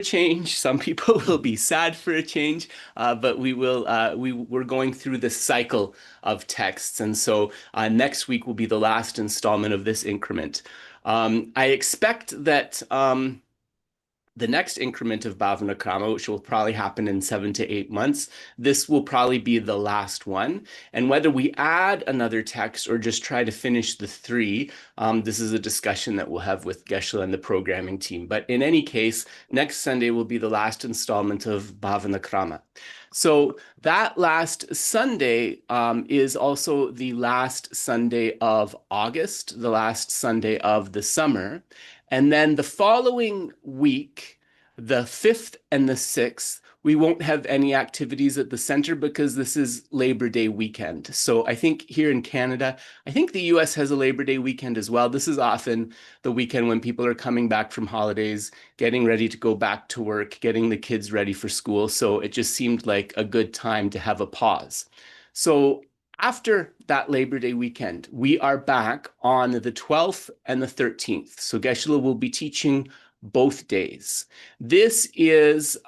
change. Some people will be sad for a change, but we're going through this cycle of texts. And so next week will be the last installment of this increment. I expect that the next increment of Bhāvanākrama, which will probably happen in 7 to 8 months, this will probably be the last one. And whether we add another text or just try to finish the three, this is a discussion that we'll have with Geshe and the programming team. But in any case, next Sunday will be the last installment of Bhāvanākrama. So that last Sunday is also the last Sunday of August, the last Sunday of the summer. And then the following week, the 5th and the 6th, we won't have any activities at the center because this is Labor Day weekend. So I think here in Canada, I think the US has a Labor Day weekend as well. This is often the weekend when people are coming back from holidays, getting ready to go back to work, getting the kids ready for school. So it just seemed like a good time to have a pause. So after that Labor Day weekend, we are back on the 12th and the 13th. So Geshe will be teaching both days. This is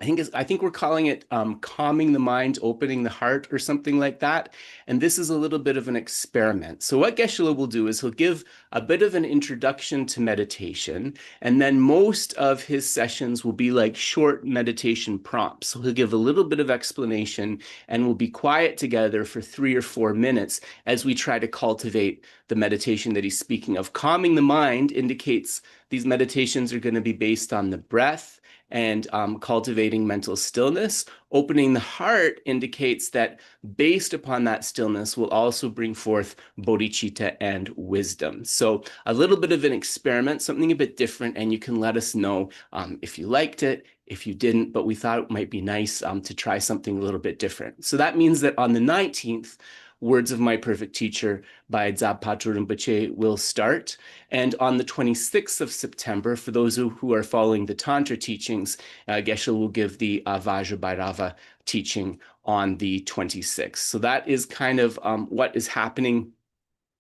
I think we're calling it calming the mind, opening the heart, or something like that. And this is a little bit of an experiment. So what Geshe will do is he'll give a bit of an introduction to meditation, and then most of his sessions will be like short meditation prompts. So he'll give a little bit of explanation, and we'll be quiet together for 3 or 4 minutes as we try to cultivate the meditation that he's speaking of. Calming the mind indicates these meditations are going to be based on the breath and cultivating mental stillness. Opening the heart indicates that based upon that stillness will also bring forth bodhicitta and wisdom. So a little bit of an experiment, something a bit different, and you can let us know if you liked it, if you didn't, but we thought it might be nice to try something a little bit different. So that means that on the 19th, Words of My Perfect Teacher by Dzabpato Rinpoche will start. And on the 26th of September, for those who are following the Tantra teachings, Geshe will give the Vajrabhairava teaching on the 26th. So that is kind of what is happening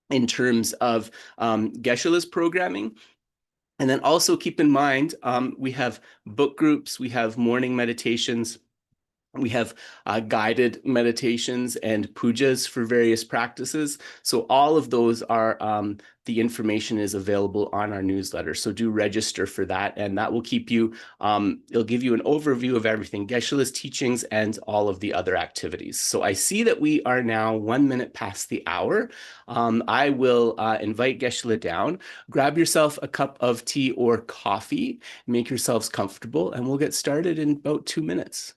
in terms of Geshe's programming. And then also keep in mind, we have book groups, we have morning meditations, we have guided meditations and pujas for various practices. So all of those are, the information is available on our newsletter. So do register for that, and that will keep you, it'll give you an overview of everything, Geshe-la's teachings and all of the other activities. So I see that we are now 1 minute past the hour. I will invite Geshe-la down. Grab yourself a cup of tea or coffee, make yourselves comfortable, and we'll get started in about 2 minutes.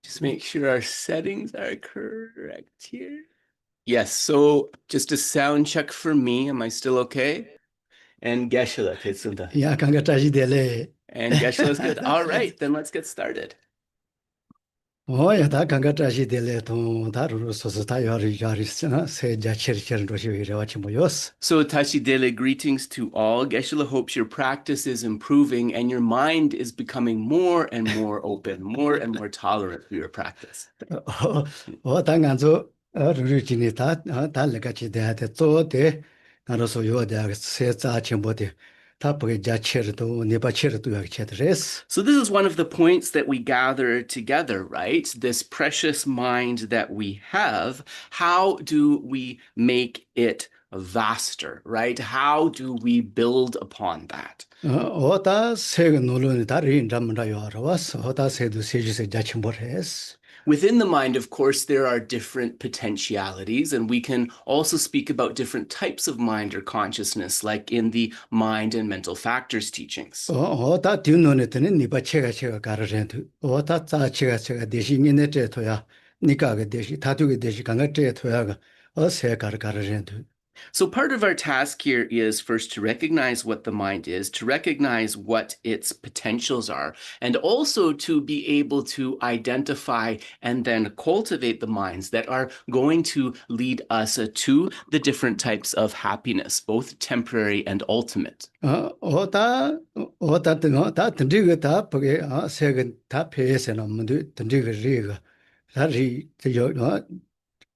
Just make sure our settings are correct here. Yes, so just a sound check for me. Am I still okay? And Geshe Tetsunda. 야, 강가짜지 될래. And Geshe is good. All right, then let's get started. 야, 다 강가짜지 될래. 돈 다루로 소소 다 야리스나 세자 체르체르 도시 이래와치 모였어. So Tashi Dele, greetings to all. Geshe hopes your practice is improving and your mind is becoming more and more open, more and more tolerant for your practice. 당간조 루루진이 다 달래같이 돼야돼. 또대 나로서 요대 세자 첨보대. 다 보게 자체르도 네바체르도 약체드레스. So this is one of the points that we gather together, right? This precious mind that we have, how do we make it vaster, right? How do we build upon that? 어다 세가 놀러는 다른 잠문다요 알아왔어. 어다 세도 세주세 자체모레스. Within the mind, of course, there are different potentialities, and we can also speak about different types of mind or consciousness, like in the mind and mental factors teachings. 어다 뒷눈에는 니바 체가 가르렌트. 어다 자체가 대신이네 제토야. 니가게 대시 다두게 대시 강가 제토야가 어세 가르렌트. So part of our task here is first to recognize what the mind is, to recognize what its potentials are, and also to be able to identify and then cultivate the minds that are going to lead us to the different types of happiness, both temporary and ultimate. 어다 다 던지가 다 보게 세가 다 폐에서는 문도 던지가 리가 다리 저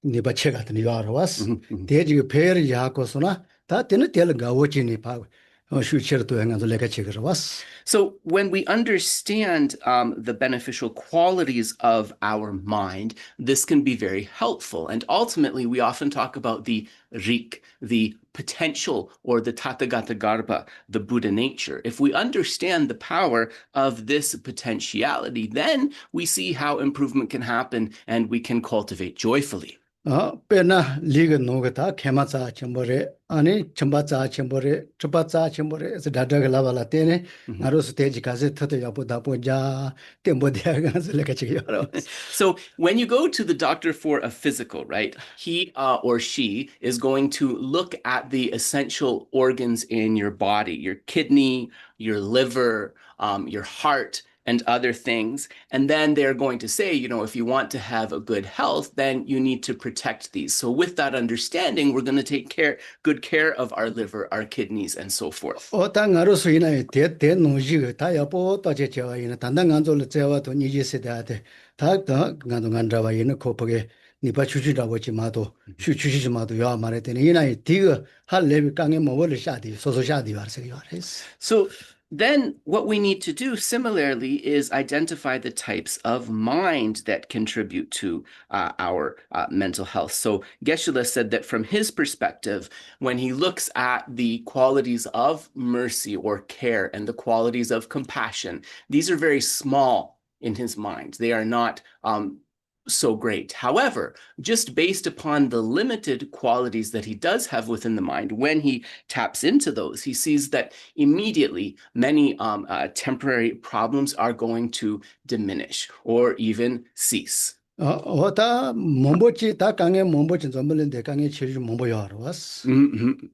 니바 체가 더 알아왔어. 대지가 배를 야고서나 다 때는 될가 오지니 봐. 슈처도 행한도 내가 체가 왔어. So when we understand the beneficial qualities of our mind, this can be very helpful. And ultimately, we often talk about the rik, the potential, or the tathagata garbha, the Buddha nature. If we understand the power of this potentiality, then we see how improvement can happen and we can cultivate joyfully. 페나 리가 노가다 케마자 쳔보레 아니 쳔바자 쳔보레 쳔바자 쳔보레 에서 다다가 라발라 때네 나로스 테지 가세 터도 야보다 보자 템보디아 가서 내가 지금 여러. So when you go to the doctor for a physical, right, he or she is going to look at the essential organs in your body, your kidney, your liver, your heart, and other things. And then they're going to say, if you want to have a good health, then you need to protect these. So with that understanding, we're going to take good care of our liver, our kidneys, and so forth. 당가로서 이나 대 노지가 다 야보 또제 제와 이나 단단 안졸 제와도 니지 세다데 다다 간도 간다와 이나 코포게 니바 추추라고 지마도 추추지마도 야 말했더니 이나 디가 할 레비 강에 뭐를 샤디 소소 샤디 와서 요레스. So then what we need to do similarly is identify the types of mind that contribute to our mental health. So Geshe said that from his perspective, when he looks at the qualities of mercy or care and the qualities of compassion, these are very small in his mind. They are not so great. However, just based upon the limited qualities that he does have within the mind, when he taps into those, he sees that immediately many temporary problems are going to diminish or even cease. 어다 몸보지 다 강에 몸보지 전문인데 강에 치주 몸보여 알아왔어.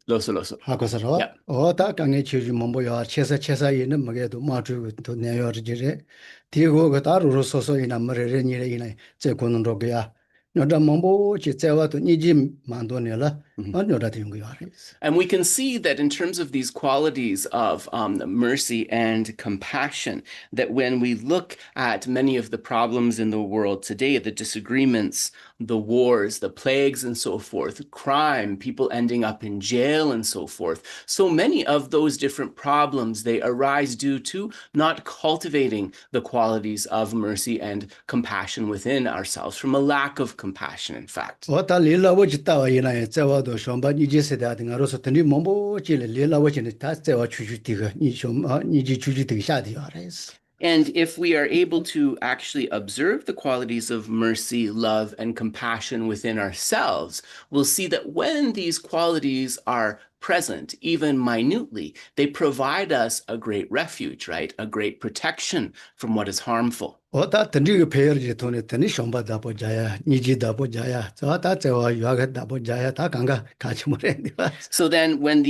로소. 하고서로 Yeah. 어다 강에 치주 몸보여 체사 있는 뭐게도 마주 또 내여지래. 디고 그 다루로 소소이나 머레레니래 이나 제 고는로게야. 너다 몸보지 제와도 니지 만도네라. 너다 되는 거야. And we can see that in terms of these qualities of mercy and compassion, that when we look at many of the problems in the world today, the disagreements, the wars, the plagues, and so forth, crime, people ending up in jail, and so forth, so many of those different problems, they arise due to not cultivating the qualities of mercy and compassion within ourselves, from a lack of compassion, in fact. 어다 릴라워지 따와 이나 제와도 좀바 니지 세다든가로서 든지 몸보지 릴라워지는 다 제와 주주디가 니지 주주디가 샤디야 알아서. And if we are able to actually observe the qualities of mercy, love, and compassion within ourselves, we'll see that when these qualities are present, even minutely, they provide us a great refuge, right? A great protection from what is harmful. 다 던지고 배열지 돈에 던지 쇼바다 보자야 니지다 보자야 저다 저와 유아가다 보자야 다 강가 같이 모래니 So then when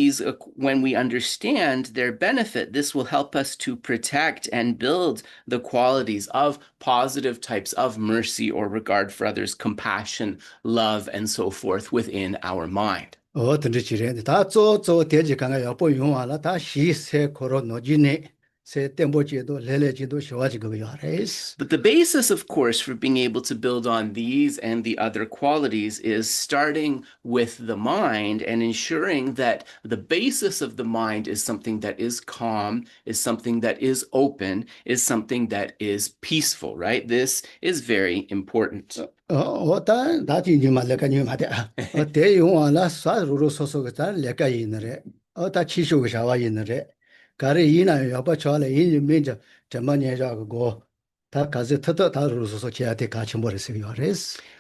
we understand their benefit, this will help us to protect and build the qualities of positive types of mercy or regard for others, compassion, love, and so forth within our mind. 던지지래 다 쪼쪼 대지 강가 여보 용화라 다 시세 코로 노지네 세 템보지도 레레지도 쇼와지고 요아레스 But the basis, of course, for being able to build on these and the other qualities is starting with the mind and ensuring that the basis of the mind is something that is calm, is something that is open, is something that is peaceful, right? This is very important. 다 진지마 레카니 마데 대용화라 사루로 소소가 레카 이너레 다 치쇼가 샤와 이너레 가리 이나 여바 쳐래 이 민자 저만예자고 다 가지 터터 다루로서 제한테 같이 버렸어요.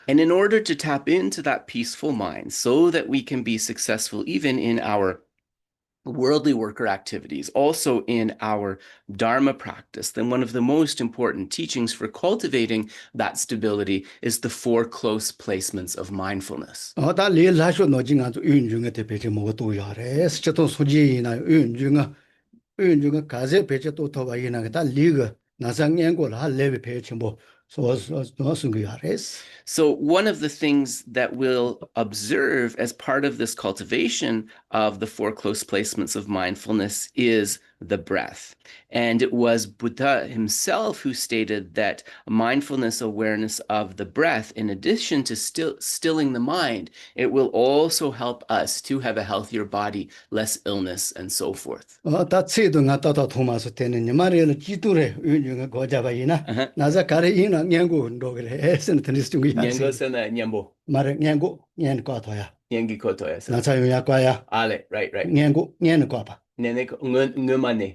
And in order to tap into that peaceful mind so that we can be successful even in our worldly worker activities, also in our Dharma practice, then one of the most important teachings for cultivating that stability is the four close placements of mindfulness. 다 리라쇼 노징아 운중에 대비지 뭐도 야래 스쳐도 소지나 운중아 가제 배제 또 더바이나 다 리가 나상연고라 할레베 배치 뭐 소소소승그 야레스 So one of the things that we'll observe as part of this cultivation of the four close placements of mindfulness is the breath. And it was Buddha himself who stated that mindfulness awareness of the breath, in addition to stilling the mind, it will also help us to have a healthier body, less illness, and so forth. 다 찌도가 따다 토마스 때는 말에는 지도래 운중아 고자바이나 나자 가리이나 냥고 운동을 해서는 드니스둥이 Nyangosana nyambo. 말에 냥고 냥 과도야 Nyangi kotoya. 나자요야 과야 Ale, right. 냥고 냥 과바 Ngumane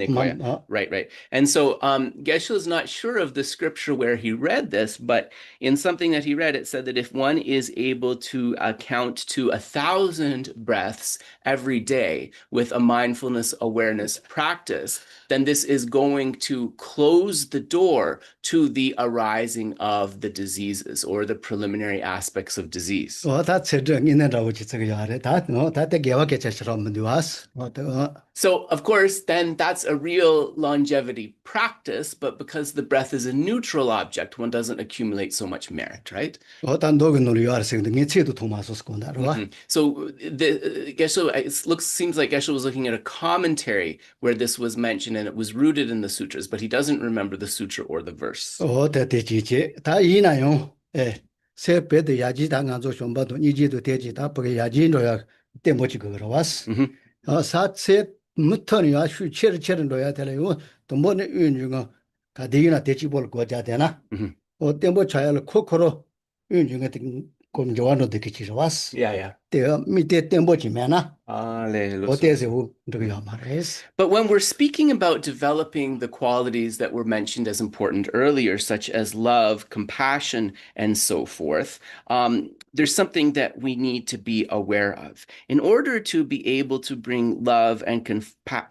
koya. Right. And so Geshe is not sure of the scripture where he read this, but in something that he read, it said that if one is able to count to 1,000 breaths every day with a mindfulness awareness practice, then this is going to close the door to the arising of the diseases or the preliminary aspects of disease. 다 체정이네라고 지적이 야래 다 대개와 개체처럼 누아스 So, of course, then that's a real longevity practice, but because the breath is a neutral object, one doesn't accumulate so much merit, right? 단 녹은 놀이 알았는데 녜치도 토마스스 건다로와 So Geshe, seems like Geshe was looking at a commentary where this was mentioned and it was rooted in the sutras, but he doesn't remember the sutra or the verse. 대지지 다 이나요 세배도 야지 당한조 좀봐도 니지도 대지 다 버게 야지노야 때모지 그거로 왔어 사세 무턴이야 슈체르체르노야 되려고 또 뭐네 운중어 가디나 대지 볼 거자 되나 때모 차야를 코코로 운중에 좀 좋아하는 데 기치로 왔어 Yeah. 때 밑에 때모지 매나 Alleluia. 어때서 그거 말했어 But when we're speaking about developing the qualities that were mentioned as important earlier, such as love, compassion, and so forth, there's something that we need to be aware of. In order to be able to bring love and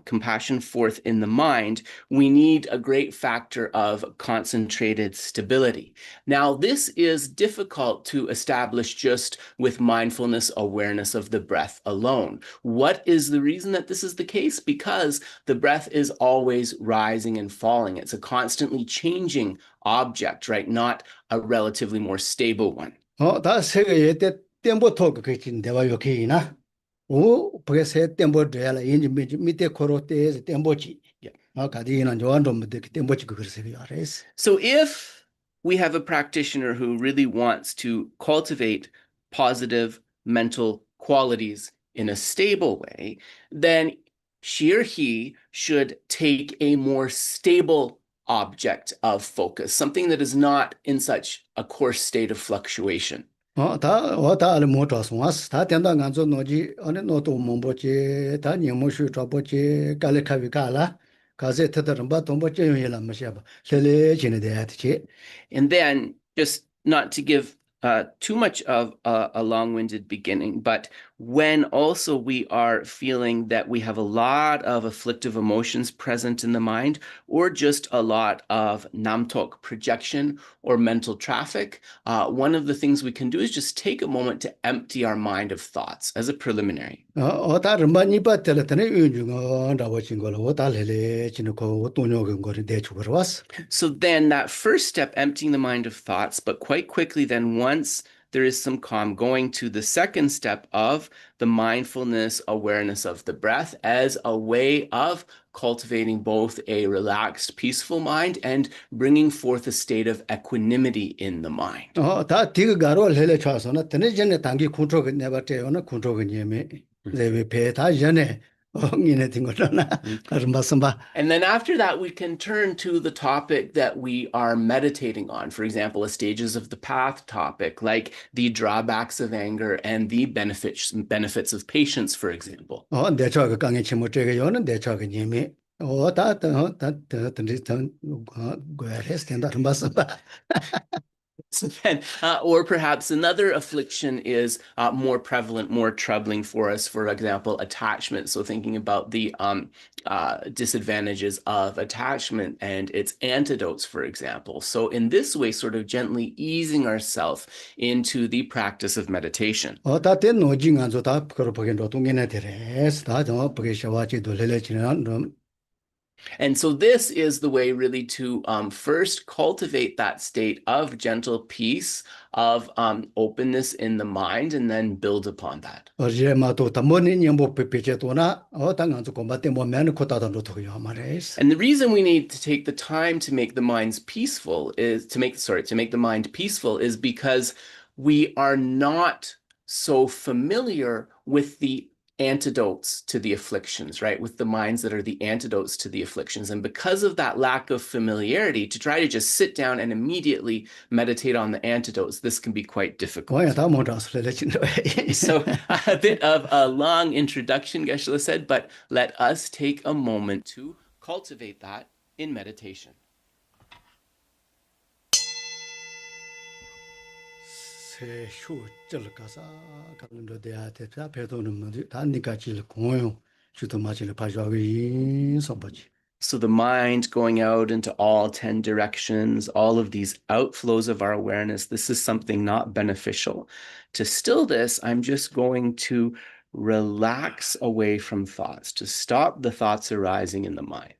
compassion forth in the mind, we need a great factor of concentrated stability. Now, this is difficult to establish just with mindfulness awareness of the breath alone. What is the reason that this is the case? Because the breath is always rising and falling. It's a constantly changing object, right? Not a relatively more stable one. 다 세계에 때 땜부터 그게 진대와 요케이나 오 그래서 땜부터야라 인지 밑에 코로 때에서 땜부지 가디나 좋아하는 분들 땜부지 그래서 알았어 So if we have a practitioner who really wants to cultivate positive mental qualities in a stable way, then she or he should take a more stable object of focus, something that is not in such a coarse state of fluctuation. 다 알을 못 와서 왔어 다 된다 간저 노지 어느 노도 못 보지 다 님무슈 잡보지 갈레카비 갈라 가세 터더는 바 돈보지 요일라 마셔봐 셀레 지네 대야지 And then, just not to give too much of a long-winded beginning, but when also we are feeling that we have a lot of afflictive emotions present in the mind, or just a lot of namtok projection or mental traffic, one of the things we can do is just take a moment to empty our mind of thoughts as a preliminary. 어다 름바니바 텔레테네 윤중어 라워진 걸 어다 레레 지노코 또뇨근 거리 대주거로 왔어. So then that first step, emptying the mind of thoughts, but quite quickly then once there is some calm, going to the second step of the mindfulness awareness of the breath as a way of cultivating both a relaxed, peaceful mind and bringing forth a state of equanimity in the mind. 다 디그 가로 레레 차서나 테네 전에 단기 컨트롤 네바테요나 컨트롤 니메 레베 베다 전에 응이네 된 거잖아. 가르마스바. And then after that, we can turn to the topic that we are meditating on. For example, a stages of the path topic, like the drawbacks of anger and the benefits of patience, for example. 내가 그 강에 침못 저게 요는 내가 그 님이 고야레스 된다 름바스바. So then, or perhaps another affliction is more prevalent, more troubling for us. For example, attachment. So thinking about the disadvantages of attachment and its antidotes, for example. So in this way, sort of gently easing ourselves into the practice of meditation. 다 노징 안서 다 그걸 보겐도 동네네 데레스 다저 보게 샤와지 돌레레지는 And so this is the way really to first cultivate that state of gentle peace, of openness in the mind, and then build upon that. 어제마도 담모니 녀보 페페제도나 당한서 콤바테 모면 코타던도 토요 말레스. And the reason we need to take the time to make the minds peaceful is to make the mind peaceful is because we are not so familiar with the antidotes to the afflictions, right? With the minds that are the antidotes to the afflictions. And because of that lack of familiarity, to try to just sit down and immediately meditate on the antidotes, this can be quite difficult. So a bit of a long introduction, Geshe said, but let us take a moment to cultivate that in meditation. 세슈 쩔가사 가는데 대한테 배도는 뭐지 단니까지 공용 주도 마치를 봐줘기 선보지. So the mind going out into all 10 directions, all of these outflows of our awareness, this is something not beneficial. To still this, I'm just going to relax away from thoughts, to stop the thoughts arising in the mind.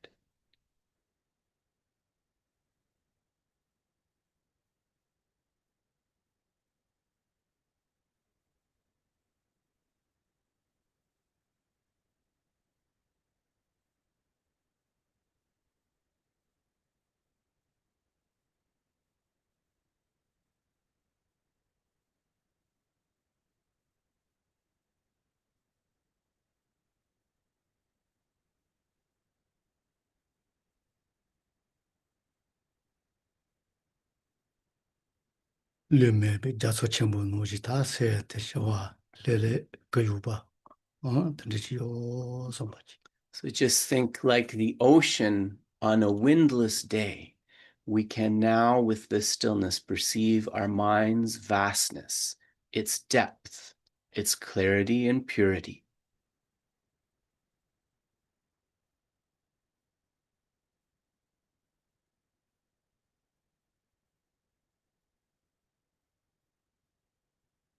르메베 자소 첨부 노지 다 세테셔와 레레 그유바 드리지요 선보지. So just think like the ocean on a windless day. We can now, with this stillness, perceive our mind's vastness, its depth, its clarity and purity.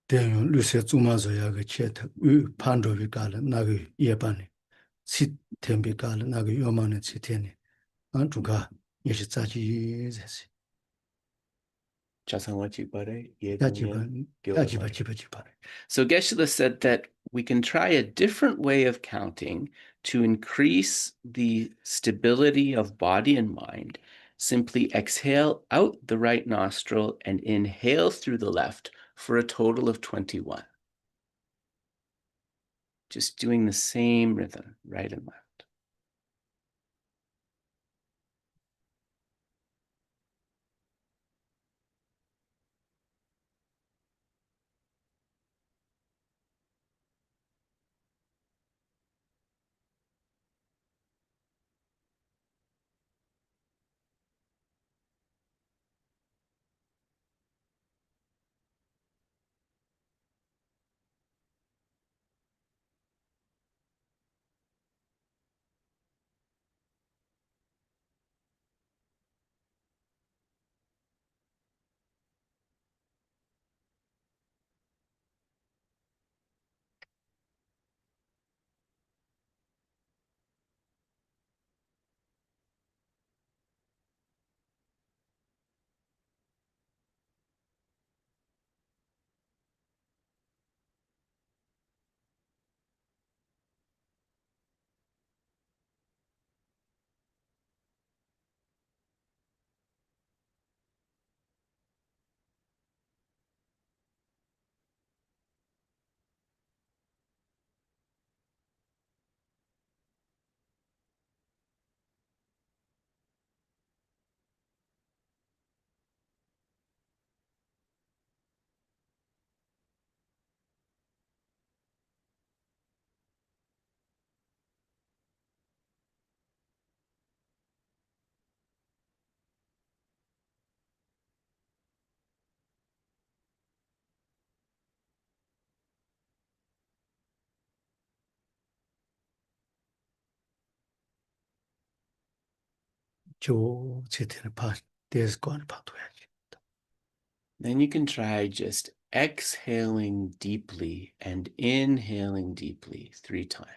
대요 루세 주마서야 그 체트 우 판도비 가는 나그 예반에 시 템비 가는 나그 요만의 시테네 안주가 예시 짜지 제시 So Geshe said that we can try a different way of counting to increase the stability of body and mind. Simply exhale out the right nostril and inhale through the left for a total of 21. Just doing the same rhythm, right and left. 조 제대로 봐 대스권 봐둬야지. Then you can try just exhaling deeply and inhaling deeply 3 times.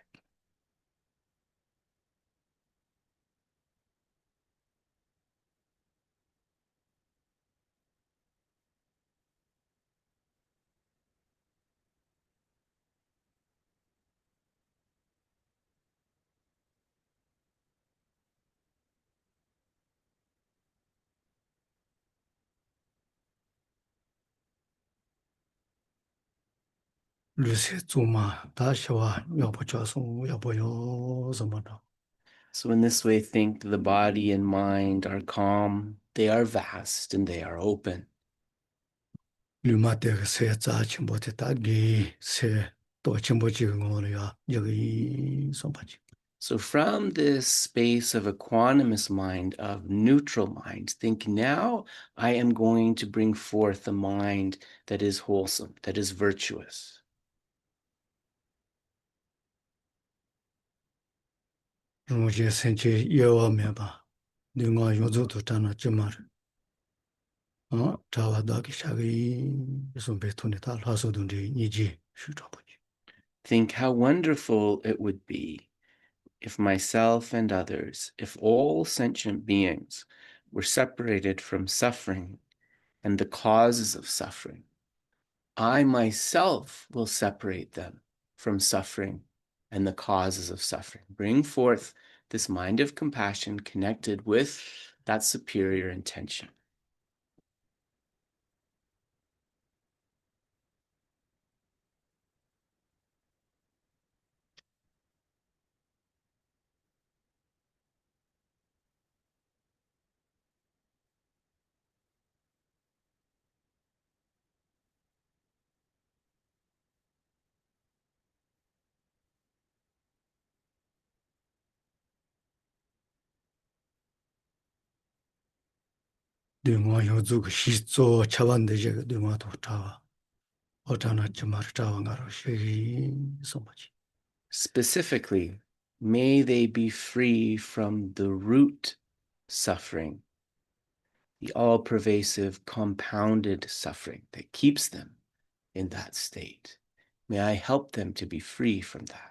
루세 조마 다시와 여보 저송 여보 요什么的. So in this way, think the body and mind are calm, they are vast, and they are open. 류마데가 세자 침보테 다기 세또 침보지 거야 여기 손바지. So from this space of equanimous mind, of neutral mind, think now I am going to bring forth a mind that is wholesome, that is virtuous. 루제 센체 예와메바 능아 요조도 타나 쯤말. 자와다기 샤기 손베톤에 다 라서든지 이지 슈저보지. Think how wonderful it would be if myself and others, if all sentient beings were separated from suffering and the causes of suffering. I myself will separate them from suffering and the causes of suffering. Bring forth this mind of compassion connected with that superior intention. 능아 요조 시조 차반데 제가 능아도 차와. 어쩌나 쯤말 차와가로 쉐기 손바지. Specifically, may they be free from the root suffering, the all-pervasive compounded suffering that keeps them in that state. May I help them to be free from that.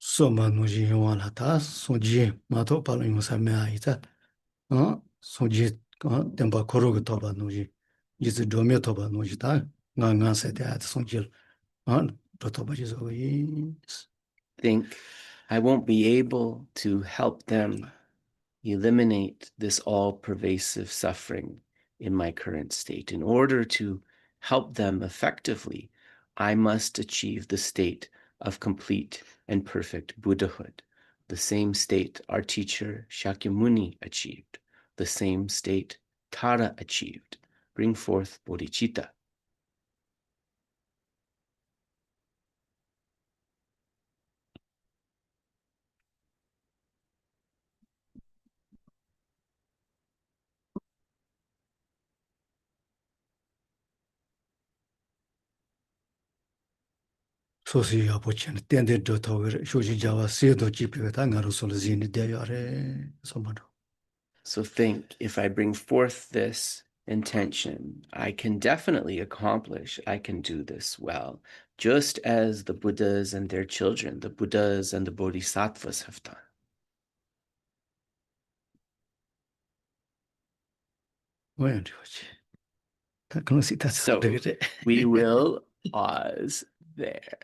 소만무지 용화라다 소지 마도 발용 사매아이자 소지 템바 코로그 토바 노지 이즈 도메 토바 노지다 나나 세대 소질 토토바지 소이. Think, I won't be able to help them eliminate this all-pervasive suffering in my current state. In order to help them effectively, I must achieve the state of complete and perfect Buddhahood, the same state our teacher Shakyamuni achieved, the same state Tara achieved. Bring forth bodhicitta. 소시야 보치는 땡데 도토 쇼지자와 세도 지피가 나로 솔지니 대야레 소마도. So think, if I bring forth this intention, I can definitely accomplish, I can do this well, just as the Buddhas and their children, the Buddhas and the Bodhisattvas have done. So we will pause there.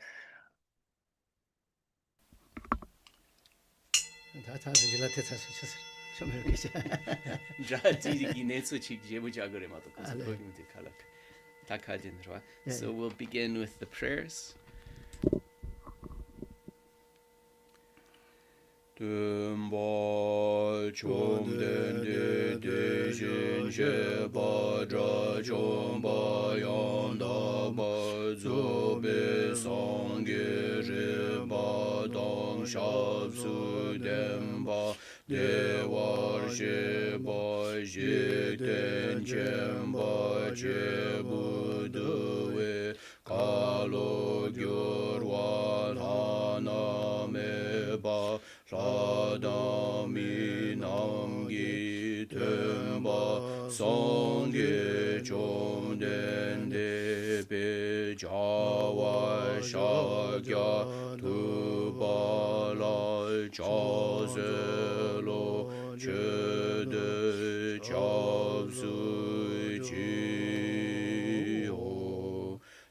So we'll begin with the prayers. Tumba chom den de jin je ba dra chom ba yon da ba zo be song ge re ba dong sha su dem ba Dewa Sheba Jiten Chemba Chebuduwe Kalo Gyurwal Hana Meba Radami Namgi Temba Songye Chomden Depe Jawa Shakya Tubala Chazelo Chede Chabsu Chi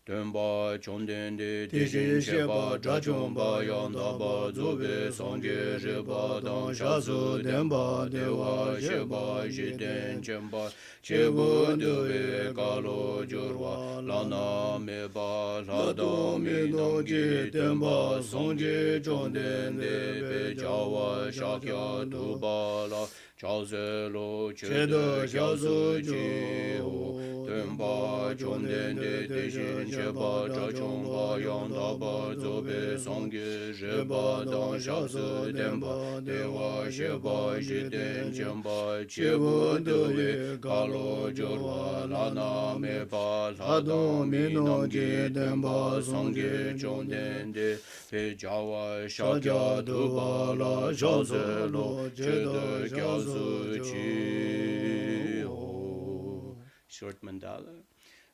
Temba Chomden De Tishin Sheba Jachomba Yandaba Zobe Songye Reba Dan Shazu Demba Dewa Sheba Jiten Chemba Chebu Dewe Kalo Jurwa Lana Meba Lada Minamgi Temba Songye Chomden De Jawa Shakya Tubala Chazelo Chede Shazu Chi Temba Chomden De Tishin Sheba Jachomba Yandaba Zobe Songye Reba Dan Shazu Demba Dewa Sheba Jiten Chemba Chebu Dewe Kalo Jurwa Lana Meba Lada Minamgi Temba Songye Chomden De Jawa Shakya Tubala Chazelo Chede Shazu Chi Short mandala.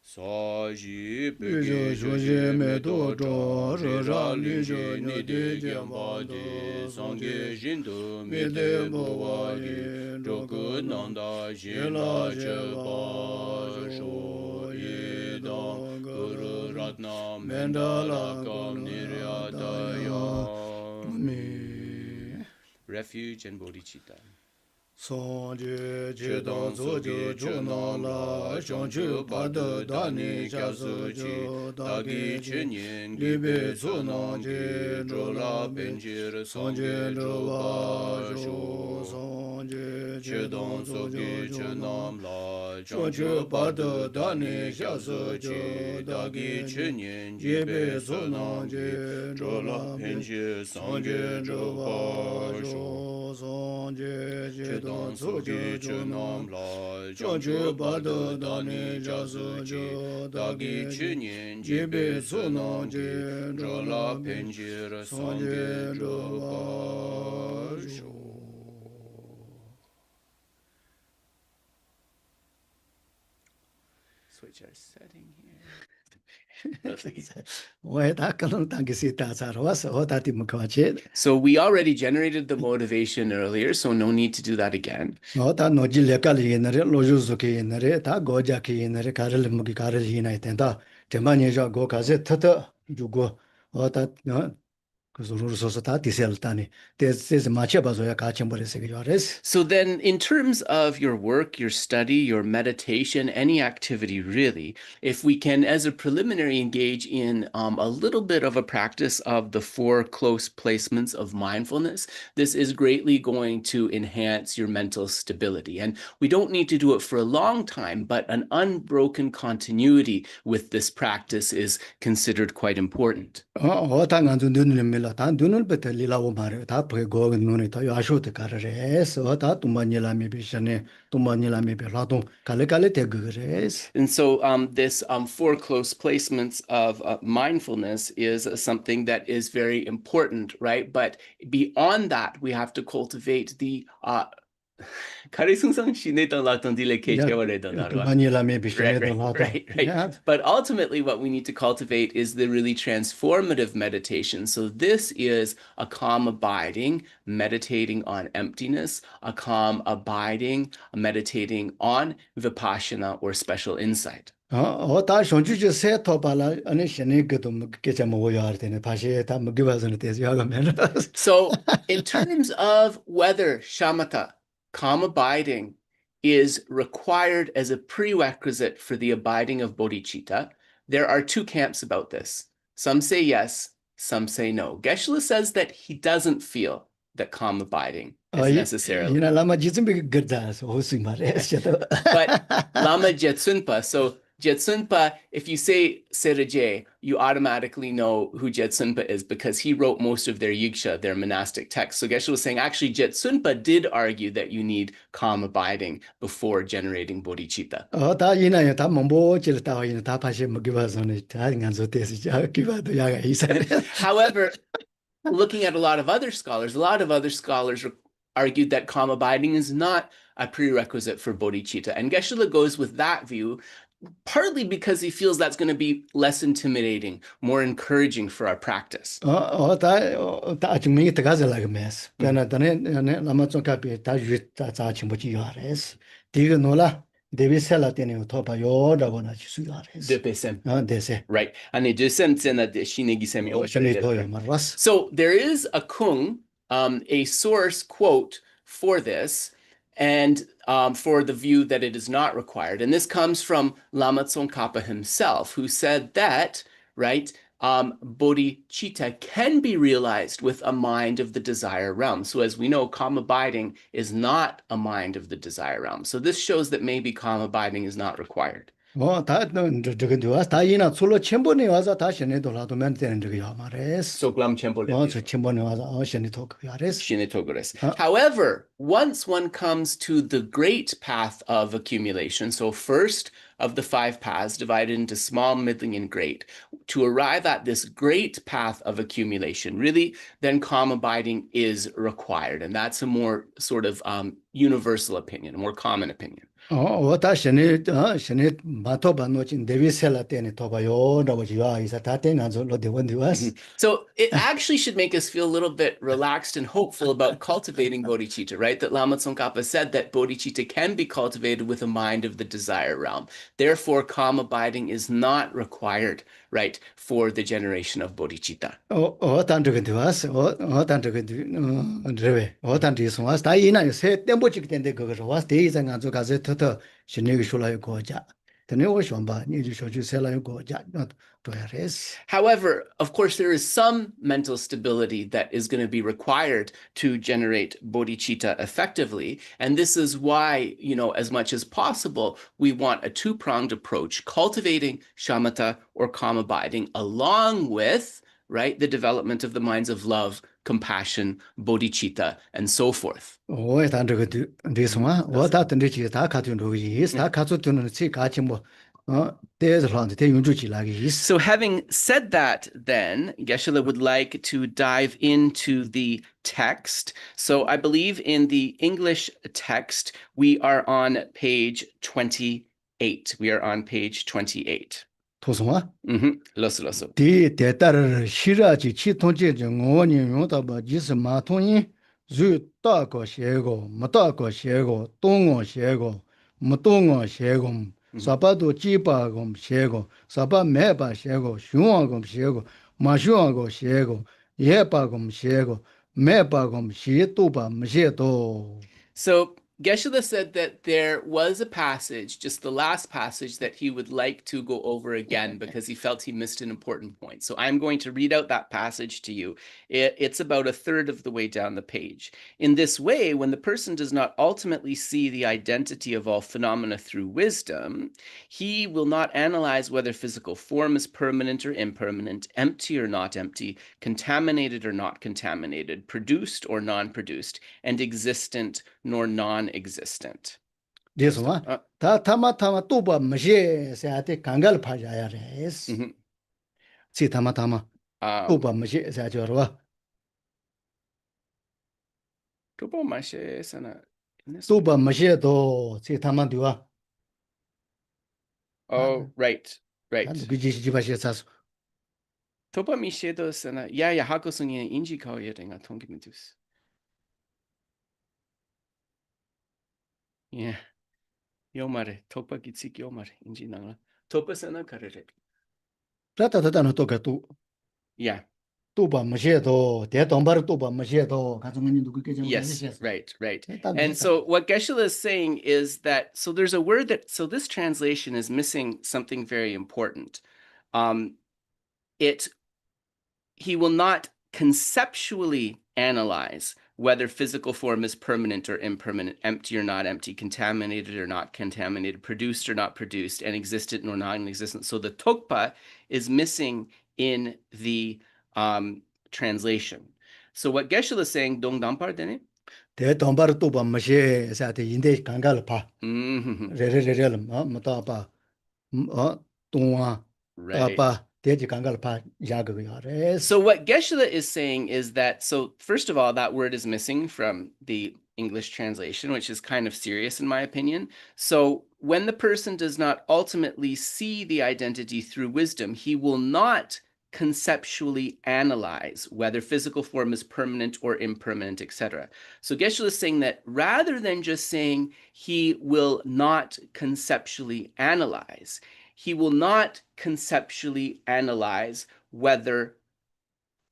Saji Peki Joje Medo Zhang Ra Li Je Ni De Jianba De Sangye Jindu Mi De Bowa Li Zhoku Nanda Jin La Che Ba Shu Yi Dang Guru Ratna Mendala Kam Niryata Yam Refuge and bodhicitta. Songje Chedan Zoje Chunam La Shangchu Padu Dani Chasu Chi Dagi Chinyin Libe Sunam Je Drola Benjir Songje Droba Shu Songje Chedan Zoje Chunam La Shangchu Padu Dani Chasu Chi Dagi Chinyin Libe Sunam Je Drola Benjir Songje Droba Shu Songje Chedan Don Soji Chunam La Chanchu Bada Dani Jasu Jo Dagi Chunyin Jibe Sunam Je Drola Penjir Sangye Droba Shu. Switch our setting here. So we already generated the motivation earlier, so no need to do that again. So then, in terms of your work, your study, your meditation, any activity really, if we can, as a preliminary, engage in a little bit of a practice of the 4 close placements of mindfulness, this is greatly going to enhance your mental stability. And we don't need to do it for a long time, but an unbroken continuity with this practice is considered quite important. And so this 4 close placements of mindfulness is something that is very important, right? But beyond that, we have to cultivate the right. But ultimately, what we need to cultivate is the really transformative meditation. So this is a calm abiding, meditating on emptiness, a calm abiding, meditating on vipaśyanā or special insight. So in terms of whether shamatha, calm abiding, is required as a prerequisite for the abiding of bodhicitta, there are 2 camps about this. Some say yes, some say no. Geshe says that he doesn't feel that calm abiding is necessarily. But Lama Jetsunpa, so Jetsunpa, if you say Serije, you automatically know who Jetsunpa is because he wrote most of their yiksha, their monastic texts. So Geshe was saying, actually, Jetsunpa did argue that you need calm abiding before generating bodhicitta. 다 이나요 다 몽보질 다 이나 다 파시 먹기봐서는 다 인간소 대시 기봐도 야가 이사래. However, looking at a lot of other scholars argued that calm abiding is not a prerequisite for bodhicitta. And Geshe goes with that view, partly because he feels that's going to be less intimidating, more encouraging for our practice. 다 증명이 들어가서라고 메스. 그러나 너네 남아 좀 가비 다 유다 자침부지 요하레스. 디가 놀라 데비셀라 때는 토바 요라고나 지수요하레스. Depesem. 데세. Right. And they do sense in that shinegisemi. So there is a kung, a source quote for this, and for the view that it is not required. And this comes from Lama Tsongkhapa himself, who said that, right, bodhicitta can be realized with a mind of the desire realm. So as we know, calm abiding is not a mind of the desire realm. So this shows that maybe calm abiding is not required. 다 저거 다 이나 술로 첨번에 와서 다시 내도라도 면 되는 저거야 말레스. So glam chempo. 저 첨번에 와서 신이토 그야레스. However, once one comes to the great path of accumulation, so first of the 5 paths divided into small, middling, and great, to arrive at this great path of accumulation, really, then calm abiding is required. And that's a more sort of universal opinion, a more common opinion. So it actually should make us feel a little bit relaxed and hopeful about cultivating bodhicitta, right? That Lama Tsongkhapa said that bodhicitta can be cultivated with a mind of the desire realm. Therefore, calm abiding is not required, right, for the generation of bodhicitta. However, of course, there is some mental stability that is going to be required to generate bodhicitta effectively. And this is why, as much as possible, we want a 2-pronged approach, cultivating śamatha or calm abiding, along with, right, the development of the minds of love, compassion, bodhicitta, and so forth. So having said that, then, Geshe would like to dive into the text. So I believe in the English text, we are on page 28. We are on page 28. Loso. 사바도 지바곰 셰고 사바 매바 셰고 슝왕곰 셰고 마슝왕고 셰고 예바곰 셰고 매바곰 시도바 무셰도. So Geshe said that there was a passage, just the last passage, that he would like to go over again because he felt he missed an important point. So I'm going to read out that passage to you. It's about a third of the way down the page. In this way, when the person does not ultimately see the identity of all phenomena through wisdom, he will not analyze whether physical form is permanent or impermanent, empty or not empty, contaminated or not contaminated, produced or non-produced, and existent nor non-existent. This one, tama tuba mashe seate kangal pajayares. Si tama tuba mashe seajorwa. Tuba mashe sana. Tuba mashe do si tama dua. Oh, right. Tuba mashe do sana. Ya hakosungi inji kauye nga tongimitus. Yeah. Yomare, topa gitsik yomare, inji nangla. Topa sana karere. Rata no toka tu. Yeah. Tuba mashedo, de tombar tuba mashedo. Yes, right. And so what Geshe is saying is that, so there's a word that, so this translation is missing something very important. He will not conceptually analyze whether physical form is permanent or impermanent, empty or not empty, contaminated or not contaminated, produced or not produced, and existent or non-existent. So the tokpa is missing in the translation. So what Geshe is saying, dong dampar dene? 대 돈바르 또 밤마셰 사테 인데 강갈 파 레레레레 마타파 동와 Right. 아빠 대지 강갈 파 야거야레 So what Geshe is saying is that, so first of all, that word is missing from the English translation, which is kind of serious in my opinion. So when the person does not ultimately see the identity through wisdom, he will not conceptually analyze whether physical form is permanent or impermanent, etc. So Geshe is saying that rather than just saying he will not conceptually analyze, he will not conceptually analyze whether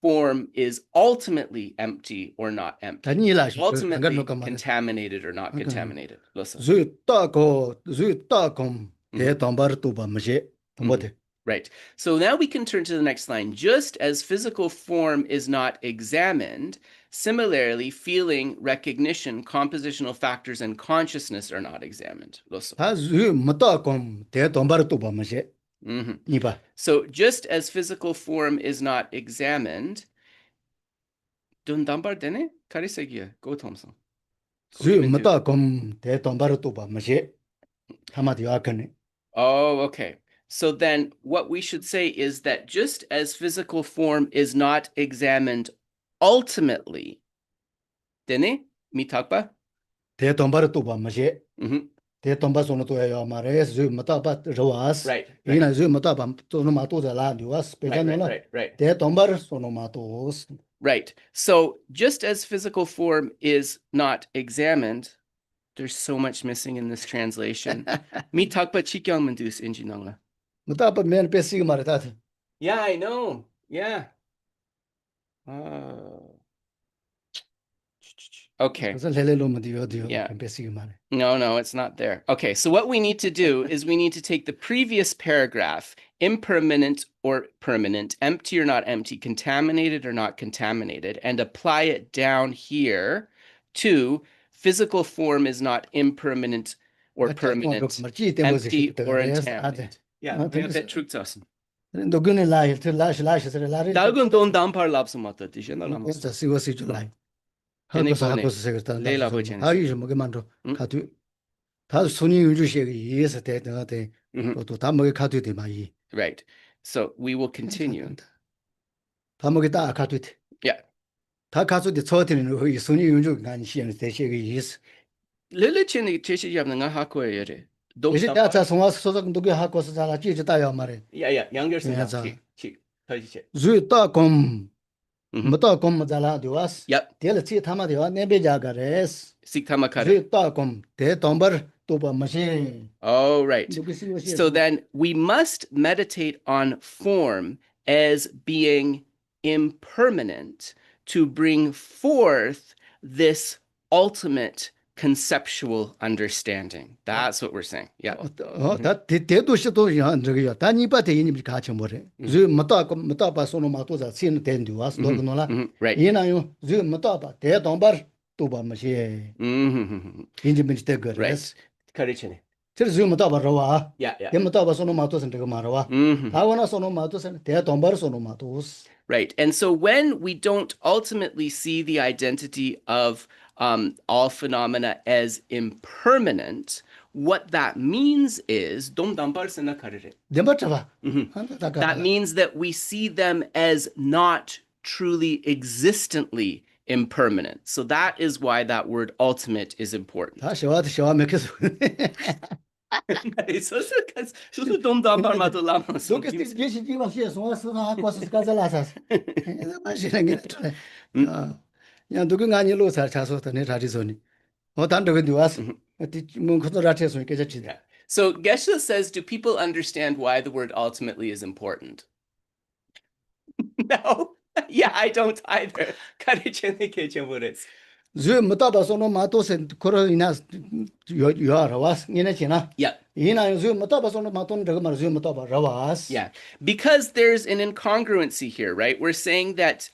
form is ultimately empty or not empty, ultimately contaminated or not contaminated. Right. So now we can turn to the next line. Just as physical form is not examined, similarly, feeling, recognition, compositional factors, and consciousness are not examined. So just as physical form is not examined, Oh, okay. So then what we should say is that just as physical form is not examined ultimately, dene mitakpa? Right. Right. So just as physical form is not examined, there's so much missing in this translation. Mitakpa chikyang mandus injinangla. Yeah, I know. Yeah. Okay. Yeah. No, it's not there. Okay, so what we need to do is we need to take the previous paragraph, impermanent or permanent, empty or not empty, contaminated or not contaminated, and apply it down here to physical form is not impermanent or permanent, empty or contaminated. Yeah, that truth us. Dalgun don dampar lapsamata tishen lamas. Right. So we will continue. Yeah. Lili chini cheshi yam nga hakwe yere. Yeah, younger son. Yep. Oh, right. So then we must meditate on form as being impermanent to bring forth this ultimate conceptual understanding. That's what we're saying. Yeah. Right. Right. And so when we don't ultimately see the identity of all phenomena as impermanent, what that means is that means that we see them as not truly existently impermanent. So that is why that word ultimate is important. So Geshe says, do people understand why the word ultimately is important? No. Yeah, I don't either. Yeah, because there's an incongruency here, right? We're saying that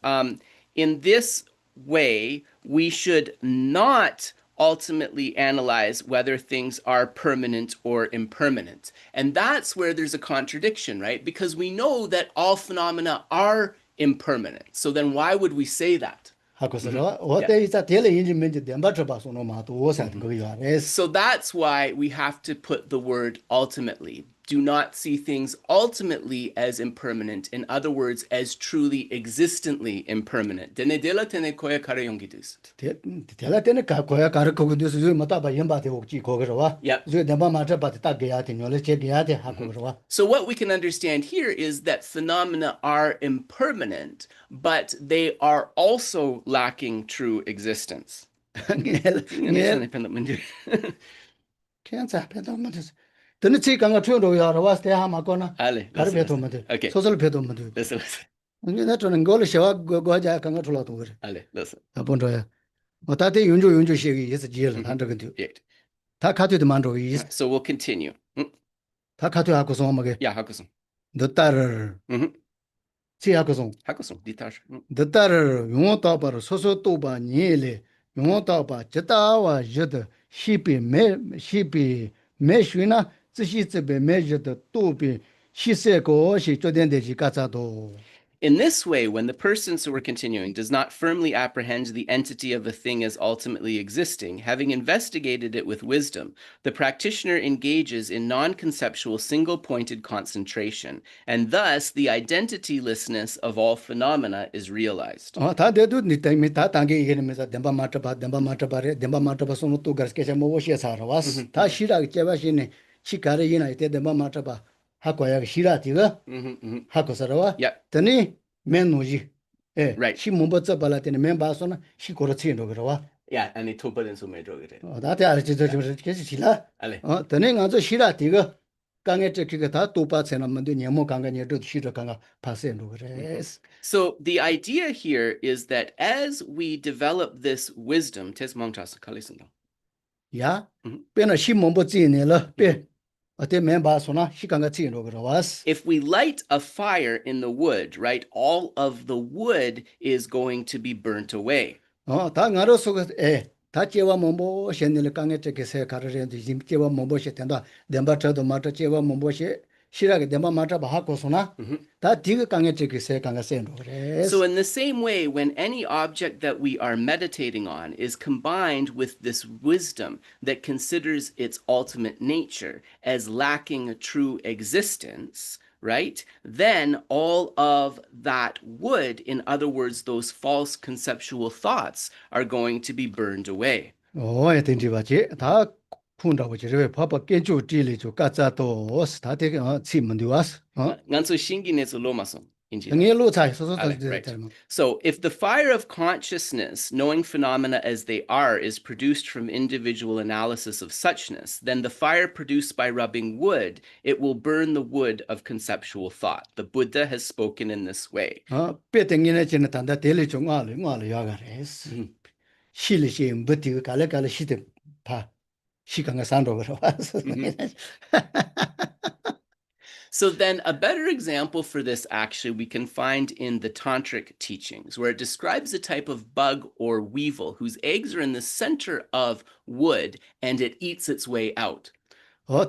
in this way, we should not ultimately analyze whether things are permanent or impermanent. And that's where there's a contradiction, right? Because we know that all phenomena are impermanent. So then why would we say that? So that's why we have to put the word ultimately. Do not see things ultimately as impermanent. In other words, as truly existently impermanent. Yep. So what we can understand here is that phenomena are impermanent, but they are also lacking true existence. Then it's going to was the Hamakona. Okay. Social pedometer. Listen. That one and go to show go can go to lot over. Listen. Upon Roya. What I think you shake is a jail under the Takatu the Mando is. So we'll continue. Takatu Hakosom. Yeah, Hakuson. The terror. See Hakosom. Hakuson, detach. The terror, you won't talk about Soso Toba, Niele, you won't talk about Jetawa, Jeta, Sheepy, Meshwina. In this way, when the person, so we're continuing, does not firmly apprehend the entity of a thing as ultimately existing, having investigated it with wisdom, the practitioner engages in non-conceptual single-pointed concentration, and thus the identitylessness of all phenomena is realized. Yep. Right. Yeah, and it took in so many drugs. So the idea here is that as we develop this wisdom, if we light a fire in the wood, right, all of the wood is going to be burnt away. So in the same way, when any object that we are meditating on is combined with this wisdom that considers its ultimate nature as lacking a true existence, right, then all of that wood, in other words, those false conceptual thoughts, are going to be burned away. Right. So if the fire of consciousness, knowing phenomena as they are, is produced from individual analysis of suchness, then the fire produced by rubbing wood, it will burn the wood of conceptual thought. The Buddha has spoken in this way. So then a better example for this actually we can find in the Tantric teachings, where it describes a type of bug or weevil whose eggs are in the center of wood and it eats its way out. So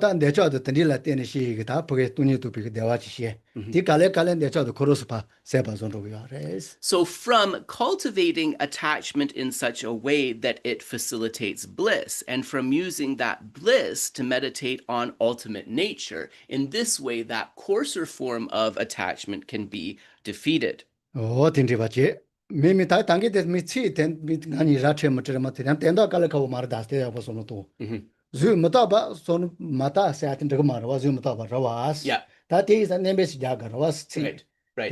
from cultivating attachment in such a way that it facilitates bliss, and from using that bliss to meditate on ultimate nature, in this way that coarser form of attachment can be defeated. Yeah. That is a name is Right. Right.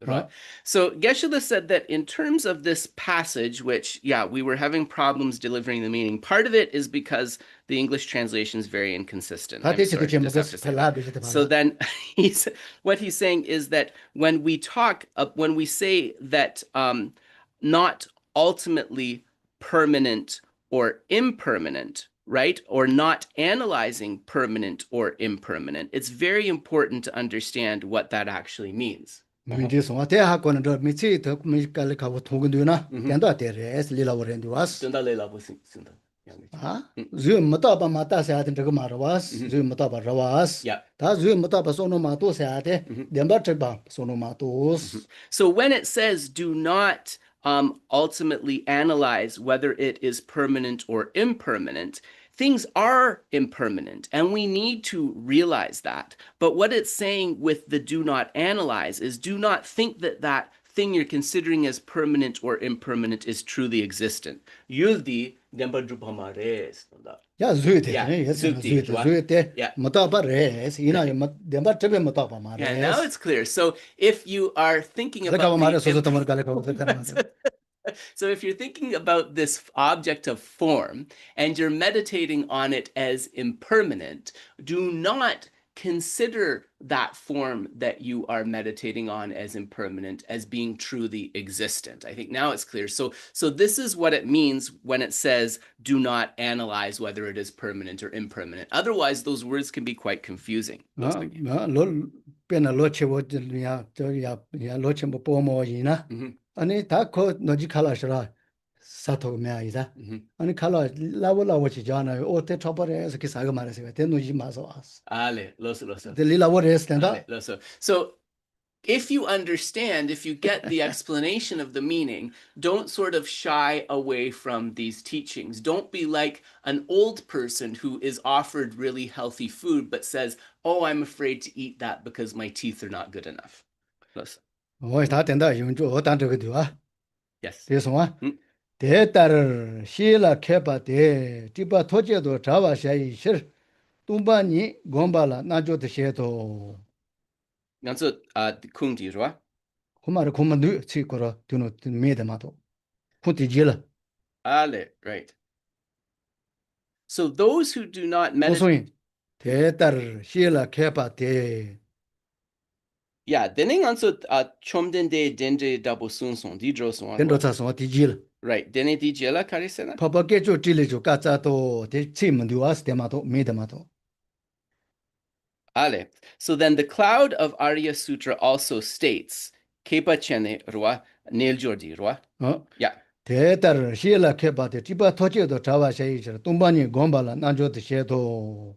Right. So Geshe said that in terms of this passage, which, we were having problems delivering the meaning. Part of it is because the English translation is very inconsistent. I'm sorry, just have to say that. So then what he's saying is that when we say that not ultimately permanent or impermanent, right? Or not analyzing permanent or impermanent. It's very important to understand what that actually means. 미디 송아 대학원은 저 미치 더 미깔 가고 통근도나 된다 대레스 리라버렌디 와스 된다 레라보 쓴다. 아 즈 못다바 마타세야 된 저거 말와스 즈 못다바 라와스 Yeah. 다즈 못다바 소노마토세야 돼 뎀바 트바 소노마토스 So when it says do not ultimately analyze whether it is permanent or impermanent, things are impermanent, and we need to realize that. But what it's saying with the do not analyze is do not think that that thing you're considering as permanent or impermanent is truly existent. Yuldi dembadrupamares. 야 즈이데 Yeah, 즈이데 좋아. 즈이데 Yeah. 못다바 레스 이나 뎀바 트베 못다바 마레스 Yeah, now it's clear. So if you are thinking 가가 about 마레 the 소소 터머 갈레 가고 So if you're thinking about this object of form and you're meditating on it as impermanent, do not consider that form that you are meditating on as impermanent as being truly existent. I think now it's clear. So this is what it means when it says do not analyze whether it is permanent or impermanent. Otherwise, those words can be quite confusing. 로 페나 로체고 야 저야 로체 뭐 보모이나 아니 다코 너지 칼라시라 사토 메아이다 아니 칼라 라보라고치 잖아요 오테 쳐버려서 그 사가 말해서 대 노지 마서 왔어 Ale, loso. 데 리라보레스 된다 Ale, loso. So if you understand, if you get the explanation of the meaning, don't sort of shy away from these teachings. Don't be like an old person who is offered really healthy food but says, oh, I'm afraid to eat that because my teeth are not good enough. Loso. 다 된다 용주 어떤 저거도 와 Yes. 대송아 대따를 시라 케바데 디바 토제도 자와샤이 실 뚱바니 곰발라 나조도 셰도 Ganso kungdi, right? 고마르 고만두 치고라 두노 메데마도 푸티지라 Ale, right. So those who do not meditate, 고소인 대따를 시라 케바데 yeah, dening ganso chomdende dende dabosunson didroson. 된도차서 디질 Right. Dene dijela karisena. 파바게조 딜레조 까짜도 대치문도 와스 데마도 메데마도 Ale. So then the cloud of Arya Sutra also states, Kepa chene rua neljordi rua. Yeah. 대따를 시라 케바데 디바 토제도 자와샤이 실 뚱바니 곰발라 나조도 셰도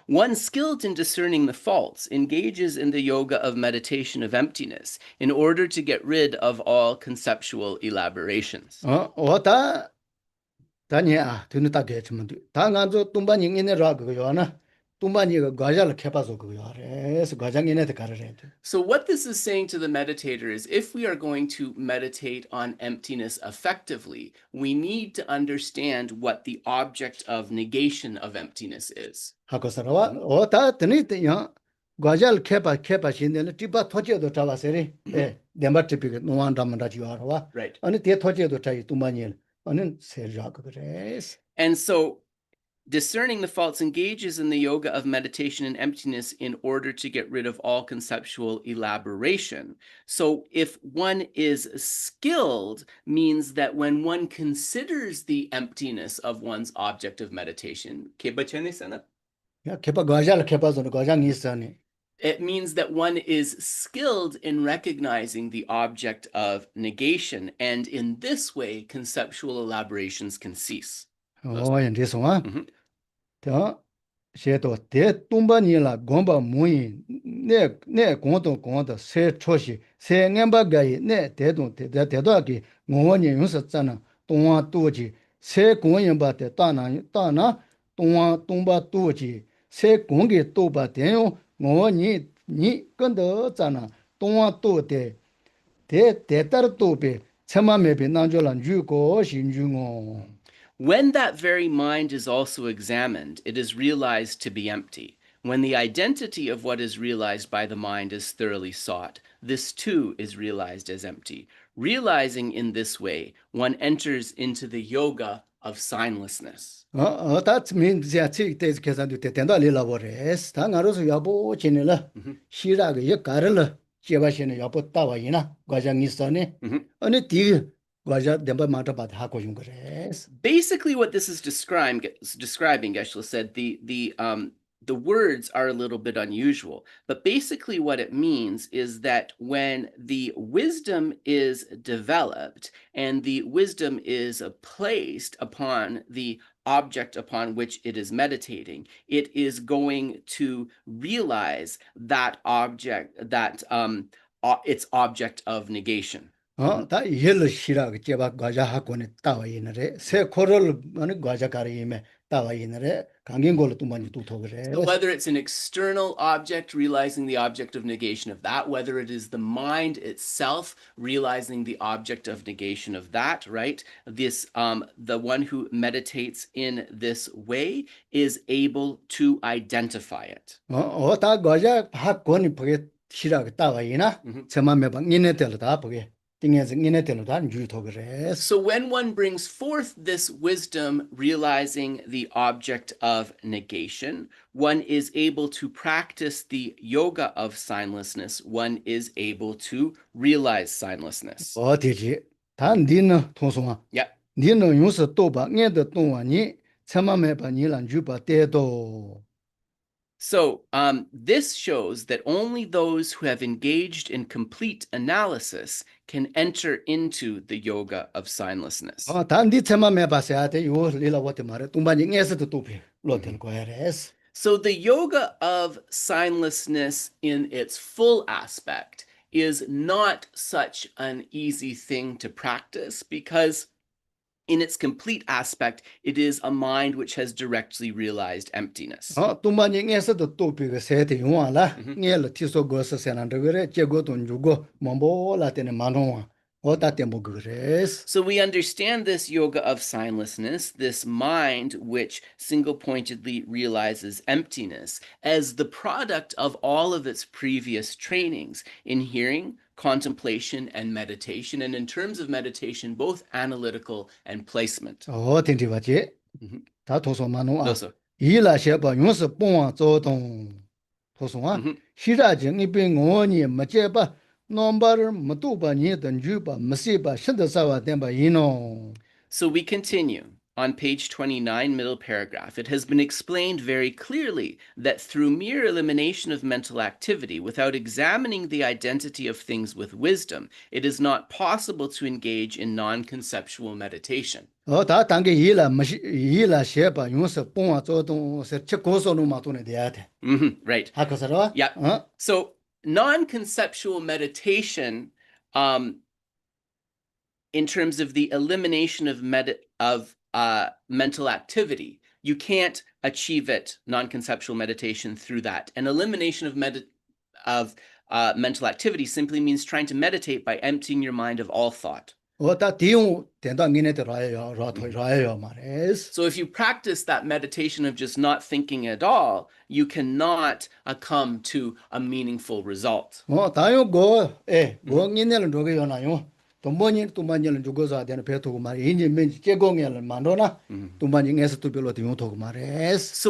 One skilled in discerning the faults engages in the yoga of meditation of emptiness in order to get rid of all conceptual elaborations. 오다 다니야 드는다게 주면도 당한조 뚱바니 인내 라 그거요나 뚱바니가 과자를 캐봐서 그거요래서 과장인한테 가르래. So what this is saying to the meditator is if we are going to meditate on emptiness effectively, we need to understand what the object of negation of emptiness is. 하고서와 오다 드니야 과자를 캐봐신데 디바 토제도 잡아서리 예 네마티피게 노안담다 지와와 Right. 아니 대 토제도 자이 뚱바니 아니 세르자 그래서 And so discerning the faults engages in the yoga of meditation and emptiness in order to get rid of all conceptual elaboration. So if one is skilled means that when one considers the emptiness of one's object of meditation, 야 캐봐 과자를 캐봐서 과장이 있어니 it means that one is skilled in recognizing the object of negation, and in this way, conceptual elaborations can cease. 인데송아 더 셰도 대 뚱바니라 곰바 무이 네 공도 세 초시 세 년바가이 네 대도하기 ng원이 용서잖아 동화 또지 세 공연바데 따나 동화 동바 또지 세 공게 또바 대요 ng원이 니 건더잖아 동화 또데 대따르 또베 참마메베 난조란 주고 신중어 When that very mind is also examined, it is realized to be empty. When the identity of what is realized by the mind is thoroughly sought, this too is realized as empty. Realizing in this way, one enters into the yoga of signlessness. That means that it's 계산도 된다 리라버레스 당하로서 여보 지내라 시라가 역가를 제바시는 여보 따와이나 과장이 있어네 아니 뒤 과자 demba mata bad ha ko yung kres Basically, what this is describing, Geshe said, the words are a little bit unusual, but basically what it means is that when the wisdom is developed and the wisdom is placed upon the object upon which it is meditating, it is going to realize that object, its object of negation. 다 이헬로 시라고 제바 과자 학원에 따와 있는데 세 코를 어느 과자가리에 따와 있는데 강긴 걸로 또 많이 또 그래. So whether it's an external object realizing the object of negation of that, whether it is the mind itself realizing the object of negation of that, right? This the one who meditates in this way is able to identify it. 다 과자 학원이 보게 시라고 따와 있나? 저만 매번 인내 때다 보게. So when one brings forth this wisdom realizing the object of negation, one is able to practice the yoga of signlessness. One is able to realize signlessness. 어디지? 다 니는 통송아. Yeah. 니는 용서 또봐 녀도 동안이 참아매봐 니란 주바 때도. So this shows that only those who have engaged in complete analysis can enter into the yoga of signlessness. So the yoga of signlessness in its full aspect is not such an easy thing to practice because in its complete aspect, it is a mind which has directly realized emptiness. So we understand this yoga of signlessness, this mind which single-pointedly realizes emptiness, as the product of all of its previous trainings in hearing, contemplation, and meditation, and in terms of meditation, both analytical and placement. So we continue. On page 29, middle paragraph, it has been explained very clearly that through mere elimination of mental activity, without examining the identity of things with wisdom, it is not possible to engage in non-conceptual meditation. Right. Yeah. So non-conceptual meditation, in terms of the elimination of mental activity, you can't achieve it, non-conceptual meditation, through that. An elimination of mental activity simply means trying to meditate by emptying your mind of all thought. So if you practice that meditation of just not thinking at all, you cannot come to a meaningful result. So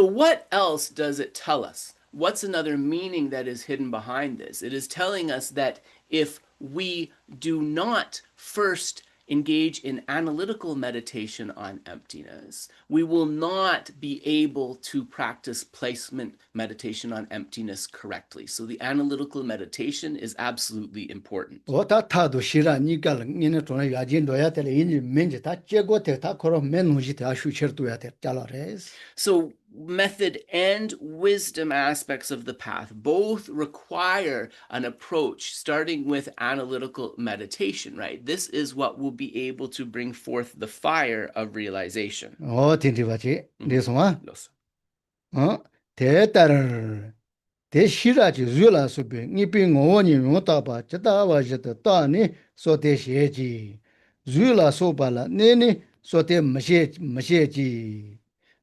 what else does it tell us? What's another meaning that is hidden behind this? It is telling us that if we do not first engage in analytical meditation on emptiness, we will not be able to practice placement meditation on emptiness correctly. So the analytical meditation is absolutely important. So method and wisdom aspects of the path both require an approach starting with analytical meditation, right? This is what will be able to bring forth the fire of realization.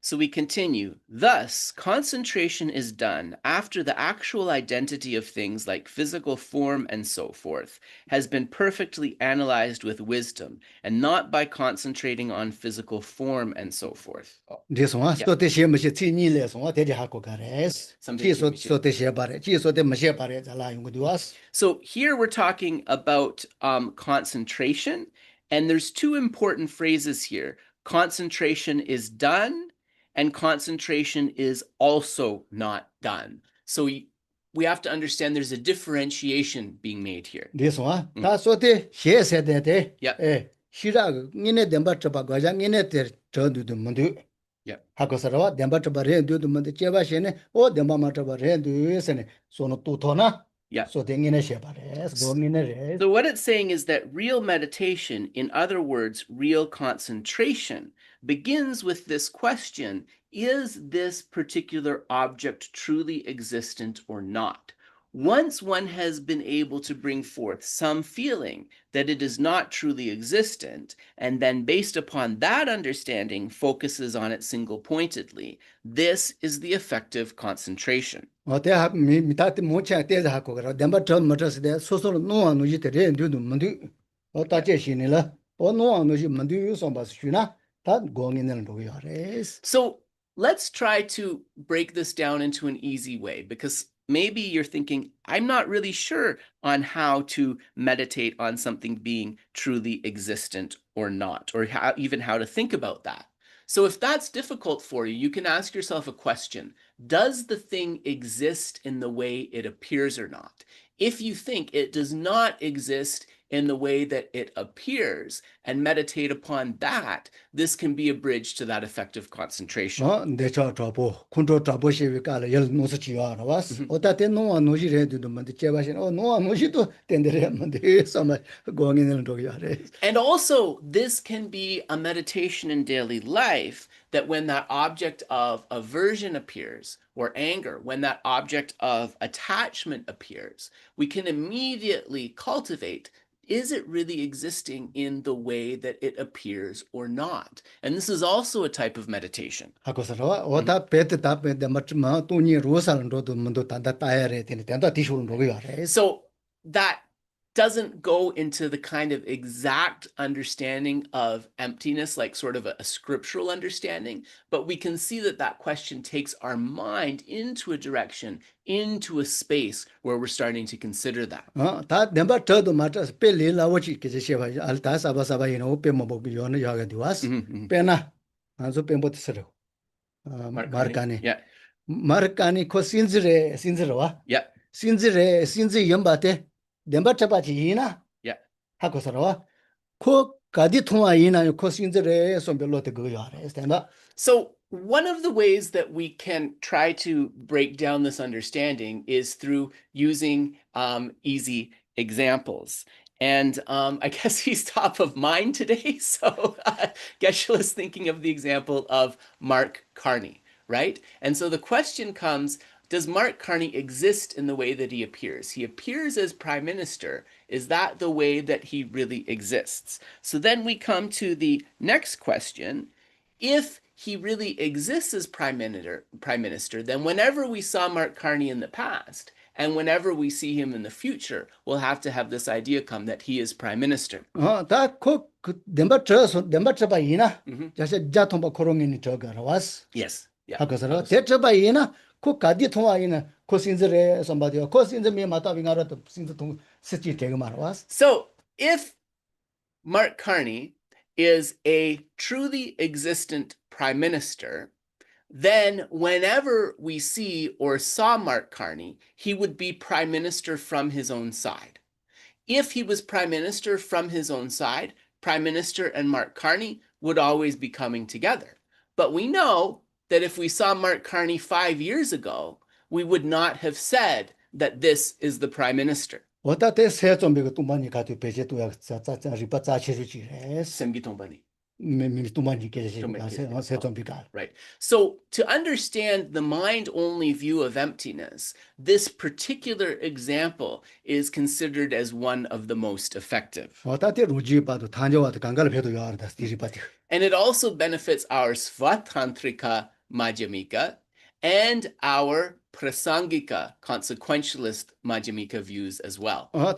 So we continue. Thus, concentration is done after the actual identity of things like physical form and so forth has been perfectly analyzed with wisdom, and not by concentrating on physical form and so forth. So here we're talking about concentration, and there's two important phrases here. Concentration is done and concentration is also not done. So we have to understand there's a differentiation being made here. This one, that's what he said that. Yeah. Shira, Nina Demba Chapagaja, Nina Terdu the Mundu. Yeah. Hakosara, Demba Chabare, do the Mundu Chevashene, or Demba Matabare, do you send Sono Tutona? Yeah. So then in a shepares, going in a race. So what it's saying is that real meditation, in other words, real concentration, begins with this question: is this particular object truly existent or not? Once one has been able to bring forth some feeling that it is not truly existent, and then based upon that understanding focuses on it single-pointedly, this is the effective concentration. They have me, Mitati Mocha, Tezahako, Demba Tom Matas, there, so no one knows it, do the Mundu, or Tajeshinilla, or no one knows you Mundu, some Basuna, that going in and do your race. So let's try to break this down into an easy way, because maybe you're thinking, I'm not really sure on how to meditate on something being truly existent or not, or even how to think about that. So if that's difficult for you, you can ask yourself a question: does the thing exist in the way it appears or not? If you think it does not exist in the way that it appears and meditate upon that, this can be a bridge to that effective concentration. They try trouble, control trouble, she will yell no such you are was, or that no one knows you to the Mandichavashin, or no one knows you to tend the summer going in and do your race. And also, this can be a meditation in daily life, that when that object of aversion appears, or anger, when that object of attachment appears, we can immediately cultivate: is it really existing in the way that it appears or not? And this is also a type of meditation. So that doesn't go into the kind of exact understanding of emptiness, like sort of a scriptural understanding, but we can see that that question takes our mind into a direction, into a space where we're starting to consider that. That never told the matters, Pelly, Lavachi, Altas, Abasaba, you know, Pemo beyond the Yaga was, Pena, and so Pembo Sero, Marcani. Yeah. Marcani, Cosinzere, Sinzera. Yeah. Sinzere, Sinzi Yambate, Demba Chapachina. Yeah. Hakosara, Ko Kadituaina, Cosinzere, Sombelote Goyare, stand up. So one of the ways that we can try to break down this understanding is through using easy examples. And I guess he's top of mind today. So Geshe is thinking of the example of Mark Carney, right? And so the question comes: does Mark Carney exist in the way that he appears? He appears as prime minister. Is that the way that he really exists? So then we come to the next question. If he really exists as prime minister, then whenever we saw Mark Carney in the past, and whenever we see him in the future, we'll have to have this idea come that he is prime minister. That cook, Demba Trabaina, just a Jatomba Korong in the was. Yes. Yeah. Hakosara, Tetrabaina, cook Kadituaina, Cosinzere, somebody, or Cosin the Mata being out of the city Tegamar was. So if Mark Carney is a truly existent prime minister, then whenever we see or saw Mark Carney, he would be prime minister from his own side. If he was prime minister from his own side, prime minister and Mark Carney would always be coming together. But we know that if we saw Mark Carney 5 years ago, we would not have said that this is the prime minister. What that is said on the Tumani got to pay to Ripachi. Right. So to understand the mind-only view of emptiness, this particular example is considered as one of the most effective. And it also benefits our Svatantrika Madhyamika and our Prasangika, consequentialist Madhyamika views as well. Yeah.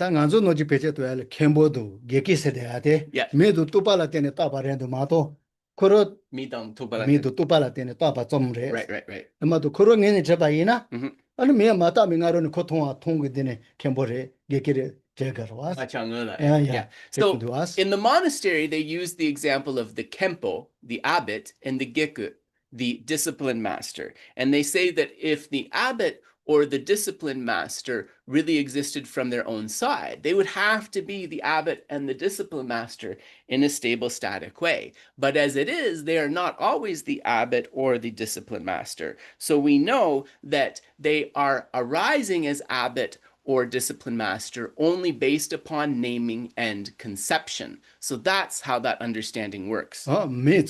So in the monastery, they use the example of the Kempo, the abbot, and the Geku, the discipline master. And they say that if the abbot or the discipline master really existed from their own side, they would have to be the abbot and the discipline master in a stable, static way. But as it is, they are not always the abbot or the discipline master. So we know that they are arising as abbot or discipline master only based upon naming and conception. So that's how that understanding works. So when we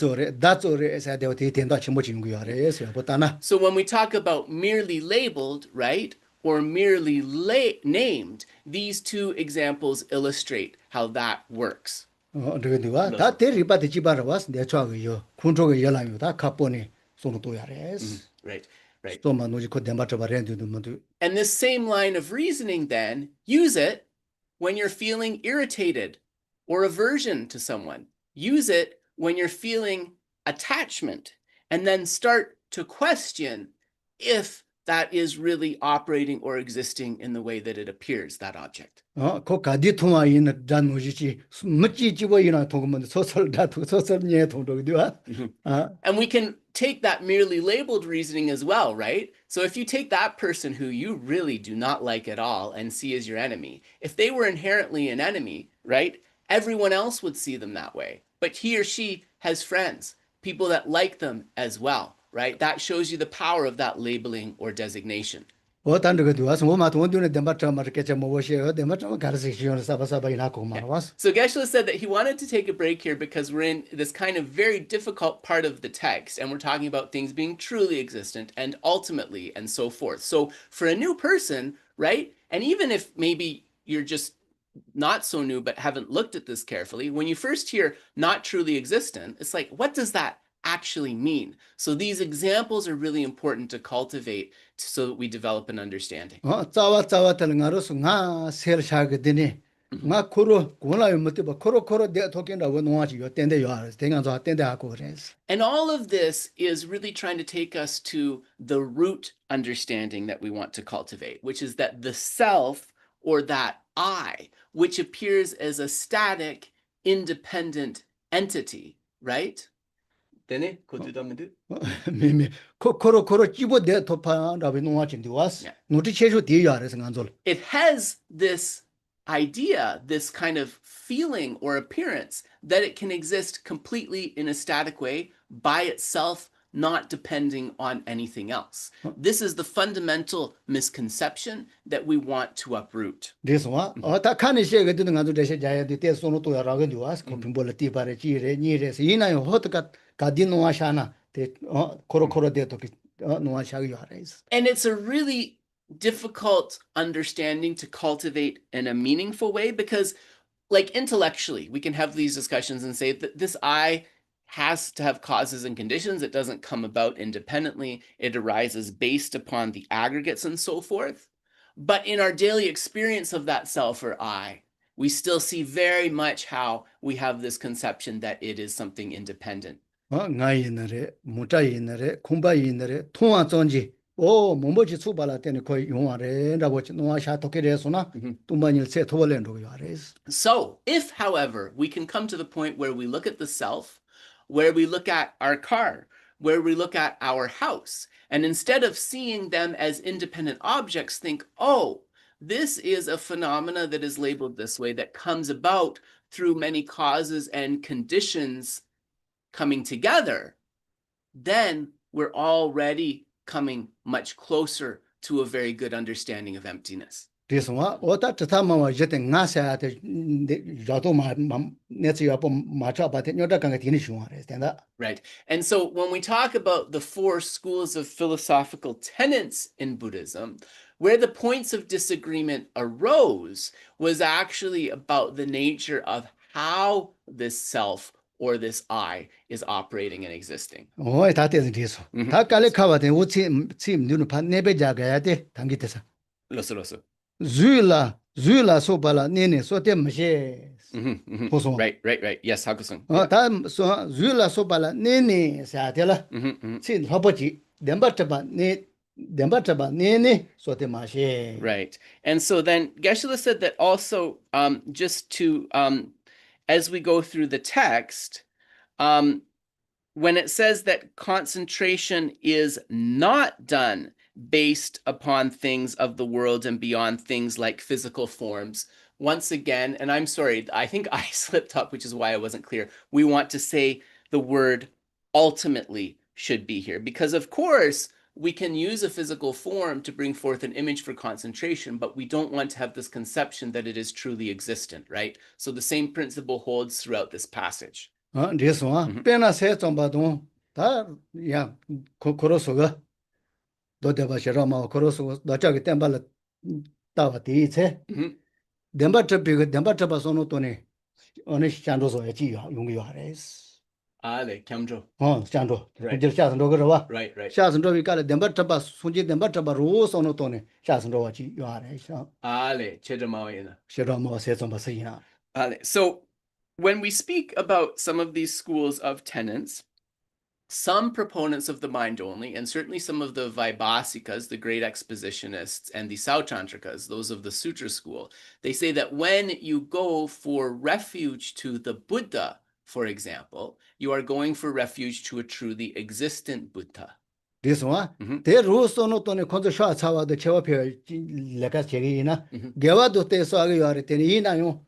talk about merely labeled, right, or merely named, these two examples illustrate how that works. Right. Right. And this same line of reasoning then, use it when you're feeling irritated or aversion to someone. Use it when you're feeling attachment, and then start to question if that is really operating or existing in the way that it appears, that object. And we can take that merely labeled reasoning as well, right? So if you take that person who you really do not like at all and see as your enemy, if they were inherently an enemy, right, everyone else would see them that way. But he or she has friends, people that like them as well, right? That shows you the power of that labeling or designation. So Geshe said that he wanted to take a break here because we're in this kind of very difficult part of the text, and we're talking about things being truly existent and ultimately and so forth. So for a new person, right, and even if maybe you're just not so new but haven't looked at this carefully, when you first hear not truly existent, it's like, what does that actually mean? So these examples are really important to cultivate so that we develop an understanding. And all of this is really trying to take us to the root understanding that we want to cultivate, which is that the self, or that I, which appears as a static, independent entity, right? It has this idea, this kind of feeling or appearance that it can exist completely in a static way by itself, not depending on anything else. This is the fundamental misconception that we want to uproot. This one, and it's a really difficult understanding to cultivate in a meaningful way, because like intellectually we can have these discussions and say that this I has to have causes and conditions. It doesn't come about independently. It arises based upon the aggregates and so forth. But in our daily experience of that self or I, we still see very much how we have this conception that it is something independent. And so if, however, we can come to the point where we look at the self, where we look at our car, where we look at our house, and instead of seeing them as independent objects, think, oh, this is a phenomena that is labeled this way, that comes about through many causes and conditions coming together, then we're already coming much closer to a very good understanding of emptiness. This one, right. And so when we talk about the 4 schools of philosophical tenets in Buddhism, where the points of disagreement arose was actually about the nature of how this self or this I is operating and existing. Zuila sobala nene sote mashe. Right. Yes, Hakusung. Zuila sobala nene satela. Sin hopochi dembataba nene sote mashe. Right. And so then Geshe said that also just to as we go through the text, when it says that concentration is not done based upon things of the world and beyond things like physical forms, once again, and I'm sorry, I think I slipped up, which is why I wasn't clear. We want to say the word ultimately should be here, because of course, we can use a physical form to bring forth an image for concentration, but we don't want to have this conception that it is truly existent, right? So the same principle holds throughout this passage. This one, Pena says on Badon, that, yeah, Korosoga, Dodeva Sherama, Koroso, the Jagg Temple, Tavati, Demba Trapig, Demba Trapasono Tone, on his Chandos or Jungiares. Ale, Kamjo. Oh, Chando, Right. just Shazandova. Right, right. Shazando, we call it Demba Trapas, Sunji, Demba Traparos on Tone, Shazandovachi, you are Ale, Chedamaoyana. Sherama says on Basina. Ale. So when we speak about some of these schools of tenets, some proponents of the mind only, and certainly some of the Vaibhasikas, the great expositionists, and the Sautantrikas, those of the Sutra school, they say that when you go for refuge to the Buddha, for example, you are going for refuge to a truly existent Buddha. This one, the rules on Tone Contra Sawa, the Chewapi, Lacascherina, Gavado te Sagiaritenina,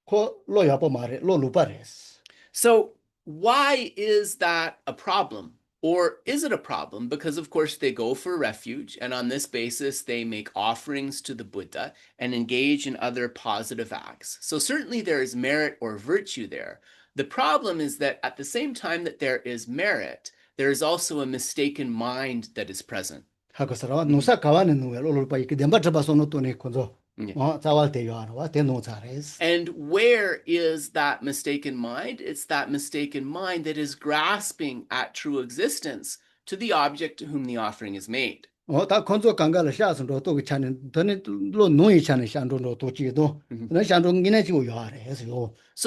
Loyapomare, Lolupares. So why is that a problem? Or is it a problem? Because of course they go for refuge, and on this basis they make offerings to the Buddha and engage in other positive acts. So certainly there is merit or virtue there. The problem is that at the same time that there is merit, there is also a mistaken mind that is present. Hakosara, Nusa Kawan, Lolupa, Dembatrabasono Tone Conzo. And where is that mistaken mind? It's that mistaken mind that is grasping at true existence to the object to whom the offering is made. So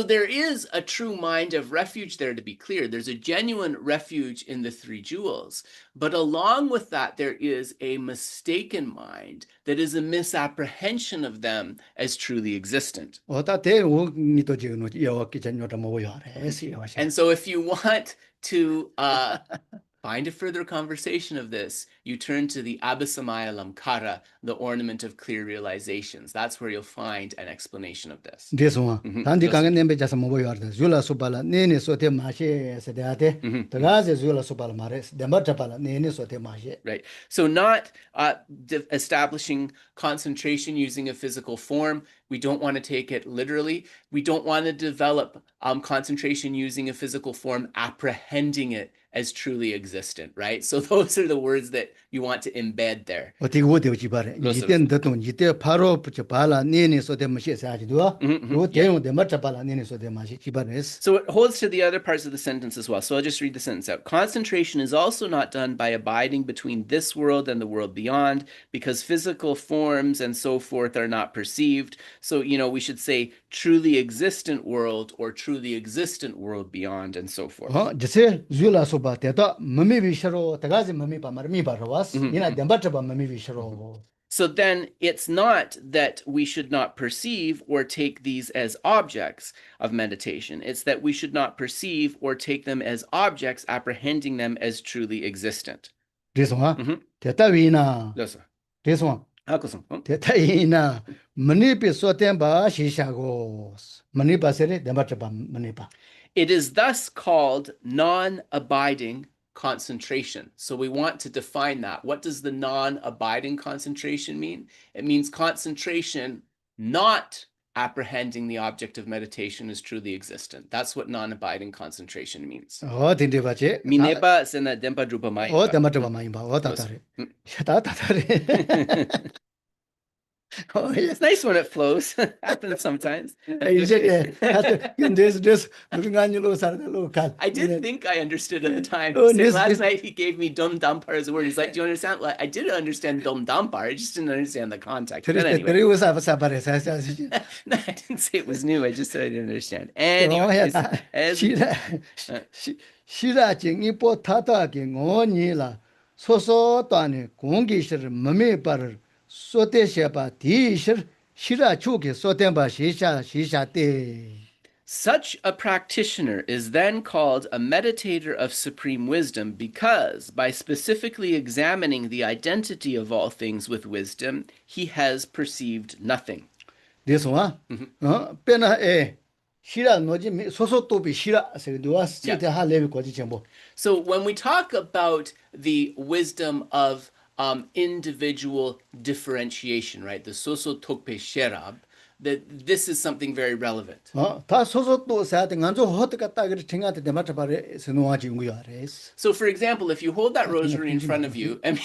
there is a true mind of refuge there, to be clear. There's a genuine refuge in the three jewels. But along with that, there is a mistaken mind that is a misapprehension of them as truly existent. And so if you want to find a further conversation of this, you turn to the Abhisamaya Lamkara, the ornament of clear realizations. That's where you'll find an explanation of this. This one. Right. So not establishing concentration using a physical form. We don't want to take it literally. We don't want to develop concentration using a physical form, apprehending it as truly existent, right? So those are the words that you want to embed there. So it holds to the other parts of the sentence as well. So I'll just read the sentence out. Concentration is also not done by abiding between this world and the world beyond, because physical forms and so forth are not perceived. So, we should say truly existent world or truly existent world beyond and so forth. So then it's not that we should not perceive or take these as objects of meditation. It's that we should not perceive or take them as objects, apprehending them as truly existent. This one? Yes, sir. This one? It is thus called non-abiding concentration. So we want to define that. What does the non-abiding concentration mean? It means concentration not apprehending the object of meditation as truly existent. That's what non-abiding concentration means. Minepa sena dempa drupa It's nice when it flows. Happens sometimes. I did think I understood at the time. Last night he gave me dum dampar as a word. He's like, do you understand? Like, I did understand dum dampar. I just didn't understand the context. But anyway. No, I didn't say it was new. I just said I didn't understand. Anyway. Such a practitioner is then called a meditator of supreme wisdom because, by specifically examining the identity of all things with wisdom, he has perceived nothing. This one, pena shira noji soso topi shira segdua sita ha levi kwaji chembo. So when we talk about the wisdom of individual differentiation, right, the soso tokpe sherab, that this is something very relevant. Ta soso to sa te nganzo hot ka ta gri tinga te demata bare senua ji ngu yares. So for example, if you hold that rosary in front of you, I'm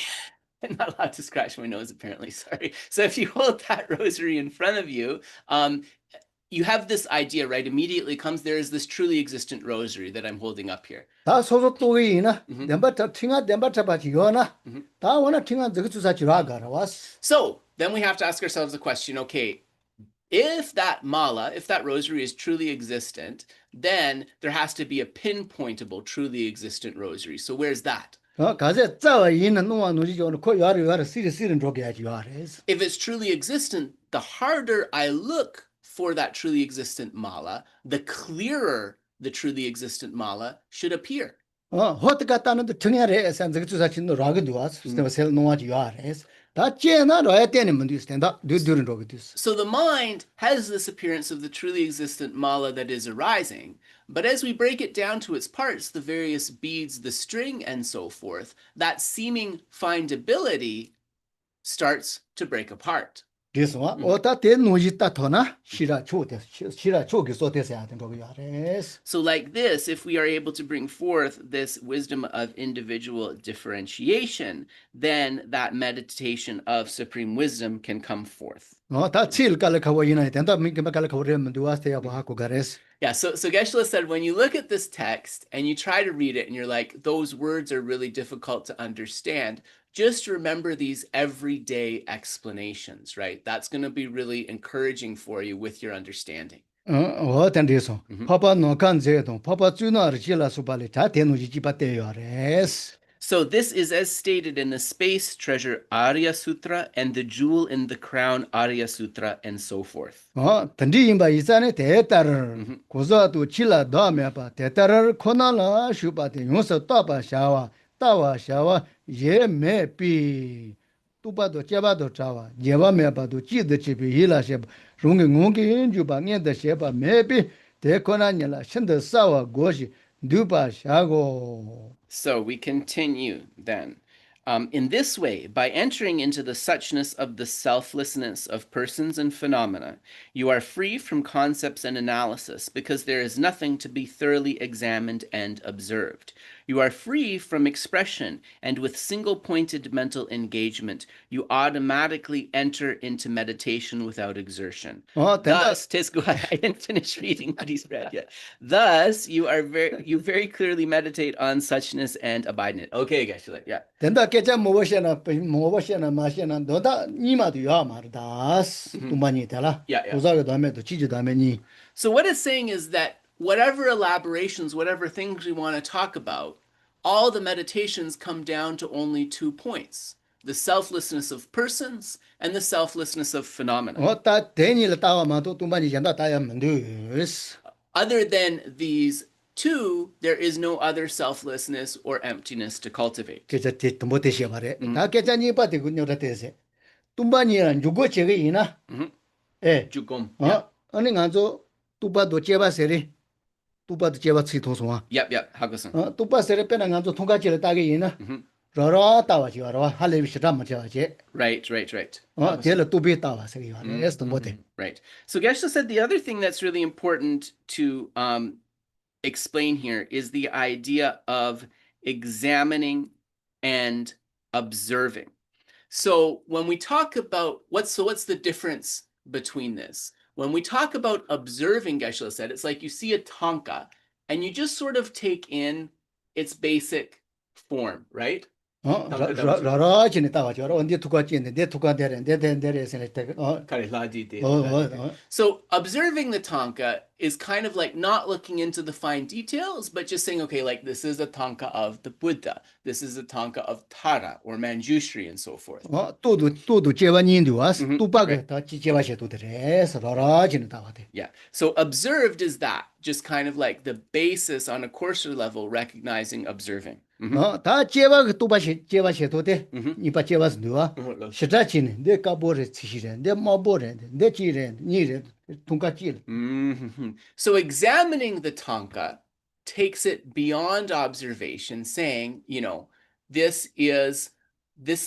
not allowed to scratch my nose apparently, sorry. So if you hold that rosary in front of you, you have this idea, right? Immediately comes, there is this truly existent rosary that I'm holding up here. Ta soso to ina demata tinga demata ba ji yona. Ta wana tinga zegu sa ji ra ga was. So then we have to ask ourselves the question, okay, if that mala, if that rosary is truly existent, then there has to be a pinpointable, truly existent rosary. So where's that? Kaze tsawa ina nuwa nuji jo ko yar yar siri ndroge ya ji yares. If it's truly existent, the harder I look for that truly existent mala, the clearer the truly existent mala should appear. Hot ka ta no tinga re san zegu sa chin ra ga duas, ste sel nuwa ji yares. Ta chena ro ya tene mundu stenda du ndroge dus. So the mind has this appearance of the truly existent mala that is arising, but as we break it down to its parts, the various beads, the string, and so forth, that seeming findability starts to break apart. This one, ota te nuji ta thona shira chu ki so te sa den ndroge yares. So like this, if we are able to bring forth this wisdom of individual differentiation, then that meditation of supreme wisdom can come forth. Ta chil kala kawa ina tenda mi ke kala kawa re mundu was te ya ba ko gares. Yeah, so Geshe said, when you look at this text and you try to read it and you're like, those words are really difficult to understand, just remember these everyday explanations, right? That's going to be really encouraging for you with your understanding. Papa no kan je don papa juna ri la su bale ta te no ji ba te yares. So this is as stated in the Space Treasure Arya Sutra and the Jewel in the Crown Arya Sutra and so forth. Tandi imba isane te tar koza tu chila da me pa te tar khona la shu pa te yosa ta pa shawa ye me pi tu pa do che ba do chawa ye ba me pa do chi de chi pi hila she rung ngong ki ju ba nge de she pa me pi te khona nya la shin de sa wa go shi du pa sha go. So we continue then. In this way, by entering into the suchness of the selflessness of persons and phenomena, you are free from concepts and analysis because there is nothing to be thoroughly examined and observed. You are free from expression, and with single-pointed mental engagement, you automatically enter into meditation without exertion. Thus, I didn't finish reading what he's read yet. Thus, you very clearly meditate on suchness and abide in it. Okay, Geshe, yeah. Tenda kecha mo ma shena do da ni ma du ya ma das tu ma ni ta la. Yeah. Uza ga da me do chi ji da me ni. So what it's saying is that whatever elaborations, whatever things we want to talk about, all the meditations come down to only 2 points: the selflessness of persons and the selflessness of phenomena. Other than these two, there is no other selflessness or emptiness to cultivate. Yep, Hakusan. Tupa sere pena nganzo thonga chile ta ge ina. Rara ta wa ji wa ha le bi shita ma cha che. Right. Tele tubi ta wa se ya. Yes, tumbote. Right. So Geshe said the other thing that's really important to explain here is the idea of examining and observing. So when we talk about what's the difference between this? When we talk about observing, Geshe said, it's like you see a tanka and you just sort of take in its basic form, right? 라라진이 따가지고 언제 투과지인데 내 투과되는 데데데에서 So observing the tanka is kind of like not looking into the fine details, but just saying, okay, like this is a tanka of the Buddha, this is a tanka of Tara or Manjushri and so forth. 또도 제반인도 와서 뚜빠가 다 제바셔도 돼서 라라진이 따가대. Yeah. So observed is that, just kind of like the basis on a coarser level, recognizing, observing. 다 제바가 제바셔도 돼. 이봐 제바스 누가 시자치네. 내 까보레 치시래. 내 마보레. 내 지레. 니레 통까지. So examining the tanka takes it beyond observation, saying, you know, this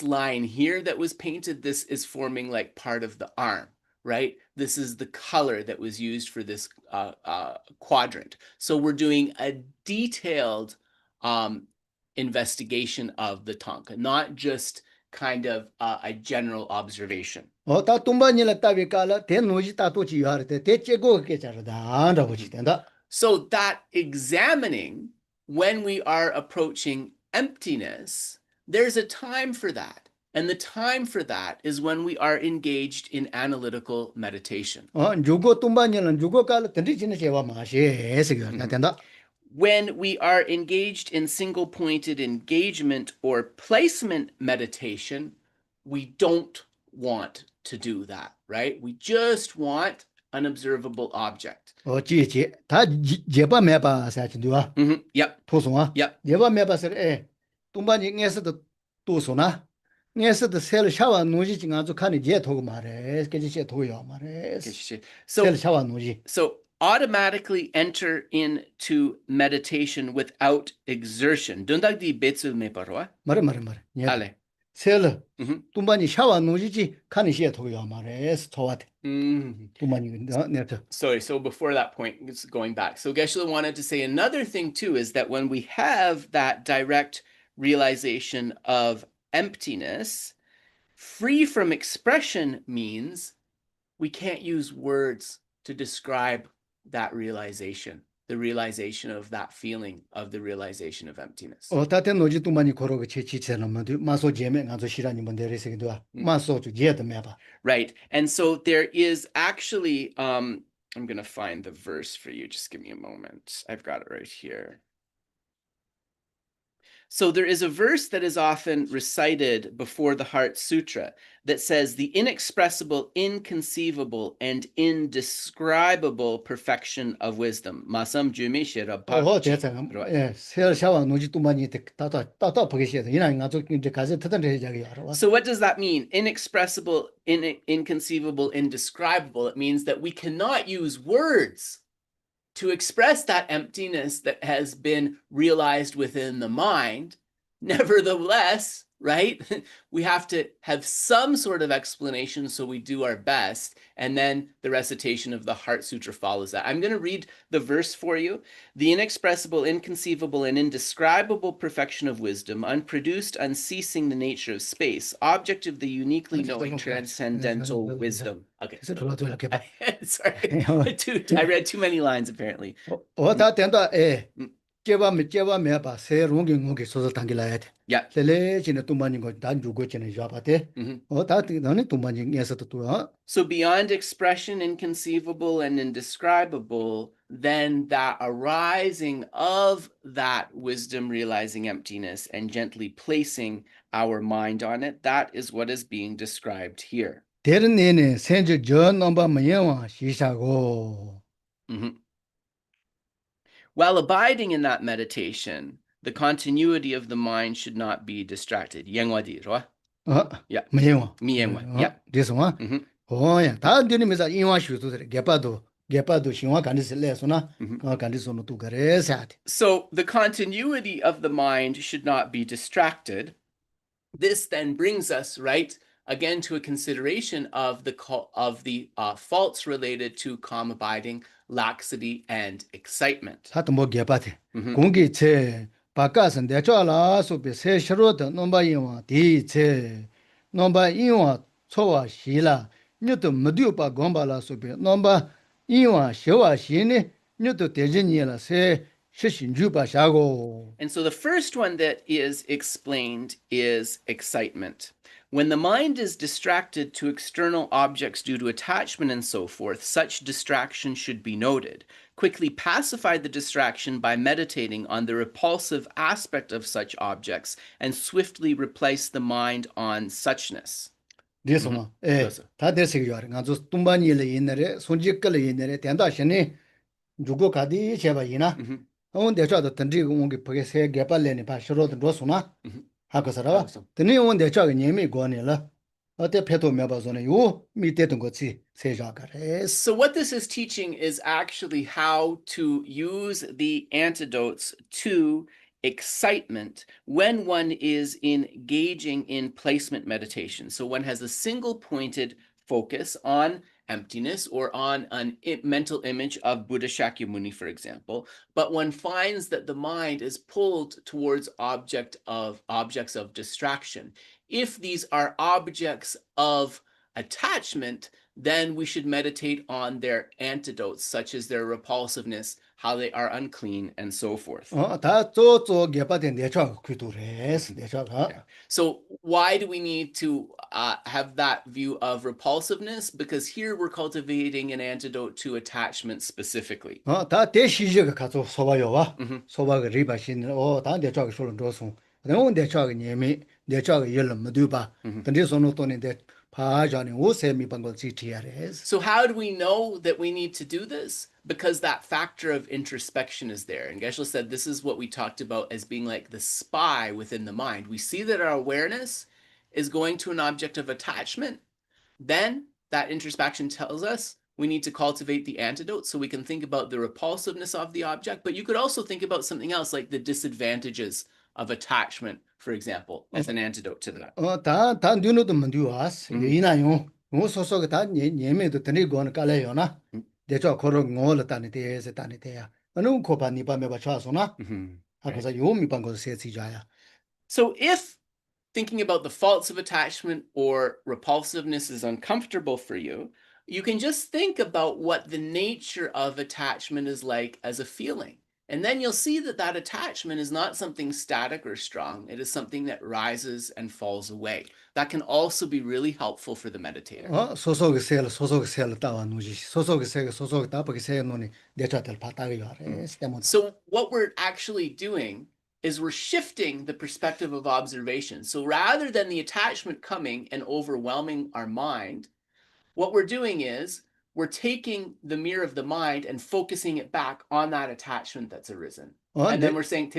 line here that was painted, this is forming like part of the arm, right? This is the color that was used for this quadrant. So we're doing a detailed investigation of the tanka, not just kind of a general observation. 다 뚱바니라 따비깔라 대노지 따도지 요하르데 대제고 깨자르다 라고지 된다. So that examining, when we are approaching emptiness, there's a time for that. And the time for that is when we are engaged in analytical meditation. 누구 뚱바니는 누구 깔라 던지지는 제와 마시 해석이 된다. When we are engaged in single-pointed engagement or placement meditation, we don't want to do that, right? We just want an observable object. 지지 다 제바 매바 사진도와. Yep. 토송아. Yep. 제바 매바서 뚱바니 녜서도 또소나. 녜서도 셀 샤와 노지 지가서 칸이 제 도고 말해. 깨지시 도요 말해. 셀 샤와 노지. So automatically enter into meditation without exertion. Dundagdi betsu me parwa? 말해. Ale. 셀 뚱바니 샤와 노지지 칸이 제 도요 말해. 토와데. 뚱바니 네트. Sorry, so before that point, it's going back. So Geshe wanted to say another thing too is that when we have that direct realization of emptiness, free from expression means we can't use words to describe that realization, the realization of that feeling of the realization of emptiness. 다때 노지 뚱바니 고로가 지치는 뭐도 마소 제메 가서 시라니 뭔데레서기도 마소 주제도 매바. Right. And so there is actually I'm going to find the verse for you. Just give me a moment. I've got it right here. So there is a verse that is often recited before the Heart Sutra that says the inexpressible, inconceivable, and indescribable perfection of wisdom. Masam jume shira 셀 샤와 노지 뚱바니 따따 보게시에서 이나 가서 이제 가서 터던 얘기하기 알아. So what does that mean? Inexpressible, inconceivable, indescribable. It means that we cannot use words to express that emptiness that has been realized within the mind. Nevertheless, right, we have to have some sort of explanation, so we do our best, and then the recitation of the Heart Sutra follows that. I'm going to read the verse for you. The inexpressible, inconceivable, and indescribable perfection of wisdom, unproduced, unceasing the nature of space, object of the uniquely knowing transcendental wisdom. Okay. Sorry, I read too many lines apparently. 다 된다. 제바 매바 세 롱기 소소 당길라야 돼. Yeah. 셀레진의 뚱바니 거단 주고 전에 잡아대. 다 너는 뚱바니 에서도 또. So beyond expression, inconceivable and indescribable, then that arising of that wisdom realizing emptiness and gently placing our mind on it, that is what is being described here. 대른 내내 생적 전 넘바 뭐야 시사고. While abiding in that meditation, the continuity of the mind should not be distracted. Yengwadi, right? Yeah. 미행와. Yeah. This one. 야, 다 되면서 인화 슈도들 개파도 신화 간디슬래서나 간디소노 또 그래서. So the continuity of the mind should not be distracted. This then brings us, right, again to a consideration of the faults related to calm abiding, laxity, and excitement. 하도 뭐 개파대. 공기 제 바깥은 내줘라 소비 세셔로도 넘바이와 디제 넘바이와 초와 시라 뉴도 무디오바 곰발라 소비 넘바이와 쇼와 시니 뉴도 대진이라 세 And so the first one that is explained is excitement. When the mind is distracted to external objects due to attachment and so forth, such distraction should be noted. Quickly pacify the distraction by meditating on the repulsive aspect of such objects and swiftly replace the mind on suchness. Desoma, ta desig yar, nga zo tumbani le yinere, sonjik le yinere, tenda shene, jugo kadi cheba yina. On de cha da tandri ngi pge se gepa le ni pa shiro de rosuna. Ha ko sara. Teni on de cha ni mi go ne la. Ate peto me ba zo ne yo mi te tung go chi se ja ka re. So what this is teaching is actually how to use the antidotes to excitement when one is engaging in placement meditation. So one has a single pointed focus on emptiness or on a mental image of Buddha Shakyamuni, for example, but one finds that the mind is pulled towards objects of distraction. If these are objects of attachment, then we should meditate on their antidotes, such as their repulsiveness, how they are unclean, and so forth. So why do we need to have that view of repulsiveness? Because here we're cultivating an antidote to attachment specifically. So how do we know that we need to do this? Because that factor of introspection is there. And Geshe said this is what we talked about as being like the spy within the mind. We see that our awareness is going to an object of attachment. Then that introspection tells us we need to cultivate the antidote so we can think about the repulsiveness of the object. But you could also think about something else like the disadvantages of attachment, for example, as an antidote to that. So if thinking about the faults of attachment or repulsiveness is uncomfortable for you, you can just think about what the nature of attachment is like as a feeling. And then you'll see that that attachment is not something static or strong. It is something that rises and falls away. That can also be really helpful for the meditator. So what we're actually doing is we're shifting the perspective of observation. So rather than the attachment coming and overwhelming our mind, what we're doing is we're taking the mirror of the mind and focusing it back on that attachment that's arisen. And then we're saying,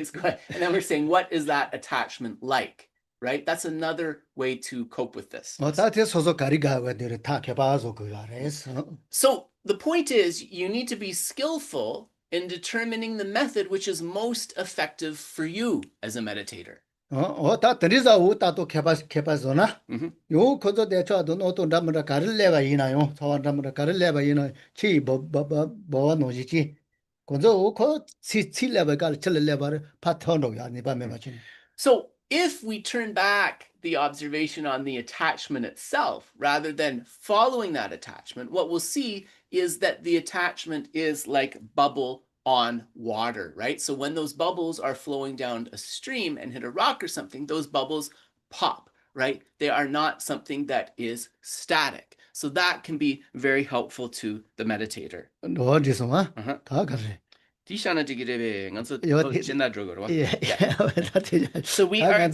what is that attachment like? Right? That's another way to cope with this. So the point is, you need to be skillful in determining the method which is most effective for you as a meditator. So if we turn back the observation on the attachment itself, rather than following that attachment, what we'll see is that the attachment is like bubble on water, right? So when those bubbles are flowing down a stream and hit a rock or something, those bubbles pop, right? They are not something that is static. So that can be very helpful to the meditator. So we are...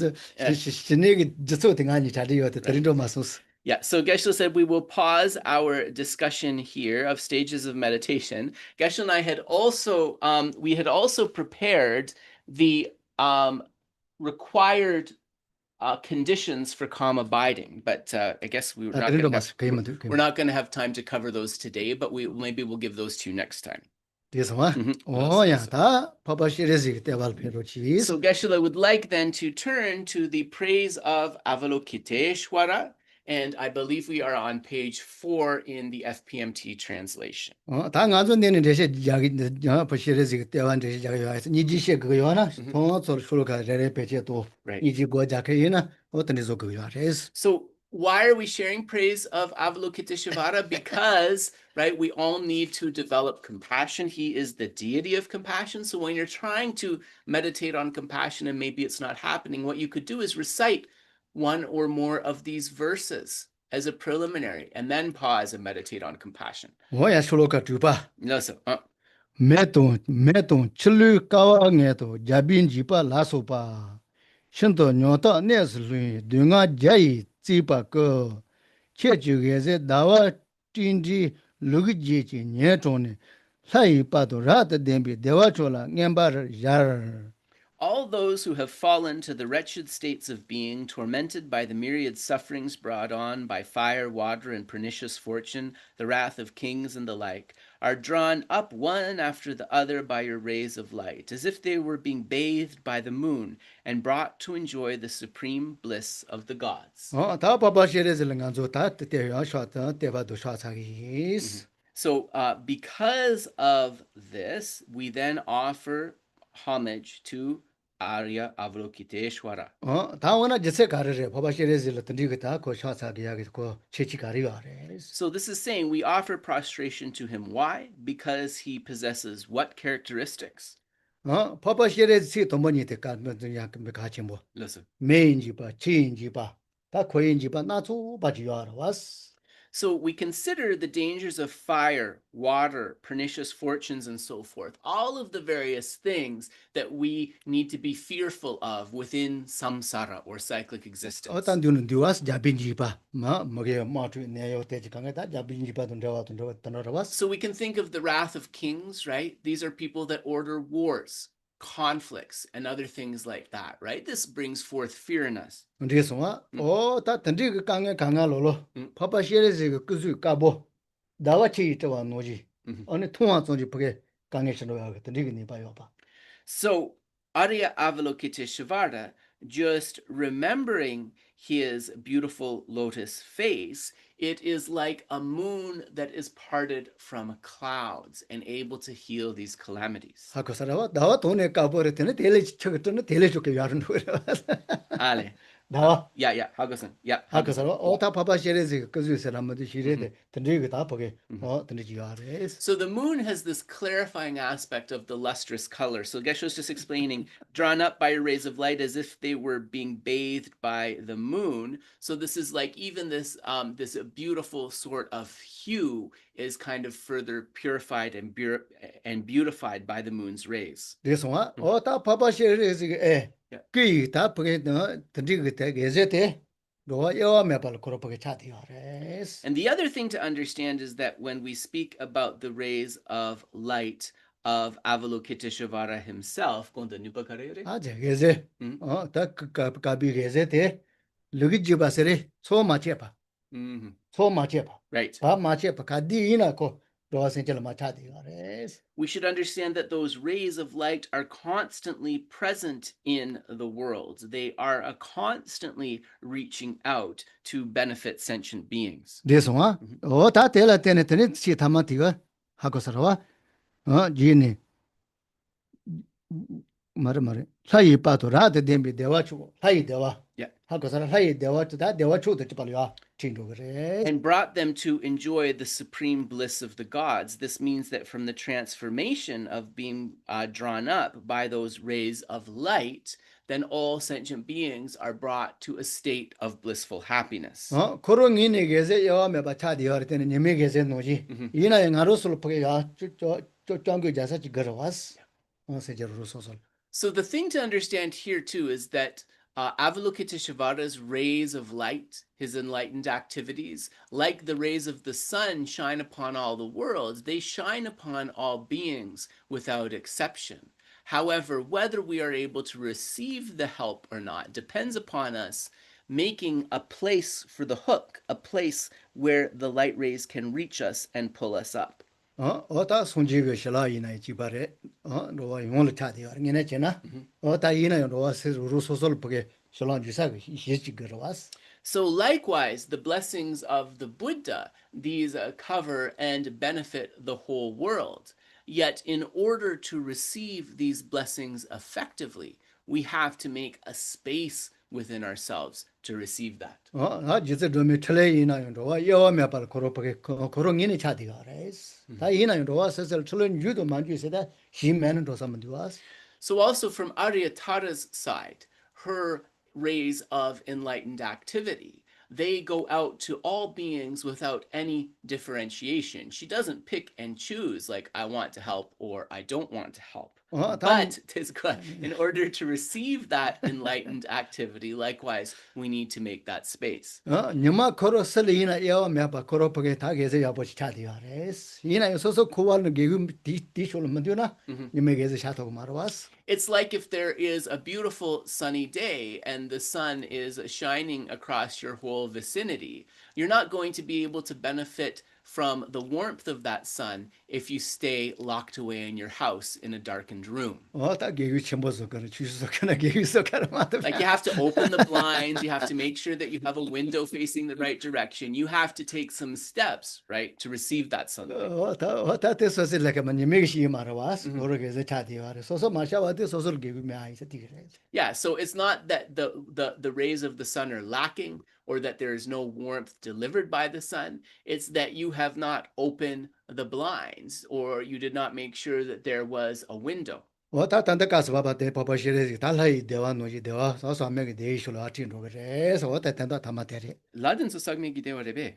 Yeah, so Geshe said we will pause our discussion here of stages of meditation. Geshe and I had also, we had also prepared the required conditions for calm abiding, but I guess we're not going to have time to cover those today, but maybe we'll give those to you next time. So Geshe would like then to turn to the praise of Avalokiteshvara, and I believe we are on page 4 in the FPMT translation. Right. So Why are we sharing praise of Avalokiteshvara? Because, right, we all need to develop compassion. He is the deity of compassion. So when you're trying to meditate on compassion and maybe it's not happening, what you could do is recite one or more of these verses as a preliminary and then pause and meditate on compassion. 뭐야 슬로가 두바 Listen, 메동 칠루 까와게도 자빈지바 라소바 신도 뇨다 네슬루 둥아 자이 찌바거 체주게제 나와 틴지 루기지지 녜존네 사이바도 라데 뎀비 데와초라 녜바르 야 all those who have fallen to the wretched states of being, tormented by the myriad sufferings brought on by fire, water, and pernicious fortune, the wrath of kings and the like, are drawn up one after the other by your rays of light, as if they were being bathed by the moon and brought to enjoy the supreme bliss of the gods. 다 바바시레즈랭간조 다 때야 샤타 때바도 샤사기스 So because of this, we then offer homage to Arya Avalokiteshvara. 다원아 제세 가르레 바바시레즈를 던디겠다 고 샤사기야기 고 체치가리와레 So this is saying we offer prostration to him. Why? Because he possesses what characteristics? 바바시레즈 도모니테 까면야 같이 뭐 Listen. 메인지바 체인지바 다 코인지바 나초 바지와라와스 So we consider the dangers of fire, water, pernicious fortunes, and so forth. All of the various things that we need to be fearful of within samsara or cyclic existence. 어떤 데는 디와스 자빈지바 뭐게 마트 내요 때지 강에다 자빈지바 돈라와스 So we can think of the wrath of kings, right? These are people that order wars, conflicts, and other things like that, right? This brings forth fear in us. 그래서 다 던디 강에 강가로로 바바시레즈 그주 까보 나와치 있다와 노지 어느 통화 존지 보게 강에서로 던디기 니 봐요 봐 So Arya Avalokiteshvara, just remembering his beautiful lotus face, it is like a moon that is parted from clouds and able to heal these calamities. 하고서라와 나와 돈에 까버렸더니 델레 쳐거더니 델레 좋게 야른 거라 Ale. 나와 Yeah, Hagosan. Yeah. 하고서 다 바바시레즈 그주 사람들 시레데 던디기 다 보게 던디지 야레 So the moon has this clarifying aspect of the lustrous color. So Geshe was just explaining, drawn up by rays of light as if they were being bathed by the moon. So this is like even this this beautiful sort of hue is kind of further purified and beautified by the moon's rays. 그래서 다 바바시레즈 그다 보게 던디기 되게제테 로와 여와메발 그렇게 차디야레 And the other thing to understand is that when we speak about the rays of light of Avalokiteshvara himself, 제게제 다 가비게제테 르기지바세레 소마체파 소마체파 right. 바마체파 가디이나코 로아센텔 마차디야레 We should understand that those rays of light are constantly present in the world. They are constantly reaching out to benefit sentient beings. 그래서 다 tel라 테네테네 시타마티가 하고서와 지니 말에 사이바도 라데 뎀비 대와추 사이대와 Yeah. 하고서 사이대와 다 대와추도 빨리와 진도 그래 And brought them to enjoy the supreme bliss of the gods. This means that from the transformation of being drawn up by those rays of light, then all sentient beings are brought to a state of blissful happiness. 그런 인에게서 여와메 바차디어 때는 님에게서 노지 이나 나로슬 포게 저 짱교 자사지 걸어왔어 세제로 소설 So the thing to understand here too is that Avalokiteshvara's rays of light, his enlightened activities, like the rays of the sun shine upon all the worlds, they shine upon all beings without exception. However, whether we are able to receive the help or not depends upon us making a place for the hook, a place where the light rays can reach us and pull us up. 어다 손지가 실라이나 지바레 로와 용을 차디어 니네잖아 어다 이나 로와 세로 소설 보게 실라 주사가 이시 걸어왔어 So likewise, the blessings of the Buddha, these cover and benefit the whole world. Yet in order to receive these blessings effectively, we have to make a space within ourselves to receive that. 이제 좀 틀레이나 용도와 여와며 발 고로밖에 고롱이니 차디가레스 다 이나 용도와 세설 틀은 유도 만주세다 힘매는 도사면 되와스. So also from Aryatara's side, her rays of enlightened activity, they go out to all beings without any differentiation. She doesn't pick and choose like I want to help or I don't want to help. But in order to receive that enlightened activity, likewise, we need to make that space. 니마 코로슬이나 여와며 발 고로밖에 다 계세 야보시 차디가레스 이나 소소 고발는 게금 디쇼는 되나 니메게서 샤토고 말와스. It's like if there is a beautiful sunny day and the sun is shining across your whole vicinity, you're not going to be able to benefit from the warmth of that sun if you stay locked away in your house in a darkened room. Like you have to open the blinds, you have to make sure that you have a window facing the right direction. You have to take some steps, right, to receive that sunlight. Yeah, so it's not that the rays of the sun are lacking or that there is no warmth delivered by the sun. It's that you have not opened the blinds or you did not make sure that there was a window. Ladin so sagmegi dewa rebe.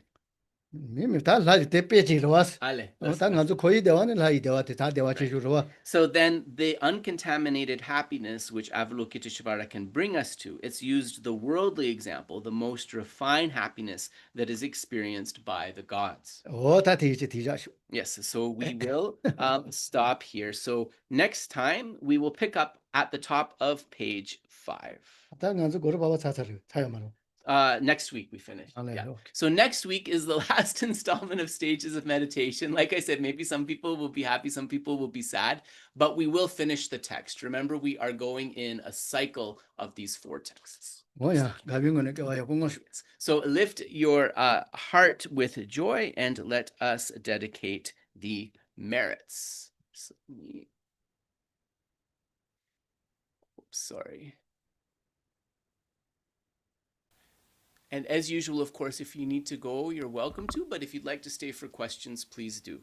So then the uncontaminated happiness which Avalokiteshvara can bring us to, it's used the worldly example, the most refined happiness that is experienced by the gods. Yes, so we will stop here. So next time we will pick up at the top of page 5. Next week we finish. Yeah. So next week is the last installment of Stages of Meditation. Like I said, maybe some people will be happy, some people will be sad, but we will finish the text. Remember, we are going in a cycle of these 4 texts. So lift your heart with joy and let us dedicate the merits. So sorry. And as usual, of course, if you need to go, you're welcome to. But if you'd like to stay for questions, please do.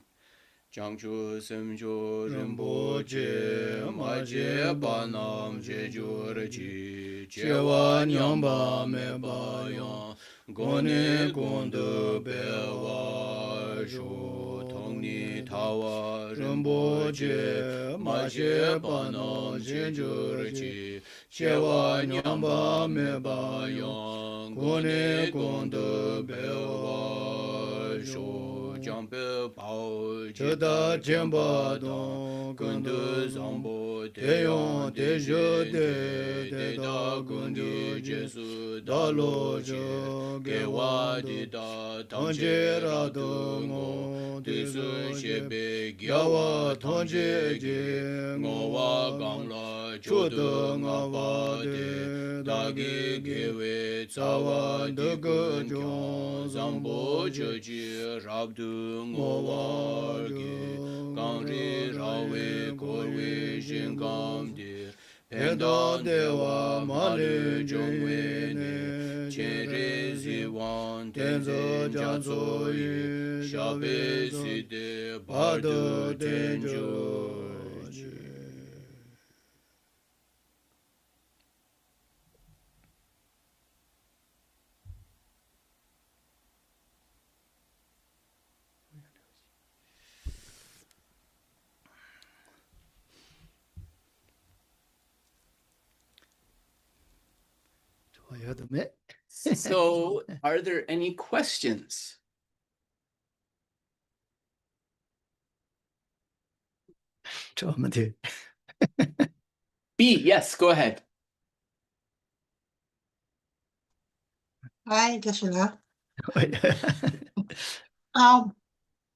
Jangjo semjo rinpoche maje banam jejo reji chewa nyamba me bayan gone gondo bewa jo tongni tawa rinpoche maje banam jejo reji chewa nyamba me bayan gone gondo bewa jo jambe bao da jamba don gundu zambo deyon dejo de da gundu jesu da lo jo gewa de da tanje ra do ngo desu shebe gyawa tanje je ngo wa gang la chodo nga wa de da ge gewe tsawa de go jo zambo joji rabdu ngo wa Gangri rawe korwe shingam dir Penda dewa male jongwe ne Chenre ziwan tenzo janso yi Shabe side bardo tenjo So, are there any questions? B, yes, go ahead. Hi, Geshe.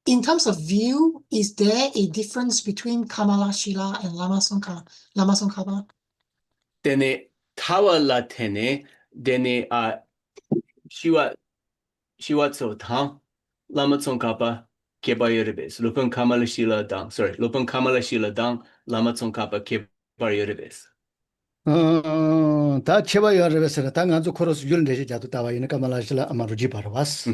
In terms of view, is there a difference between Kamalaśīla and Lama Tsongkhapa? Tene tawala tene dene shiwa tso tang Lama Tsongkhapa kebayerebes Lupang Kamalaśīla dang Lama Tsongkhapa kebayerebes. 다 chewa reversera 다 nganzo koros yul ndeje jadu tawa ina Kamalaśīla amaruji parwas.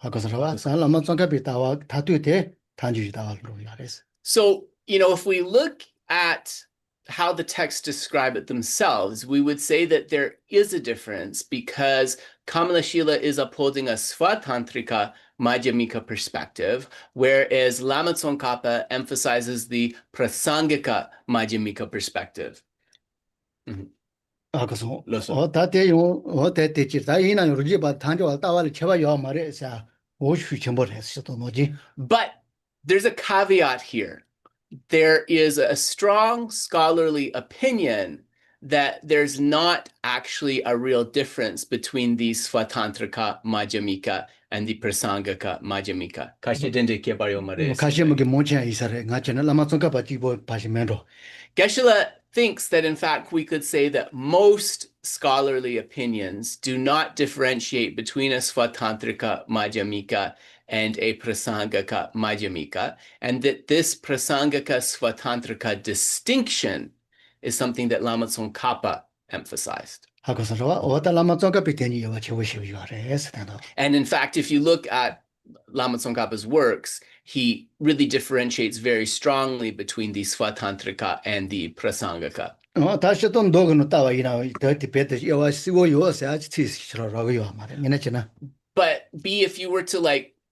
Hakosrawa san lama tsonga pi tawa tatu te tanju tawa lo yares. So, if we look at how the texts describe it themselves, we would say that there is a difference because Kamalaśīla is upholding a Svatantrika Madhyamika perspective, whereas Lama Tsongkhapa emphasizes the Prasangika Madhyamika perspective. Hakoso. Listen. 다 대용 대 대지 다 이나 요르지 바 tanju tawa chewa yo mare sa 오슈 첨벌 했어도 뭐지? But there's a caveat here. There is a strong scholarly opinion that there's not actually a real difference between the Svatantrika Madhyamika and the Prasangika Madhyamika. 가시무게 모치야 이사래 나체나 라마 tsonga pa jibo 바시면로. Geshe thinks that, in fact, we could say that most scholarly opinions do not differentiate between a Svatantrika Madhyamika and a Prasangika Madhyamika, and that this Prasangika Svatantrika distinction is something that Lama Tsongkhapa emphasized. 하고서와 오다 라마 tsonga pi teni yo chewo 요레스 단어. And in fact, if you look at Lama Tsongkhapa's works, he really differentiates very strongly between the Svatantrika and the Prasangika. 다시 또 노그노 따와 이나 더 Tibet 요와 시고 요세 아치 치시라고 요 말에 이나잖아. But if you were to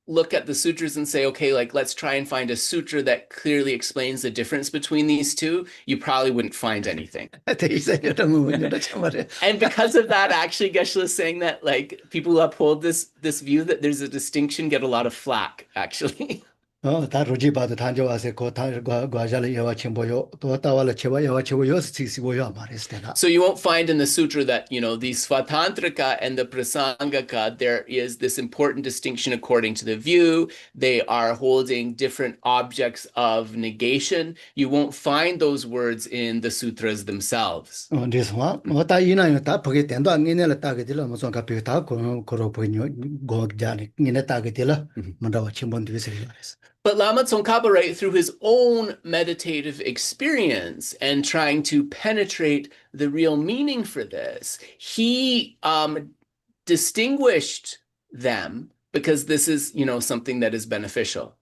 look at the sutras and say, okay, let's try and find a sutra that clearly explains the difference between these two, you probably wouldn't find anything. And because of that, actually, Geshe is saying that people who uphold this view that there's a distinction get a lot of flack, actually. 다 로지 봐도 단조 와서 고 과자를 여와 첨보요 또 따와를 chewa 여와 chewo요 시시고요 말했으나. So you won't find in the sutra that, the Svatantrika and the Prasangika, there is this important distinction according to the view. They are holding different objects of negation. You won't find those words in the sutras themselves. 그래서 뭐다 이나요 다 보게 된도 안 이내를 따게 되려 무슨 카페 다 고로 보이뇨 고자니 이내 따게 되려 뭐라고 첨본도 있어요. But Lama Tsongkhapa, right, through his own meditative experience and trying to penetrate the real meaning for this, he distinguished them because this is, something that is beneficial.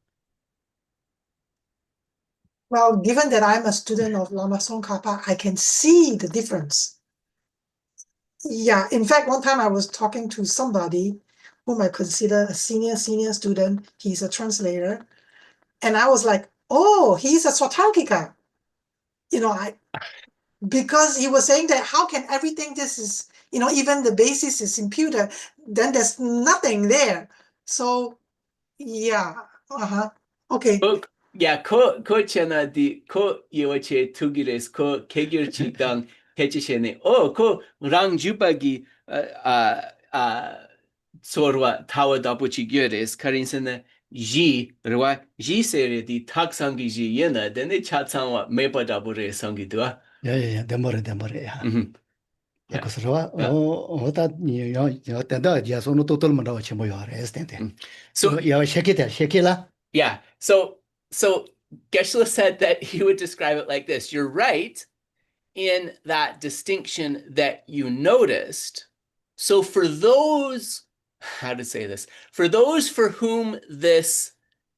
Well, given that I'm a student of Lama Tsongkhapa, I can see the difference. Yeah, in fact, one time I was talking to somebody whom I consider a senior student. He's a translator. And I was like, oh, he's a Svatantrika. Because he was saying that how can everything this is, even the basis is imputed, then there's nothing there. So, yeah. Okay. Yeah, ko chena di ko yoche tugires ko kegirchi dang kechishene. Oh, ko rang jupagi sorwa tawa dapuchi gyores karinsene. Ji rwa ji sere di tak sangi ji yena dene chatsangwa mepa dabure sangi dua. Yeah, demore ya. 그래서 어다 요 때다 야소노 토톨 만다고 첨보요 했는데. So 야 쉐키라. Yeah. So Geshe said that he would describe it like this. You're right in that distinction that you noticed. So for those, how to say this, for those for whom this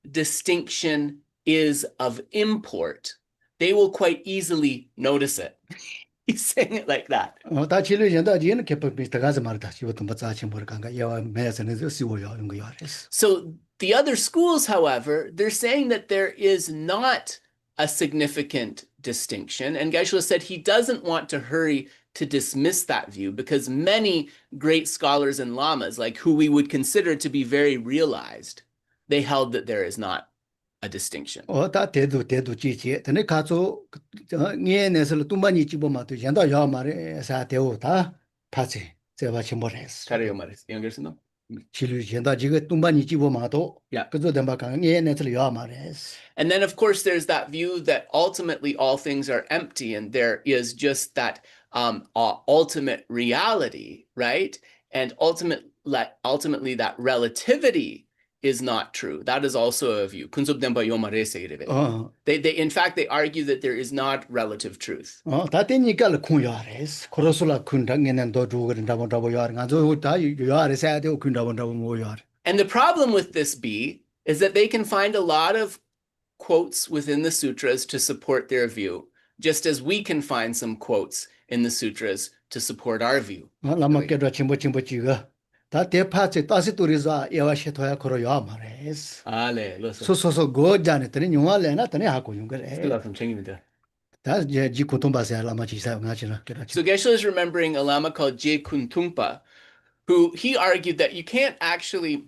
distinction is of import, they will quite easily notice it. He's saying it like that. So the other schools, however, they're saying that there is not a significant distinction. And Geshe said he doesn't want to hurry to dismiss that view because many great scholars and lamas, who we would consider to be very realized, they held that there is not a distinction. And then, of course, there's that view that ultimately all things are empty and there is just that ultimate reality, right? And ultimately that relativity is not true. That is also a view. Kunsob denpa yomare seirebe. 어, They in fact they argue that there is not relative truth. 다 되니까 쿵야레스. 코로솔라 쿵당에는 더 두거든다고 야르. 가서 다 야레서 되고 쿵다본다고 뭐 야르. And the problem with this B is that they can find a lot of quotes within the sutras to support their view, just as we can find some quotes in the sutras to support our view. 라마께도 침보지가 다 대파체 따시 또리자 에와셰토야 코로 야마레스. Ale, loso. 소소소 고자네더니 용알레나 더니 하고 용거래. Still from Chengimida. 다 이제 지고통바세 라마지사 나지나 So Geshe is remembering a lama called Je Kuntungpa, who he argued that you can't actually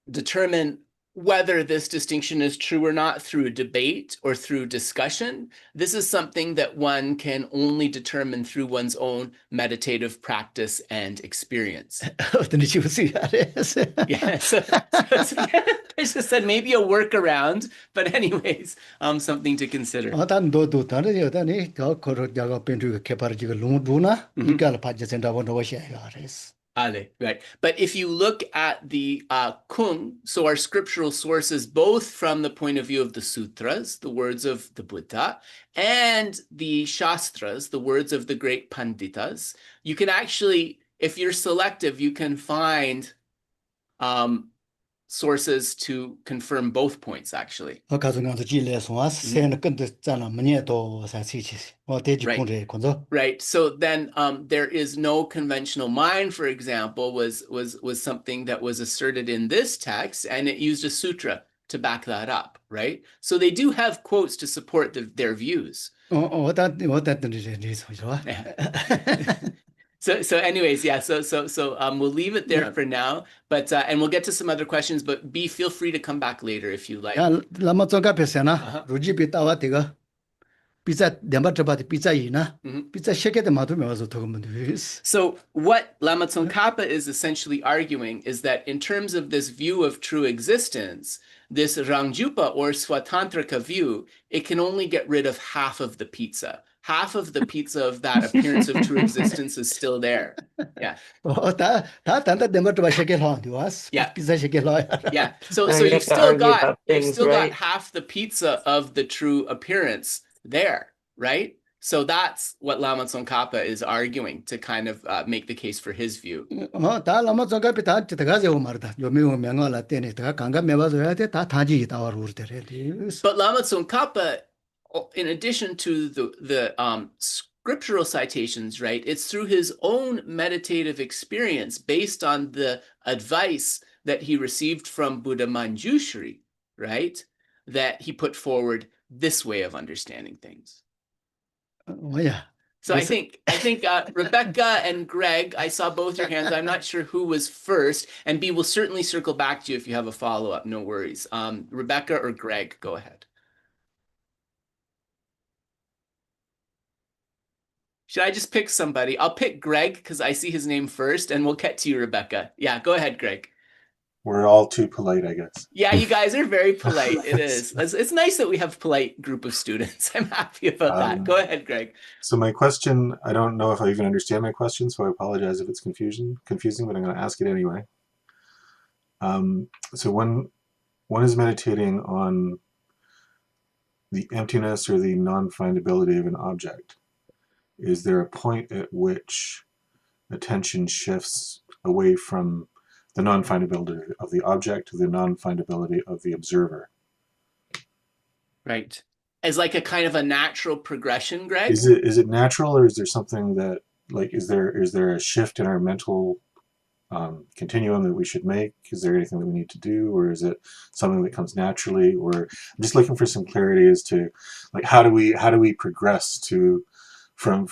determine whether this distinction is true or not through debate or through discussion. This is something that one can only determine through one's own meditative practice and experience. 어떤 지우스야레스. Yes. I just said maybe a workaround, but anyways, something to consider. 단 도도 다르지 어다니 더 코로 야가 벤투가 개파르지가 루나 이깔 파제센다 원도시야레스. Right. But if you look at the Kung, so our scriptural sources, both from the point of view of the sutras, the words of the Buddha, and the shastras, the words of the great panditas, you can actually, if you're selective, you can find sources to confirm both points, actually. Right. So then there is no conventional mind, for example, was something that was asserted in this text, and it used a sutra to back that up, right? So they do have quotes to support their views. So anyways, yeah, so we'll leave it there for now, but and we'll get to some other questions, but feel free to come back later if you like. So what Lama Tsongkhapa is essentially arguing is that in terms of this view of true existence, this Rangjupa or Svatantrika view, it can only get rid of half of the pizza. Half of the pizza of that appearance of true existence is still there. Yeah. Yeah. Yeah. So you've still got half the pizza of the true appearance there, right? So that's what Lama Tsongkhapa is arguing to kind of make the case for his view. But Lama Tsongkhapa, in addition to the scriptural citations, right, it's through his own meditative experience based on the advice that he received from Buddha Manjushri, right, that he put forward this way of understanding things. Oh, yeah. So I think Rebecca and Greg, I saw both your hands. I'm not sure who was first, and B will certainly circle back to you if you have a follow-up. No worries. Rebecca or Greg, go ahead. Should I just pick somebody? I'll pick Greg because I see his name first, and we'll get to you, Rebecca. Yeah, go ahead, Greg. We're all too polite, I guess. Yeah, you guys are very polite. It is. It's nice that we have a polite group of students. I'm happy about that. Go ahead, Greg. So my question, I don't know if I even understand my question, so I apologize if it's confusing, but I'm going to ask it anyway. So when one is meditating on the emptiness or the non-findability of an object, is there a point at which attention shifts away from the non-findability of the object to the non-findability of the observer? Right. As like a kind of a natural progression, Greg? Is it natural, or is there something that, like, is there a shift in our mental continuum that we should make? Is there anything that we need to do, or is it something that comes naturally? Or I'm just looking for some clarity as to, like, how do we progress to from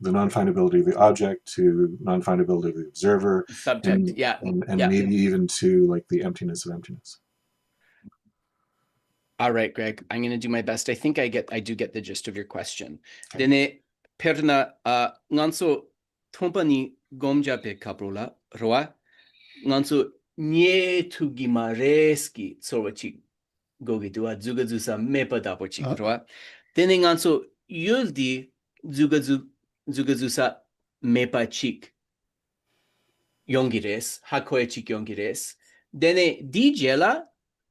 the non-findability of the object to non-findability of the observer, subject, and maybe even to like the emptiness of emptiness. All right, Greg, I'm going to do my best. I think I do get the gist of your question. Dene perna nganso tompani gomja pe kaprola roa nganso nye tugimareski sorwachi gogidua zugazusa mepa dapochi roa dene nganso yuldi zugazusa mepa chik yongires hakoe chik yongires Dene dijela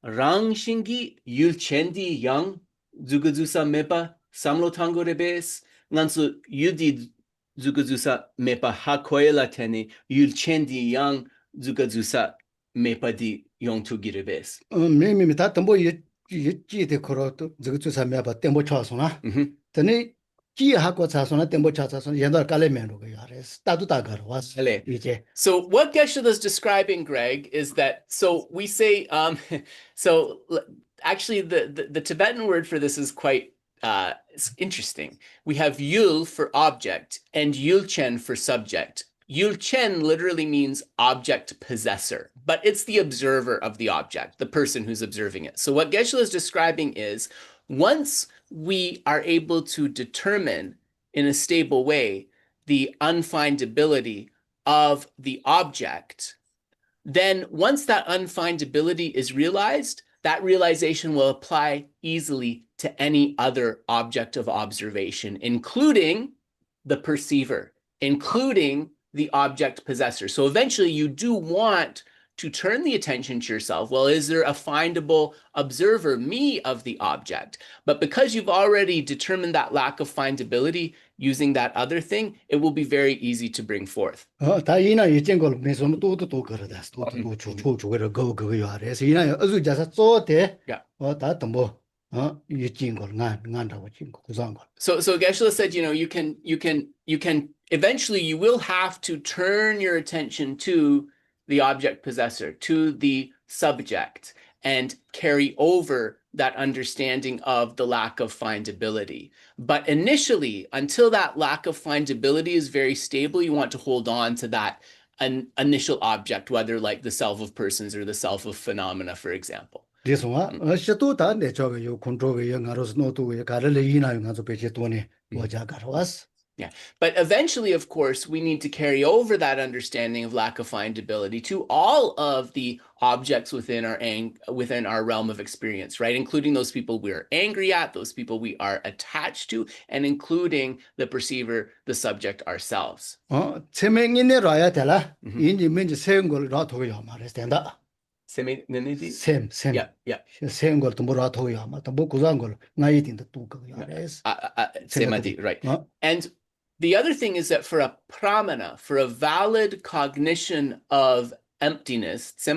rang shingi yulchendi yang zugazusa mepa samlo tango rebes ngansu yudi zugazusa mepa hakoela tene yulchendi yang zugazusa mepa di yong tu girebes. 매매미 다 덤보 이지데 코로도 저거 주사면 봐 템보 차소나 전에 지하고 차소나 템보 차차소 옛날 깔레면로 그 야레스 따도 다가로 왔어 Ele. 이제 So what Geshe is describing, Greg, is that, so we say, so actually the Tibetan word for this is quite it's interesting. We have yul for object and yulchen for subject. Yulchen literally means object possessor, but it's the observer of the object, the person who's observing it. So what Geshe is describing is once we are able to determine in a stable way the unfindability of the object, then once that unfindability is realized, that realization will apply easily to any other object of observation, including the perceiver, including the object possessor. So eventually you do want to turn the attention to yourself. Well, is there a findable observer, me, of the object? But because you've already determined that lack of findability using that other thing, it will be very easy to bring forth. 다 이나 이젠 걸 매선 또또 그러다 또또 주주주를 거 야레스 이나 어주 자사 쪼대 다 덤보 이진 걸 난다고 진 거. So Geshe said, you can eventually you will have to turn your attention to the object possessor, to the subject, and carry over that understanding of the lack of findability. But initially, until that lack of findability is very stable, you want to hold on to that initial object, whether like the self of persons or the self of phenomena, for example. This one, 또 다른데 저거 요 컨트롤 요 가로스 노트 가르레 이나 요 가서 배제 돈에 뭐자 가로스. Yeah, but eventually, of course, we need to carry over that understanding of lack of findability to all of the objects within our realm of experience, right? Including those people we're angry at, those people we are attached to, and including the perceiver, the subject ourselves. 세명인에 라야 되라. 인지 민지 세운 걸 놔둬야 말해야 된다. 샘. Yeah. 세운 걸 뭐라 둬야 말. 뭐 고산 걸 나이 된다 또 그거야. Semadi, right. And the other thing is that for a pramana, for a valid cognition of emptiness, we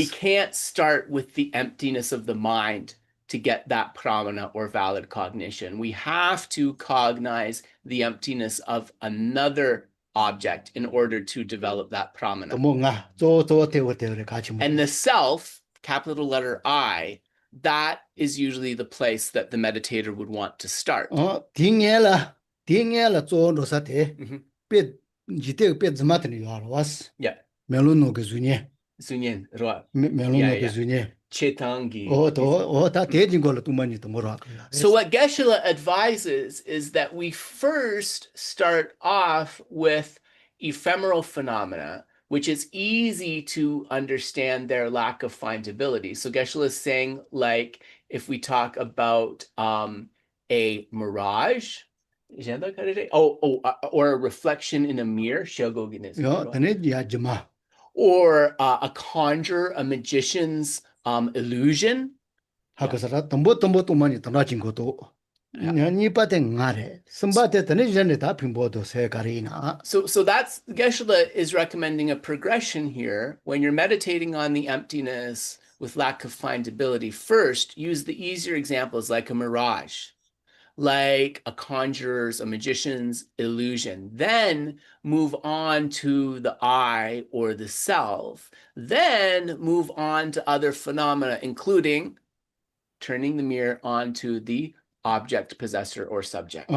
can't start with the emptiness of the mind to get that pramana or valid cognition. We have to cognize the emptiness of another object in order to develop that pramana. And the self, capital letter I, that is usually the place that the meditator would want to start. 딩엘라 쪼로사테. Yeah. 멜론노 그 중에. Sunyen, roa. 멜론노 그 중에. Chetangi. 다 대진 걸로 또 많이 또 뭐라. So what Geshe advises is that we first start off with ephemeral phenomena, which is easy to understand their lack of findability. So Geshe is saying, like, if we talk about a mirage, or a reflection in a mirror, or a conjure, a magician's illusion. So that's, Geshe is recommending a progression here. When you're meditating on the emptiness with lack of findability, first use the easier examples like a mirage, like a conjurer's, a magician's illusion. Then move on to the I or the self. Then move on to other phenomena, including turning the mirror onto the object, possessor, or subject.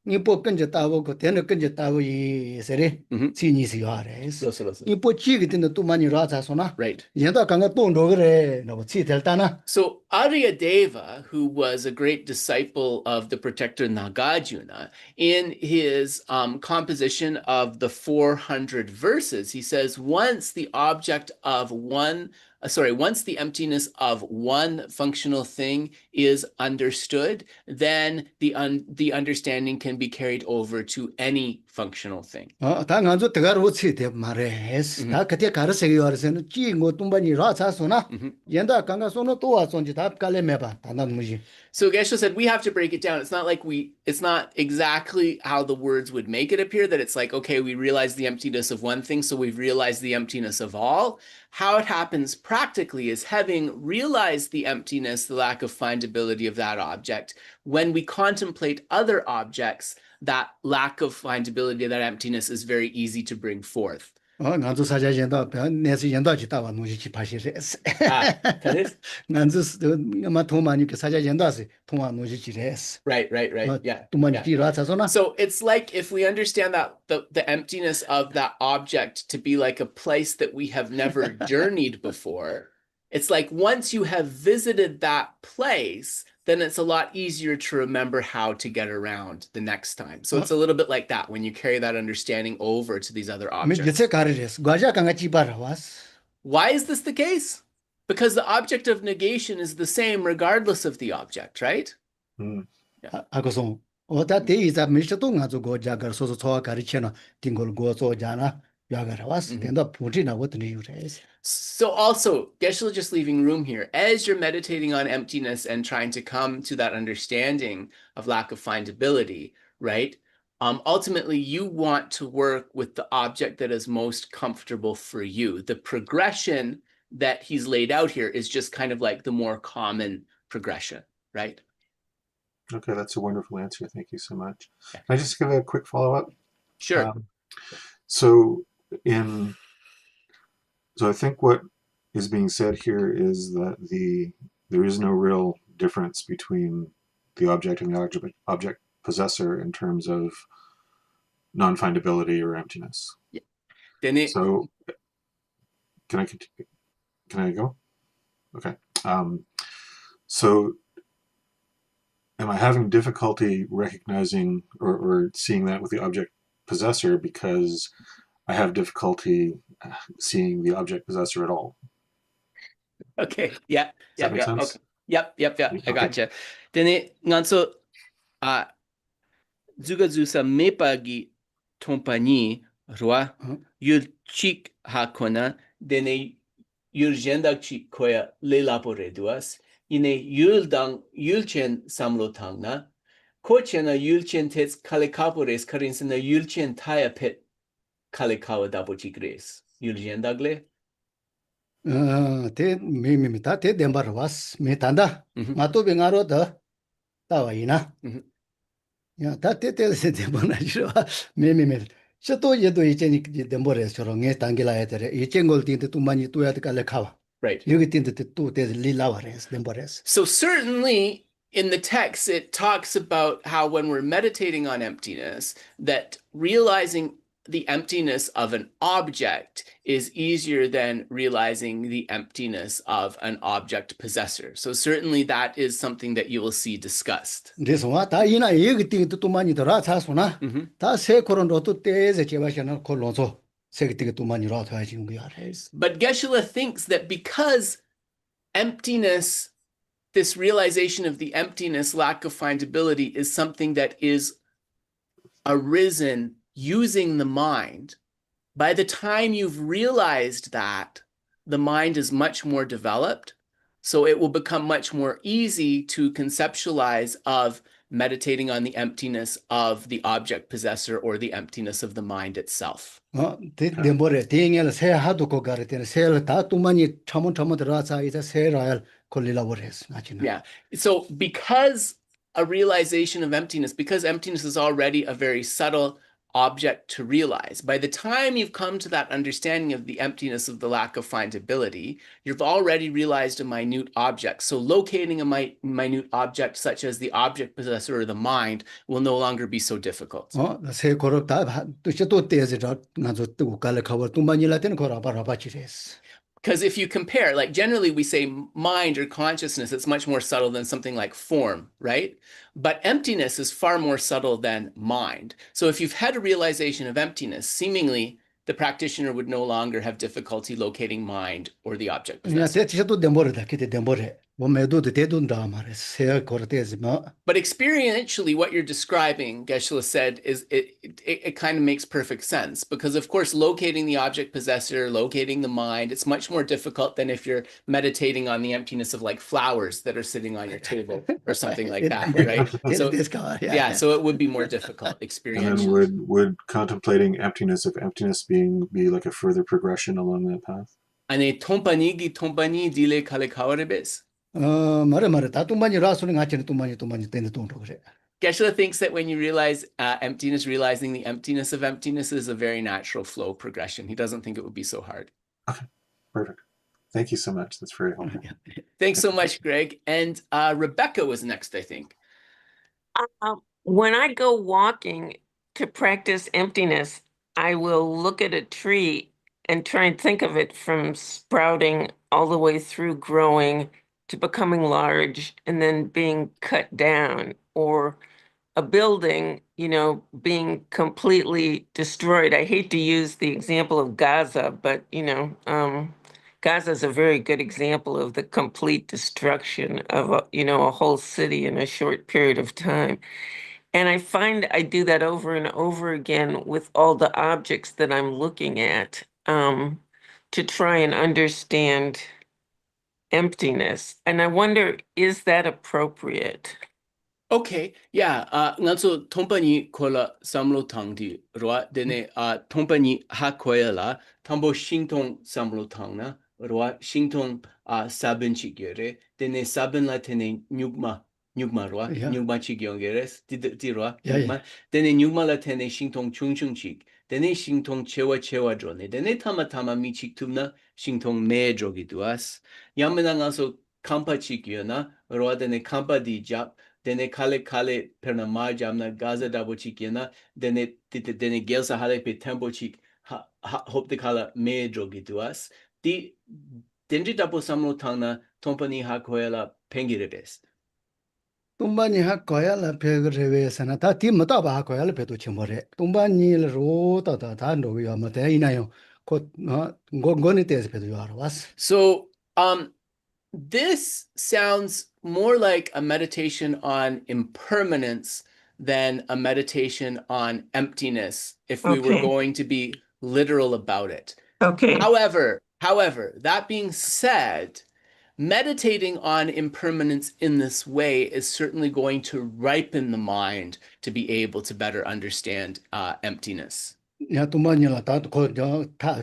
이뽀 근제 따고 대는 근제 따고 이 세리 지니스 요아레스 이뽀 지게 된다 또 많이 라자소나 Right. 얘도 강가 또 그래 너 치델다나. So Aryadeva, who was a great disciple of the protector Nagarjuna, in his composition of the 400 verses, he says once the object of one once the emptiness of one functional thing is understood, then the understanding can be carried over to any functional thing. 다 간조 대가로 치대 말해스 다 그때 가르세요 하르세는 찌고 뚱바니 라차소나 연다 강가 소노 또와 손지 다 깔레메바 단단 무지. So Geshe said we have to break it down. It's not exactly how the words would make it appear, that it's like, okay, we realize the emptiness of one thing, so we've realized the emptiness of all. How it happens practically is having realized the emptiness, the lack of findability of that object, when we contemplate other objects, that lack of findability of that emptiness is very easy to bring forth. 간조 사자 연다 내서 연다 지다와 무지 지파시레스. Right, 간조 아마 도마니 그 사자 연다스 통화 무지 지레스. right, yeah. 도마니 지 라차소나. So it's like if we understand that the emptiness of that object to be like a place that we have never journeyed before, it's like once you have visited that place, then it's a lot easier to remember how to get around the next time. So it's a little bit like that when you carry that understanding over to these other objects. Why is this the case? Because the object of negation is the same regardless of the object, right? 아고송 어다 대이자 미셔도 가지고 자가 소소 소화 가르치나 딩걸 고소 자나 야가라 왔을 때도 보지나 어떤 이유래서. So also, Geshe just leaving room here. As you're meditating on emptiness and trying to come to that understanding of lack of findability, right? Ultimately, you want to work with the object that is most comfortable for you. The progression that he's laid out here is just kind of like the more common progression, right? Okay, that's a wonderful answer. Thank you so much. Can I just give a quick follow-up? Sure. So I think what is being said here is that there is no real difference between the object and the object possessor in terms of non-findability or emptiness. Yeah. So can I continue? Can I go? Okay. So am I having difficulty recognizing or seeing that with the object possessor because I have difficulty seeing the object possessor at all? Okay. Yeah. Does that make sense? Okay. Yep. Okay. I gotcha. Then nganso zuga zusa mepagi tompani rwa yul chik hakona dene yul jendak chik koya lelapore duas ine yul dang yulchen samlo tangna kochena yulchen tets kalikapores karinsena yulchen taya pet kalikawa dabo chikres yul jendagle 대 미미미다 대 덴바르 왔 메탄다 마토 뱅아로 더 따와이나 야 다테테세 데보나지로 메미메 셔도 예도 이제니 덴보레스로 게 당길아야 돼 이젠걸 딘데 또 많이 또야 될까 카와 right 여기 딘데 또데 릴라와레스 덴보레스. So certainly in the text it talks about how when we're meditating on emptiness that realizing the emptiness of an object is easier than realizing the emptiness of an object possessor. So certainly that is something that you will see discussed. 그래서 다 이나 여기 띵도 또 많이 돌아 차소나 다 세코론도 또 때에서 제바셔는 콜론소 세기되게 또 많이 돌아 지금 그 알아서. But Geshe thinks that because emptiness, this realization of the emptiness, lack of findability, is something that is arisen using the mind, by the time you've realized that, the mind is much more developed. So it will become much more easy to conceptualize of meditating on the emptiness of the object possessor or the emptiness of the mind itself. 덴보레 띵엘 세 하도 거 가르테는 세를 다 또만이 처문 들어서 이제 세라야 콜리라버레스 나지나. Yeah. So because a realization of emptiness, because emptiness is already a very subtle object to realize, by the time you've come to that understanding of the emptiness of the lack of findability, you've already realized a minute object. So locating a minute object such as the object possessor or the mind will no longer be so difficult. 세 거로 다 또 때에서 나저 뜨고 갈래 가버 또 많이 라테는 거라 바라바치레스. Because if you compare, like generally we say mind or consciousness, it's much more subtle than something like form, right? But emptiness is far more subtle than mind. So if you've had a realization of emptiness, seemingly the the practitioner would no longer have difficulty locating mind or the object 야, possessor. 대체도 덴보르다. 기대 덴보레. 뭐 매도도 대둔다 말에. 세 거르대지 뭐. But experientially, what you're describing, Geshe said, is it kind of makes perfect sense, because of course, locating the object possessor, locating the mind, it's much more difficult than if you're meditating on the emptiness of like flowers that are sitting on your table or something like that, right? So yeah, so it would be more difficult experientially. And then would contemplating emptiness of emptiness be like a further progression along that path? ane tompani dile kale kawarebes. 말해. 다 뚱반이 라소는 같이는 뚱반이 때는 뚱도 그래. Geshe thinks that when you realize emptiness, realizing the emptiness of emptiness is a very natural flow progression. He doesn't think it would be so hard. Okay, perfect. Thank you so much. That's very helpful. Thanks so much, Greg. And Rebecca was next, I think. When I go walking to practice emptiness, I will look at a tree and try and think of it from sprouting all the way through growing to becoming large and then being cut down, or a building, being completely destroyed. I hate to use the example of Gaza, but, Gaza is a very good example of the complete destruction of, a whole city in a short period of time. And I find I do that over and over again with all the objects that I'm looking at, to try and understand emptiness. And I wonder, is that appropriate? Okay, yeah. Nganso tompani kola samlo tangdi roa dene tompani ha koela tambo shingtong samlo tangna roa shingtong sabun chigyore dene sabun la tene nyugma roa nyugma chigyongeres di roa nyugma dene nyugma la tene shingtong chung chik dene shingtong chewa drone dene tama mi chik tumna shingtong me drogi duas yamena nganso kampa chigyona roa dene kampa di jap dene kale perna mar jamna Gaza dabo chikena dene gelsa hale pe tempo chik hope de kala me drogi tuas di dendri dabo samlo tangna tompani ha koela pengirebes. 뚱반이 학과야라 배그레베스나 다 팀마다 학과야라 배도 침모래. 뚱반이를 로다다 다 노요 뭐 대이나요. 곧 고고니 때에서 배도 알아 왔어. So this sounds more like a meditation on impermanence than a meditation on emptiness, if we were going to be literal about it. Okay. However, that being said, meditating on impermanence in this way is certainly going to ripen the mind to be able to better understand emptiness. 야 뚱반이라 다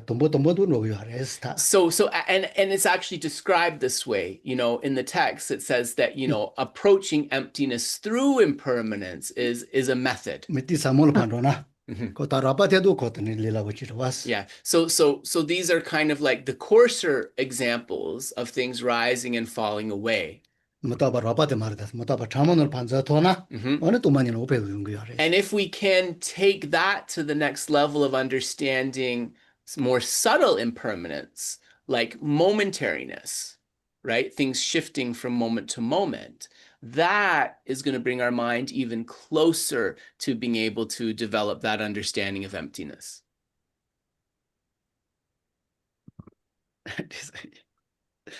돈보도 노요 알았다. So and it's actually described this way, in the text. It says that approaching emptiness through impermanence is a method. 미티 사몰 판로나. 고타라바테도 고트니 릴라고 지르와스. Yeah. So these are kind of like the coarser examples of things rising and falling away. 못아바 라바테 말다. 못아바 차몬을 판자토나. 어느 뚱반이는 오페도 거야. And if we can take that to the next level of understanding more subtle impermanence, like momentariness, right? Things shifting from moment to moment, that is going to bring our mind even closer to being able to develop that understanding of emptiness.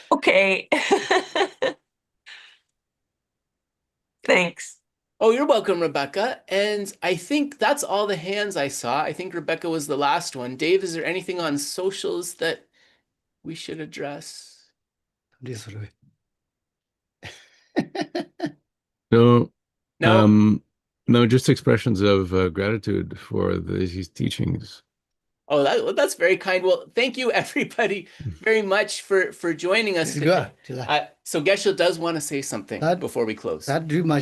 Okay. Thanks. Oh, you're welcome, Rebecca. And I think that's all the hands I saw. I think Rebecca was the last one. Dave, is there anything on socials that we should address? No. No? No, just expressions of gratitude for these teachings. Oh, that's very kind. Well, thank you, everybody, very much for joining us today. So Geshe does want to say something before we close. And because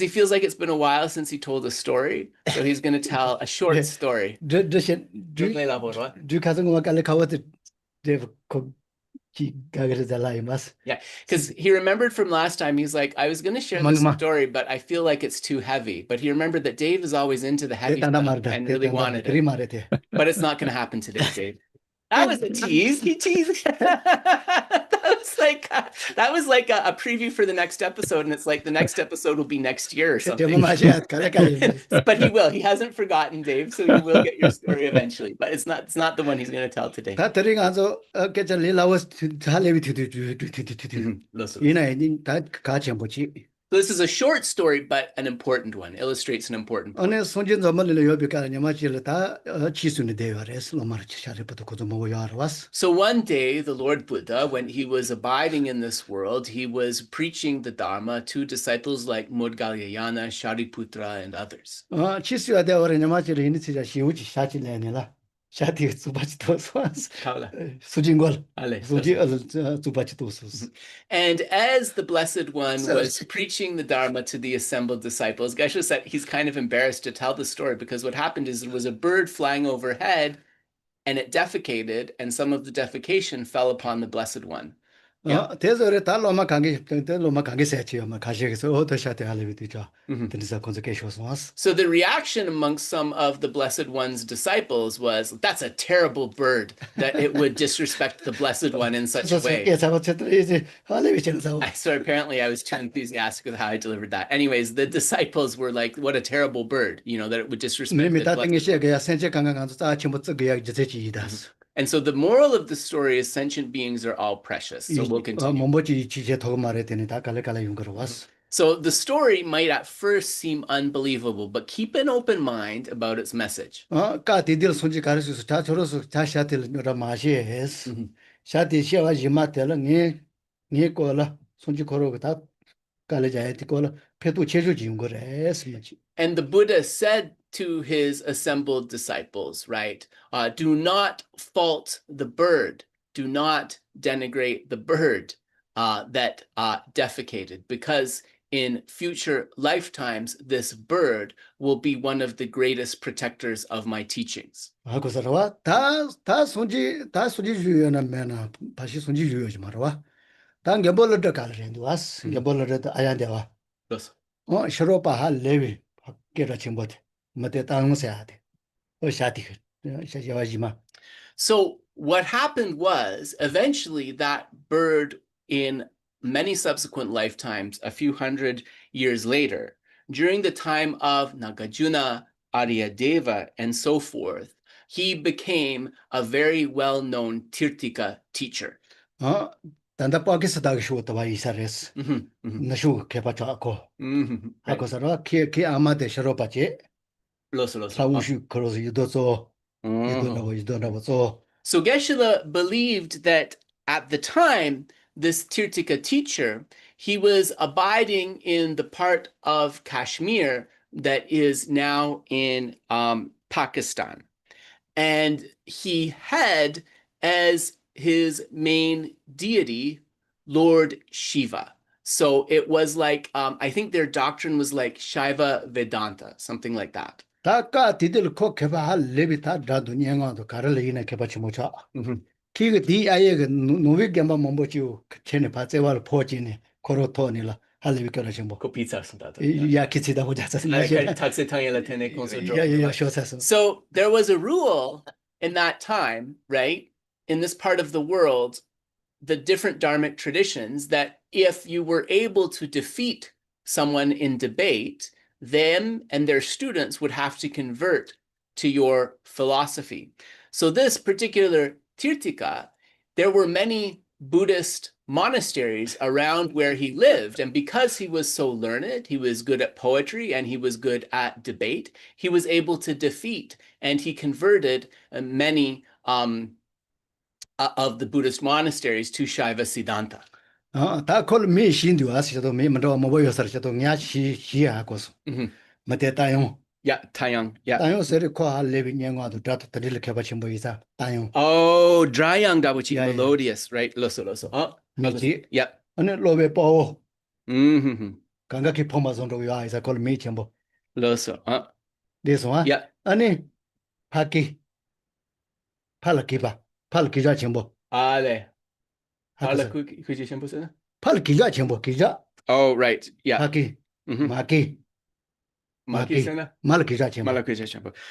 he feels like it's been a while since he told a story, so he's going to tell a short story. Yeah, because he remembered from last time, he's like, I was going to share this story, but I feel like it's too heavy. But he remembered that Dave is always into the heavy stuff and really wanted it. But it's not going to happen today, Dave. That was a tease. He teased. That was like a preview for the next episode, and it's like the next episode will be next year or something. But he will. He hasn't forgotten, Dave, so you will get your story eventually. But it's not the one he's going to tell today. So this is a short story, but an important one. Illustrates an important point. So one day, the Lord Buddha, when he was abiding in this world, he was preaching the Dharma to disciples like Monastery, Shariputra, and others. And as the Blessed One was preaching the Dharma to the assembled disciples, Geshe said he's kind of embarrassed to tell the story because what happened is there was a bird flying overhead and it defecated, and some of the defecation fell upon the Blessed One. Yeah. So the reaction amongst some of the Blessed One's disciples was, that's a terrible bird, that it would disrespect the Blessed One in such a way. So apparently I was too enthusiastic with how I delivered that. Anyways, the disciples were like, what a terrible bird, that it would disrespect the Blessed One. And so the moral of the story is sentient beings are all precious. So we'll continue. So the story might at first seem unbelievable, but keep an open mind about its message. And the Buddha said to his assembled disciples, right? Do not fault the bird. Do not denigrate the bird that defecated, because in future lifetimes, this bird will be one of the greatest protectors of my teachings. So what happened was, eventually that bird, in many subsequent lifetimes, a few hundred years later, during the time of Nagarjuna, Aryadeva, and so forth, he became a very well-known Tirtika teacher. So Geshe believed that at the time, this Tirtika teacher, he was abiding in the part of Kashmir that is now in Pakistan. And he had as his main deity, Lord Shiva. So it was like, I think their doctrine was like Shaiva Vedanta, something like that. So there was a rule in that time, right? In this part of the world, the different Dharmic traditions, that if you were able to defeat someone in debate, them and their students would have to convert to your philosophy. So this particular Tirtika, there were many Buddhist monasteries around where he lived. And because he was so learned, he was good at poetry and he was good at debate, he was able to defeat, and he converted many of the Buddhist monasteries to Shaiva Siddhanta. Yeah, Taiyang. Yeah. Oh, Drayang Dabuchi, melodious, right? Loso, loso. Oh, yep. Loso. This one? Yeah. Ani Paki Palakiba Palkija Chimbo. Ale. Kuji Shimbo Sana? Palkija Chimbo Kija. Oh, right. Yeah. Paki Maki.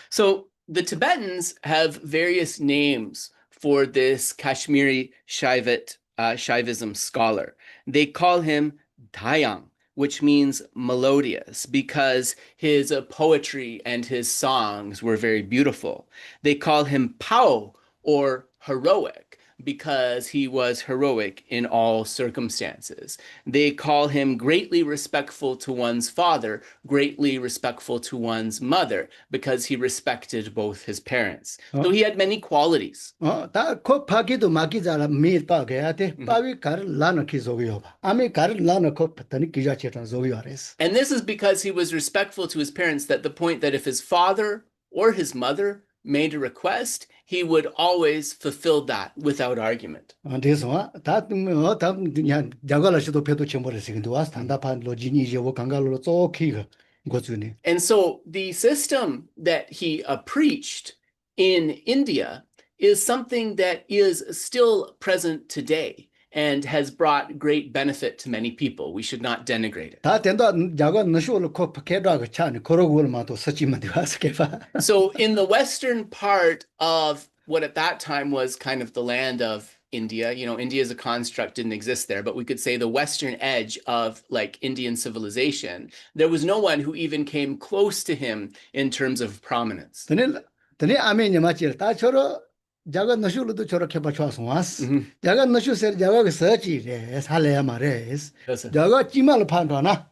So the Tibetans have various names for this Kashmiri Shaivite Shaivism scholar. They call him Dayang, which means melodious, because his poetry and his songs were very beautiful. They call him Pao, or heroic, because he was heroic in all circumstances. They call him greatly respectful to one's father, greatly respectful to one's mother, because he respected both his parents. So he had many qualities. 다 파기도 마기자라 미빠게야데 빠위 가를 라나 키조요 아메 가를 라나 코 patani 기자체탄 조요레스. And this is because he was respectful to his parents, that the point that if his father or his mother made a request, he would always fulfill that without argument. 그래서 다 그냥 자갈라시도 배도 첨버리시긴도 와서 단답한 로지니지고 강갈로 쪼키가 고주니. And so the system that he preached in India is something that is still present today and has brought great benefit to many people. We should not denigrate it. 다 된다 자가 너쇼를 코 파케다가 차니 거로고를 서치면 되와서 개파. So in the western part of what at that time was kind of the land of India, you know, India as a construct didn't exist there, but we could say the western edge of like Indian civilization, there was no one who even came close to him in terms of prominence. 드네 아메냐 맞지 다 저러 자가 너쇼로도 저렇게 봐줘서 왔어. 자가 너쇼세 자가 서치래 살래야 말해스. 자가 찌말 판도나.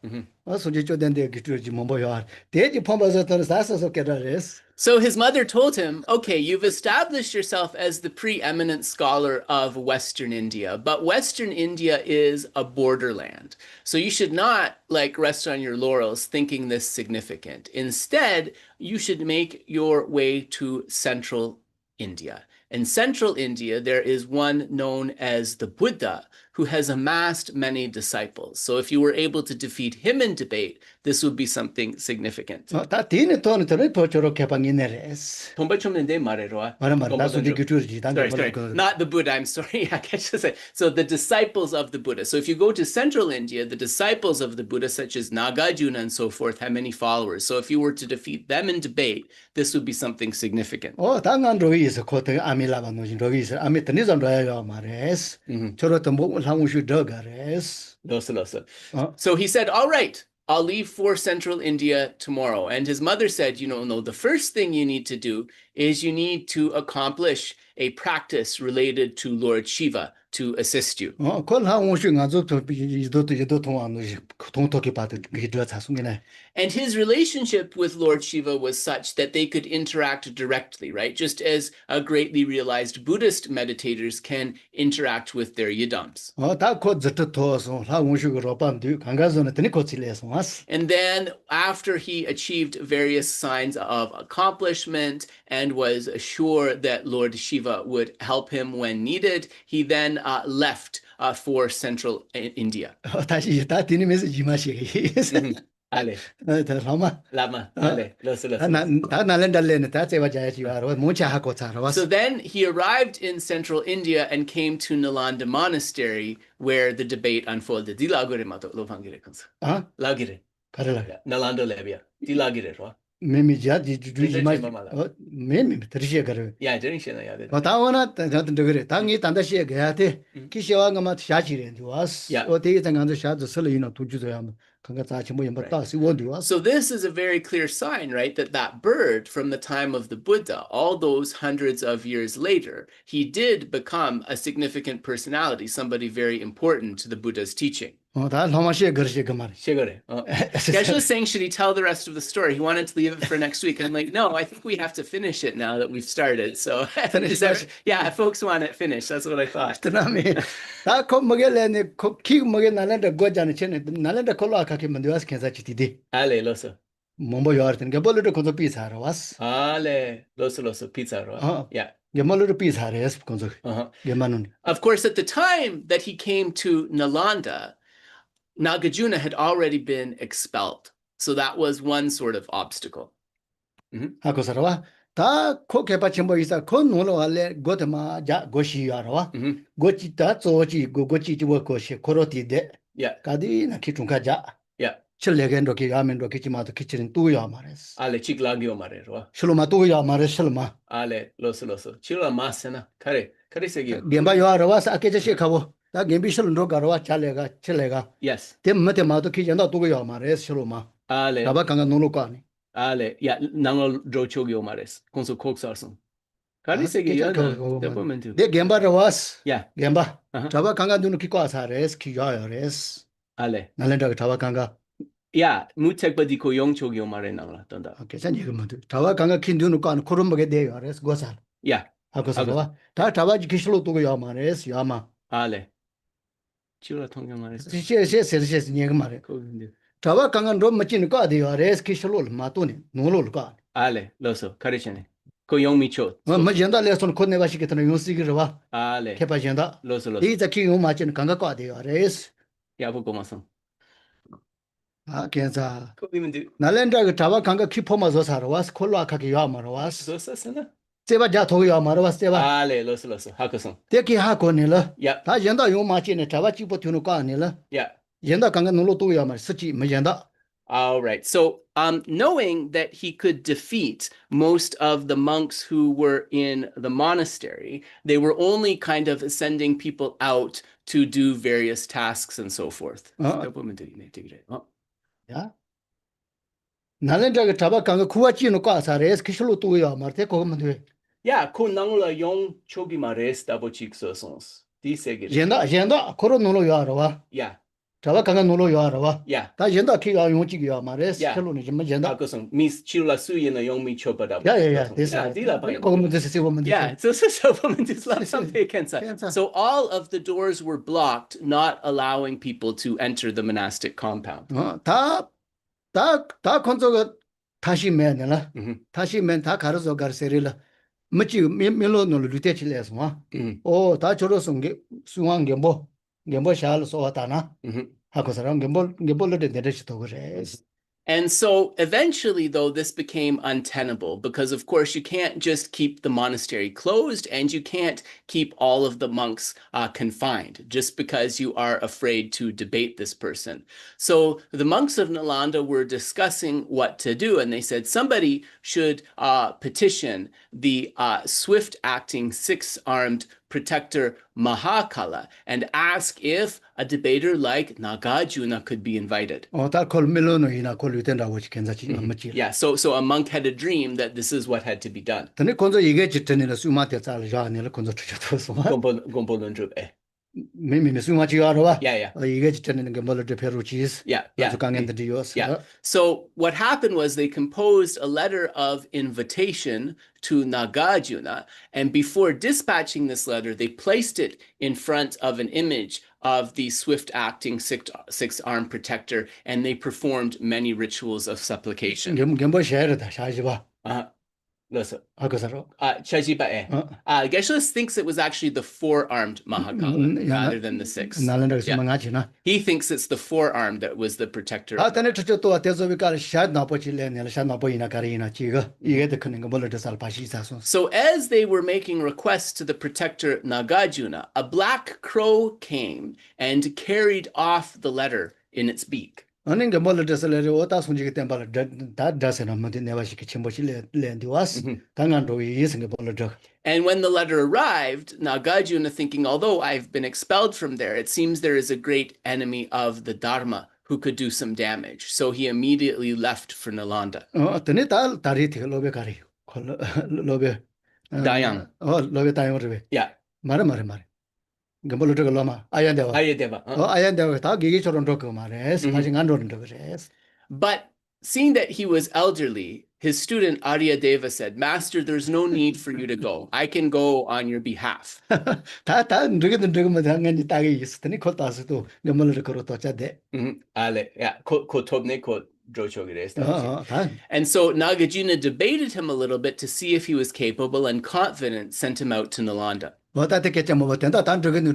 소지 쪼된데 기트지 뭐야. 대지 펌버서 사서서 깨라레스. So his mother told him, okay, you've established yourself as the preeminent scholar of Western India, but Western India is a borderland. So you should not like rest on your laurels thinking this significant. Instead, you should make your way to Central India. In Central India, there is one known as the Buddha, who has amassed many disciples. So if you were able to defeat him in debate, this would be something significant. 다 뒤에 돈 저래 저렇게 방이네레스. Sorry, not the Buddha, I'm sorry. I can't just say. So the disciples of the Buddha. So if you go to Central India, the disciples of the Buddha, such as Nagarjuna and so forth, have many followers. So if you were to defeat them in debate, this would be something significant. 당한 로이스 코트 아밀라바노진 로이스 아미 드니전 로야가 말레스. 저렇게 뭐 상우슈 더가레스. So he said, all right, I'll leave for Central India tomorrow. And his mother said, you know, no, the first thing you need to do is you need to accomplish a practice related to Lord Shiva to assist you. And his relationship with Lord Shiva was such that they could interact directly, right? Just as greatly realized Buddhist meditators can interact with their yidams. And then after he achieved various signs of accomplishment and was sure that Lord Shiva would help him when needed, he then left for Central India. Ale. Lama. Ale. So then he arrived in Central India and came to Nālandā monastery where the debate unfolded. Dilagire mato lo pangire kunsa. Lagire. Nālandā lebia. Dilagire ro. Mimi jadi mimi tersiya kare. Ya tersiya ya. Tawana tandagre tangi tandasiya gayate kishiwa ngama shachire ndiwas. O te tangando shazo selina tujudo. So this is a very clear sign, right, that bird from the time of the Buddha, all those hundreds of years later, he did become a significant personality, somebody very important to the Buddha's teaching. Geshe was saying, should he tell the rest of the story? He wanted to leave it for next week. And I'm like, no, I think we have to finish it now that we've started. So yeah, folks want it finished. That's what I thought. Ale, loso. Mombo yarten gebolo konzo pizza was. Ale, loso pizza. Yeah. Gemolo pizza res konzo. Gemanon. Of course, at the time that he came to Nālandā, Nagarjuna had already been expelled. So that was one sort of obstacle. 다 코케바 첨보 있어 건노로 할래 고데마 자 고시야라와 고치다 조지 고치지워 고시 코로티데 가디나 키중가자 칠레겐도 기가멘도 키치마도 키치린 두야 말레스 알레 치글라기오 말레로 실로마 두야 말레 실마 알레 로스 칠라 마스나 카레 세기 겐바 요아라와스 아케제시 가보 다 gembi실 로 가러와 잘래가 칠래가 Yes. 템마테 마도 키잔다 두고 요 말레스 실로마 Ale. 라바 강가 노노 까니 Ale. Yeah. Nangol drochogyo mares. Konso koksarsum. Karisegi yana. Depomentu. 데 gem바 was Yeah. gem바 Uh-huh. 라바 강가 누누 키고 아사레스 키요레스 Ale. 날렌다 라바 강가 Yeah. Mutekbadi ko yongchogyo mare nangla. Tonda. 오케이 산 이거 뭐 라바 강가 킨두누 까니 코름먹게 돼요레스 고살 Yeah. 하고서와 다 라바지 키실로 두고 요 말레스 야마 Ale. Chula tongyo mares. 시시시시 니가 말해 라바 강가 로 마치는 거 돼요레스 키실로 마토니 노로를 까 Ale. Loso. Karishene. Ko yongmicho. 마젠다 레슨 코네가 시키는 용식이라 Ale. 개파젠다 Loso loso. 이 자키 요 마치는 강가 거 돼요레스 Yabu gomason. 아 괜찮아 Ko imendu. 날렌다 그 자바 강가 키포마서 살아와스 콜로아카기 요 말아와스 Sosasana. 제바 자토 요 말아와스 제바 Ale. Loso loso. Hakoson. 데키 하고네라 Yeah. 다 연다 요 마치네 자바 치포 튀노 거 아니라 Yeah. 연다 강가 놀로 또 요 말, 스치 마젠다 All right. So, knowing that he could defeat most of the monks who were in the monastery, they were only kind of sending people out to do various tasks and so forth. 야 날렌다 그 자바 강가 쿠와치노 거 아사레스 키실로 또 요 말테 거면 돼 Yeah, ko nangula yong chogi mares dabo chikso sons. Dice que. 연다 코로 놀로 요 알아와 Yeah, 자바 강가 놀로 요 알아와 yeah. 다 연다 키가 용치기 요 말레스 Yeah. 킬로니 좀 마젠다 Hakoson mis chila suye na yong mi chopa dabo. 야야야 됐어 Yeah, dila pa. 거면 됐어 보면 Yeah, 됐어 so woman is something cancer. Cancer. So all of the doors were blocked, not allowing people to enter the monastic compound. 다 콘조가 다시 매네라 Mhm. 다시 맨다 가르서 가르세리라 뭐지 밀로노를 루테치레스 와 Mhm. 다 저로서 게 수왕 게뭐 샤를 소와다나 Mhm. 하고 사람 게볼로 데데시도 그래 And so eventually, though, this became untenable because, of course, you can't just keep the monastery closed and you can't keep all of the monks confined just because you are afraid to debate this person. So the monks of Nālandā were discussing what to do, and they said somebody should petition the swift-acting, six-armed protector Mahākala and ask if a debater like Nagarjuna could be invited. 다 콜밀로노이나 콜루텐다고 괜찮지 맞지 Yeah, so a monk had a dream that this is what had to be done. 근데 콘조 이게 짓더니라 수마테 잘자니라 콘조 추쳐서 미미미 수마치 알아와 Yeah. 이게 짓더니는 게 뭘로 페루치스 Yeah. 아주 강한데 디오스 Yeah. So what happened was they composed a letter of invitation to Nagarjuna, and before dispatching this letter, they placed it in front of an image of the swift-acting six-armed protector, and they performed many rituals of supplication. gembo 샤르다 샤지바 Listen, 하고서로 Chajibae. Geshe thinks it was actually the four-armed Mahākala rather than the six. 나란다 Yeah. 수망하지나 He thinks it's the four-armed that was the protector. 아따네 저또 대소비깔 샤나포치레네 샤나포이나 가리나 지가 이게 더 크는 거 뭘로 살파시사소 So as they were making requests to the protector Nagarjuna, a black crow came and carried off the letter in its beak. 아니 게 뭘로 살레 오타 손지게 템발 다 다세나 뭐데 네바시키 침보실레 렌디와스 당한도 이승게 뭘로 And when the letter arrived, Nagarjuna thinking, although I've been expelled from there, it seems there is a great enemy of the Dharma who could do some damage. So he immediately left for Nālandā. 어떠네 달 다리티 로베 가리 로베 Dayang. 로베 다양으로베 Yeah. 말해 게 뭘로 로마 아얀데와 Ayadeva. 아얀데와 다 기기처럼 그 말에 사실 안 그래 But seeing that he was elderly, his student Aryadeva said, Master, there's no need for you to go. I can go on your behalf. 다 누구든 당연히 딱이 있으니 코타스도 게 뭘로 그렇다 자데 Ale, yeah, kotobne kot drochogires. 다 And so Nagarjuna debated him a little bit to see if he was capable and confident, sent him out to Nālandā. 뭐다되겠지 뭐 된다 단 저건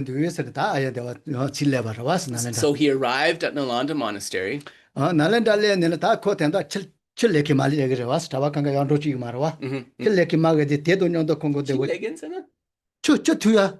위해서 다 아야데와 질레 바라 왔어 나는 So he arrived at Nālandā monastery. 나는 달래는 다 코텐다 칠레키 말이 그래 왔어 다바칸가 연로치 말와 칠레키 말게 대도년도 공고되고 Legensana? 저 투야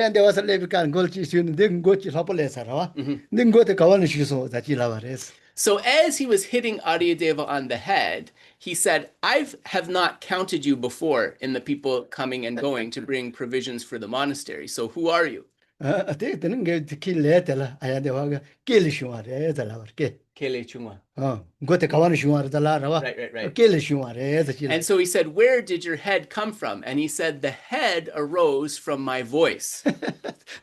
아야 대와서 레비칸 골치 쉬는 등 고치 하볼래서라. 능 고때 가와는 쉬소 자지라바레스. So as he was hitting Aryadeva on the head, he said, I have not counted you before in the people coming and going to bring provisions for the monastery. So who are you? 어때 되는 게 특히 레텔라 아야 대와가 켈리슈아레 달라버게. Kele chungwa. 고때 가와는 쉬와르달라라와. Right. 켈리슈아레 자지라. And so he said, where did your head come from? And he said, the head arose from my voice.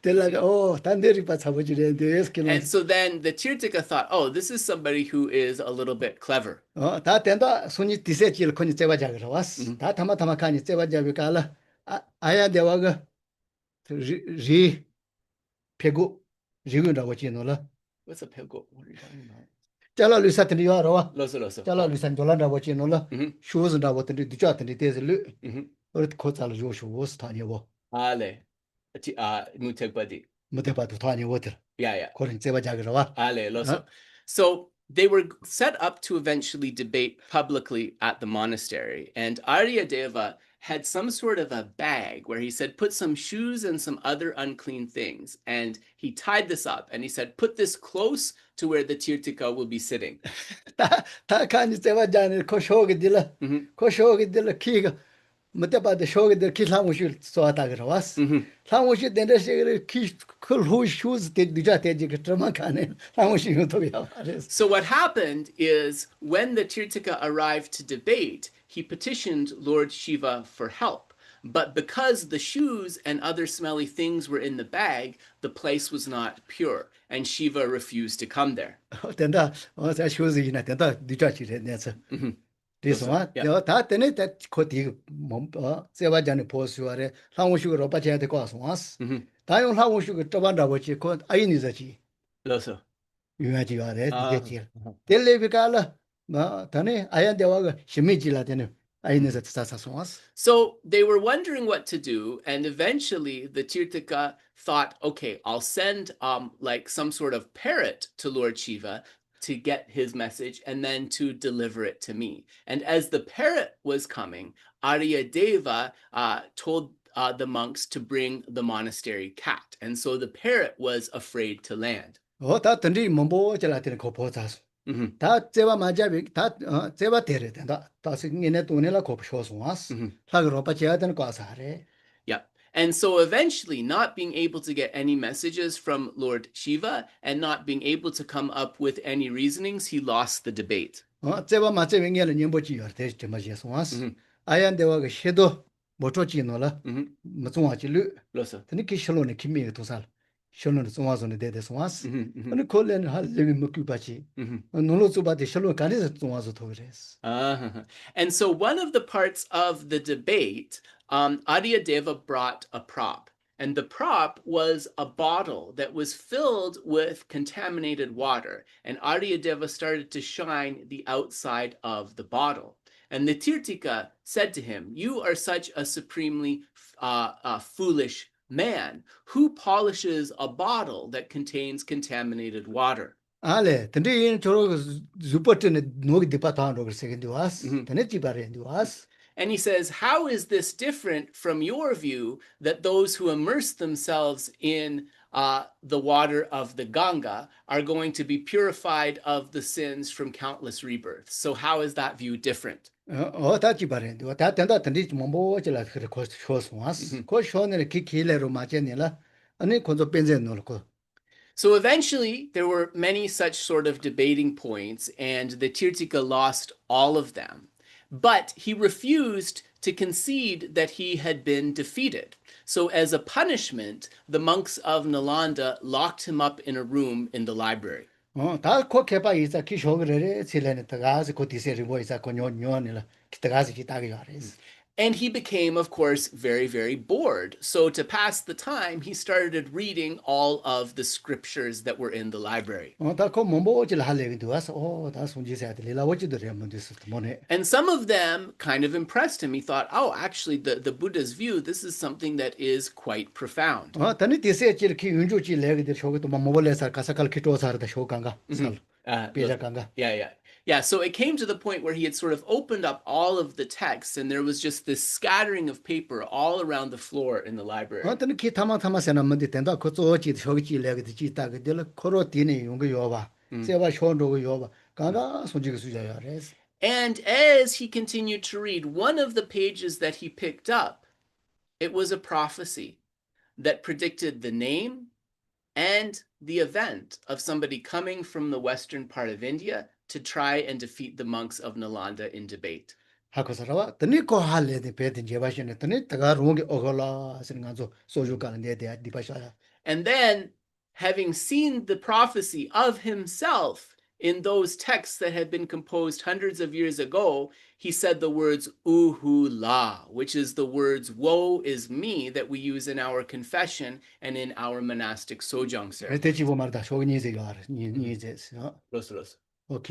될라가 단데리 받아보지래 데스킬로. And so then the Tirtika thought, oh, this is somebody who is a little bit clever. 다 된다 손이 디세질 코니 제바자그라 왔어. 다 타마타마카니 제바자비가라. 아야 대와가 리 페고 리군다고 지노라. What's a pego? What are you talking about? 잘라 루사트니 와라와. Loso. 잘라 루산 돌란다고 지노라. 쇼즈다고 텐디 두자텐디 데슬루. 어르 코탈 조쇼스 타니고. Ale. Mutegbadi. 못해봐도 타니고들. Yeah. 코린 제바자그라 와. Ale, loso. So they were set up to eventually debate publicly at the monastery. And Aryadeva had some sort of a bag where he said, put some shoes and some other unclean things. And he tied this up and he said, put this close to where the Tirtika will be sitting. 다 칸이 제바자니 코쇼게딜라. 코쇼게딜라 키가 못해봐도 쇼게딜 키상우실 쏘아다그라 왔어. 상우실 데데시를 키 클후슈즈 데디자테지 그트마카네. 상우실 요토비야. So what happened is when the Tirtika arrived to debate, he petitioned Lord Shiva for help. But because the shoes and other smelly things were in the bag, the place was not pure, and Shiva refused to come there. 된다. 자 쇼즈이나 된다. 디자치레 내서. 그래서 다 때네 다 코디 몸 세바자네 보수아래 상우식으로 빠져야 될 거 같아. 다용 상우식을 떠반다고지 그 아이니자지. Loso. 유아지와래 디게지. 텔레비칼라 나 다네 아야 대화가 심미지라 되네. 아이니자 사사송스. So they were wondering what to do, and eventually the Tirtika thought, okay, I'll send like some sort of parrot to Lord Shiva to get his message and then to deliver it to me. And as the parrot was coming, Aryadeva told the monks to bring the monastery cat. And so the parrot was afraid to land. 다 던지 몸보자라 되는 거 보자서. 다 제바 마자비 다 제바 데레 된다. 다시 이네 돈에라 거 쇼송스. 사그로 빠져야 되는 거 아사래. Yeah. And so eventually, not being able to get any messages from Lord Shiva and not being able to come up with any reasonings, he lost the debate. 제바 마자빙에는 님보지요. 대지 마지송스. 아얀데와가 쉐도 못조지노라. 무종아지루. Loso. 근데 키실로네 김미가 도살. 실로는 송화선에 대대송스. 근데 콜레는 할 레비 먹기바지. 놀로츠바데 실로 간에서 송화서 도그레스. And so one of the parts of the debate, Aryadeva brought a prop. And the prop was a bottle that was filled with contaminated water. And Aryadeva started to shine the outside of the bottle. And the Tirtika said to him, you are such a supremely foolish man. Who polishes a bottle that contains contaminated water? Ale, tende choro zupotene nogi dipatano segendi was. Tene tibarendi was. And he says, how is this different from your view that those who immerse themselves in the water of the Ganga are going to be purified of the sins from countless rebirths? So how is that view different? 다 지바레ndi. 다 된다 던지 몸보자라 그래 거 쇼송스. 거 쇼네 키키레로 마제네라. 아니 콘조 벤제 놓고. So eventually, there were many such sort of debating points, and the Tirtika lost all of them. But he refused to concede that he had been defeated. So as a punishment, the monks of Nālandā locked him up in a room in the library. 다 코케바 이자 기쇼그레 칠레네 타가스 코티세리 보이자 코뇨뇨니라 기타가스 기타게 야레스. And he became, of course, very, very bored. So to pass the time, he started reading all of the scriptures that were in the library. 다코 몸보질 할래게 두어서 다 손지세한테 리라워지도 레몬디스 모네. And some of them kind of impressed him. He thought, oh, actually, the Buddha's view, this is something that is quite profound. 다니 디세질 키 윤주지 레게 쇼고도 몸보레사 가사칼 키토사르다 쇼강가. 비자강가. Yeah, so it came to the point where he had sort of opened up all of the texts, and there was just this scattering of paper all around the floor in the library. 다니 키 타마타마세나 먼디 된다 코조지 쇼기지 레게 지타게 될 코로티니 용거 요바. 세바 쇼노고 요바. 강가 손지게 수자야레스. And as he continued to read, one of the pages that he picked up, it was a prophecy that predicted the name and the event of somebody coming from the western part of India to try and defeat the monks of Nālandā in debate. 하코사라와 드니 코할레데 베든 제바시네 드니 타가 롱게 오글라 스링간조 소주가는데 대 디바샤야. And then, having seen the prophecy of himself in those texts that had been composed hundreds of years ago, he said the words uhu la, which is the words woe is me that we use in our confession and in our monastic sojang ceremony. 대지보 말다 쇼니제가 니제스. Ros. Right.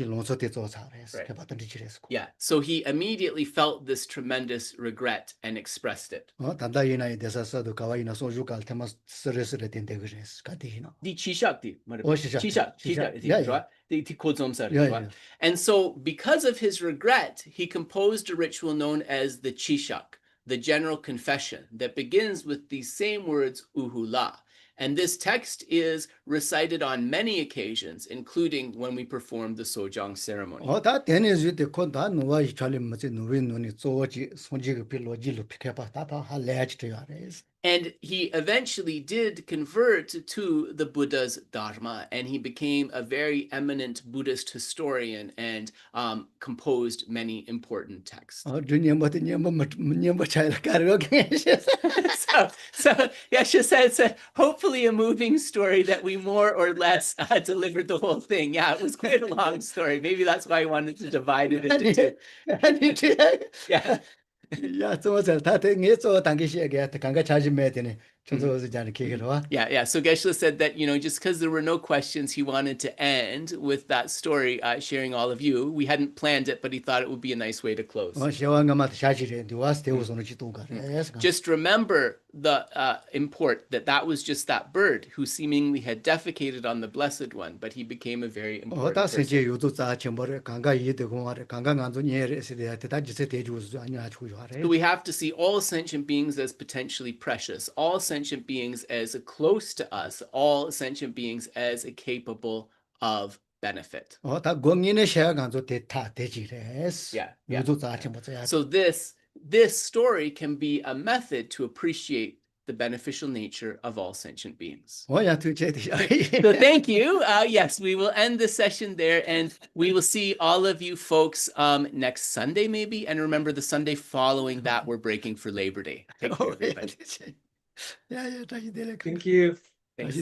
Yeah, so he immediately felt this tremendous regret and expressed it. And so because of his regret, he composed a ritual known as the Chishak, the general confession, that begins with these same words, uhula. And this text is recited on many occasions, including when we perform the Sojang ceremony. And he eventually did convert to the Buddha's Dharma, and he became a very eminent Buddhist historian and composed many important texts. So Geshe says, hopefully a moving story that we more or less delivered the whole thing. Yeah, it was quite a long story. Maybe that's why I wanted to divide it into two. Yeah. Yeah, so Geshe said that, just because there were no questions, he wanted to end with that story, sharing all of you. We hadn't planned it, but he thought it would be a nice way to close. Just remember the import that was just that bird who seemingly had defecated on the Blessed One, but he became a very important person. So we have to see all sentient beings as potentially precious, all sentient beings as close to us, all sentient beings as capable of benefit. So this story can be a method to appreciate the beneficial nature of all sentient beings. So thank you. Yes, we will end the session there, and we will see all of you folks next Sunday maybe. And remember, the Sunday following that, we're breaking for Labor Day. Take care, everybody. Yeah, Thank you. Thanks.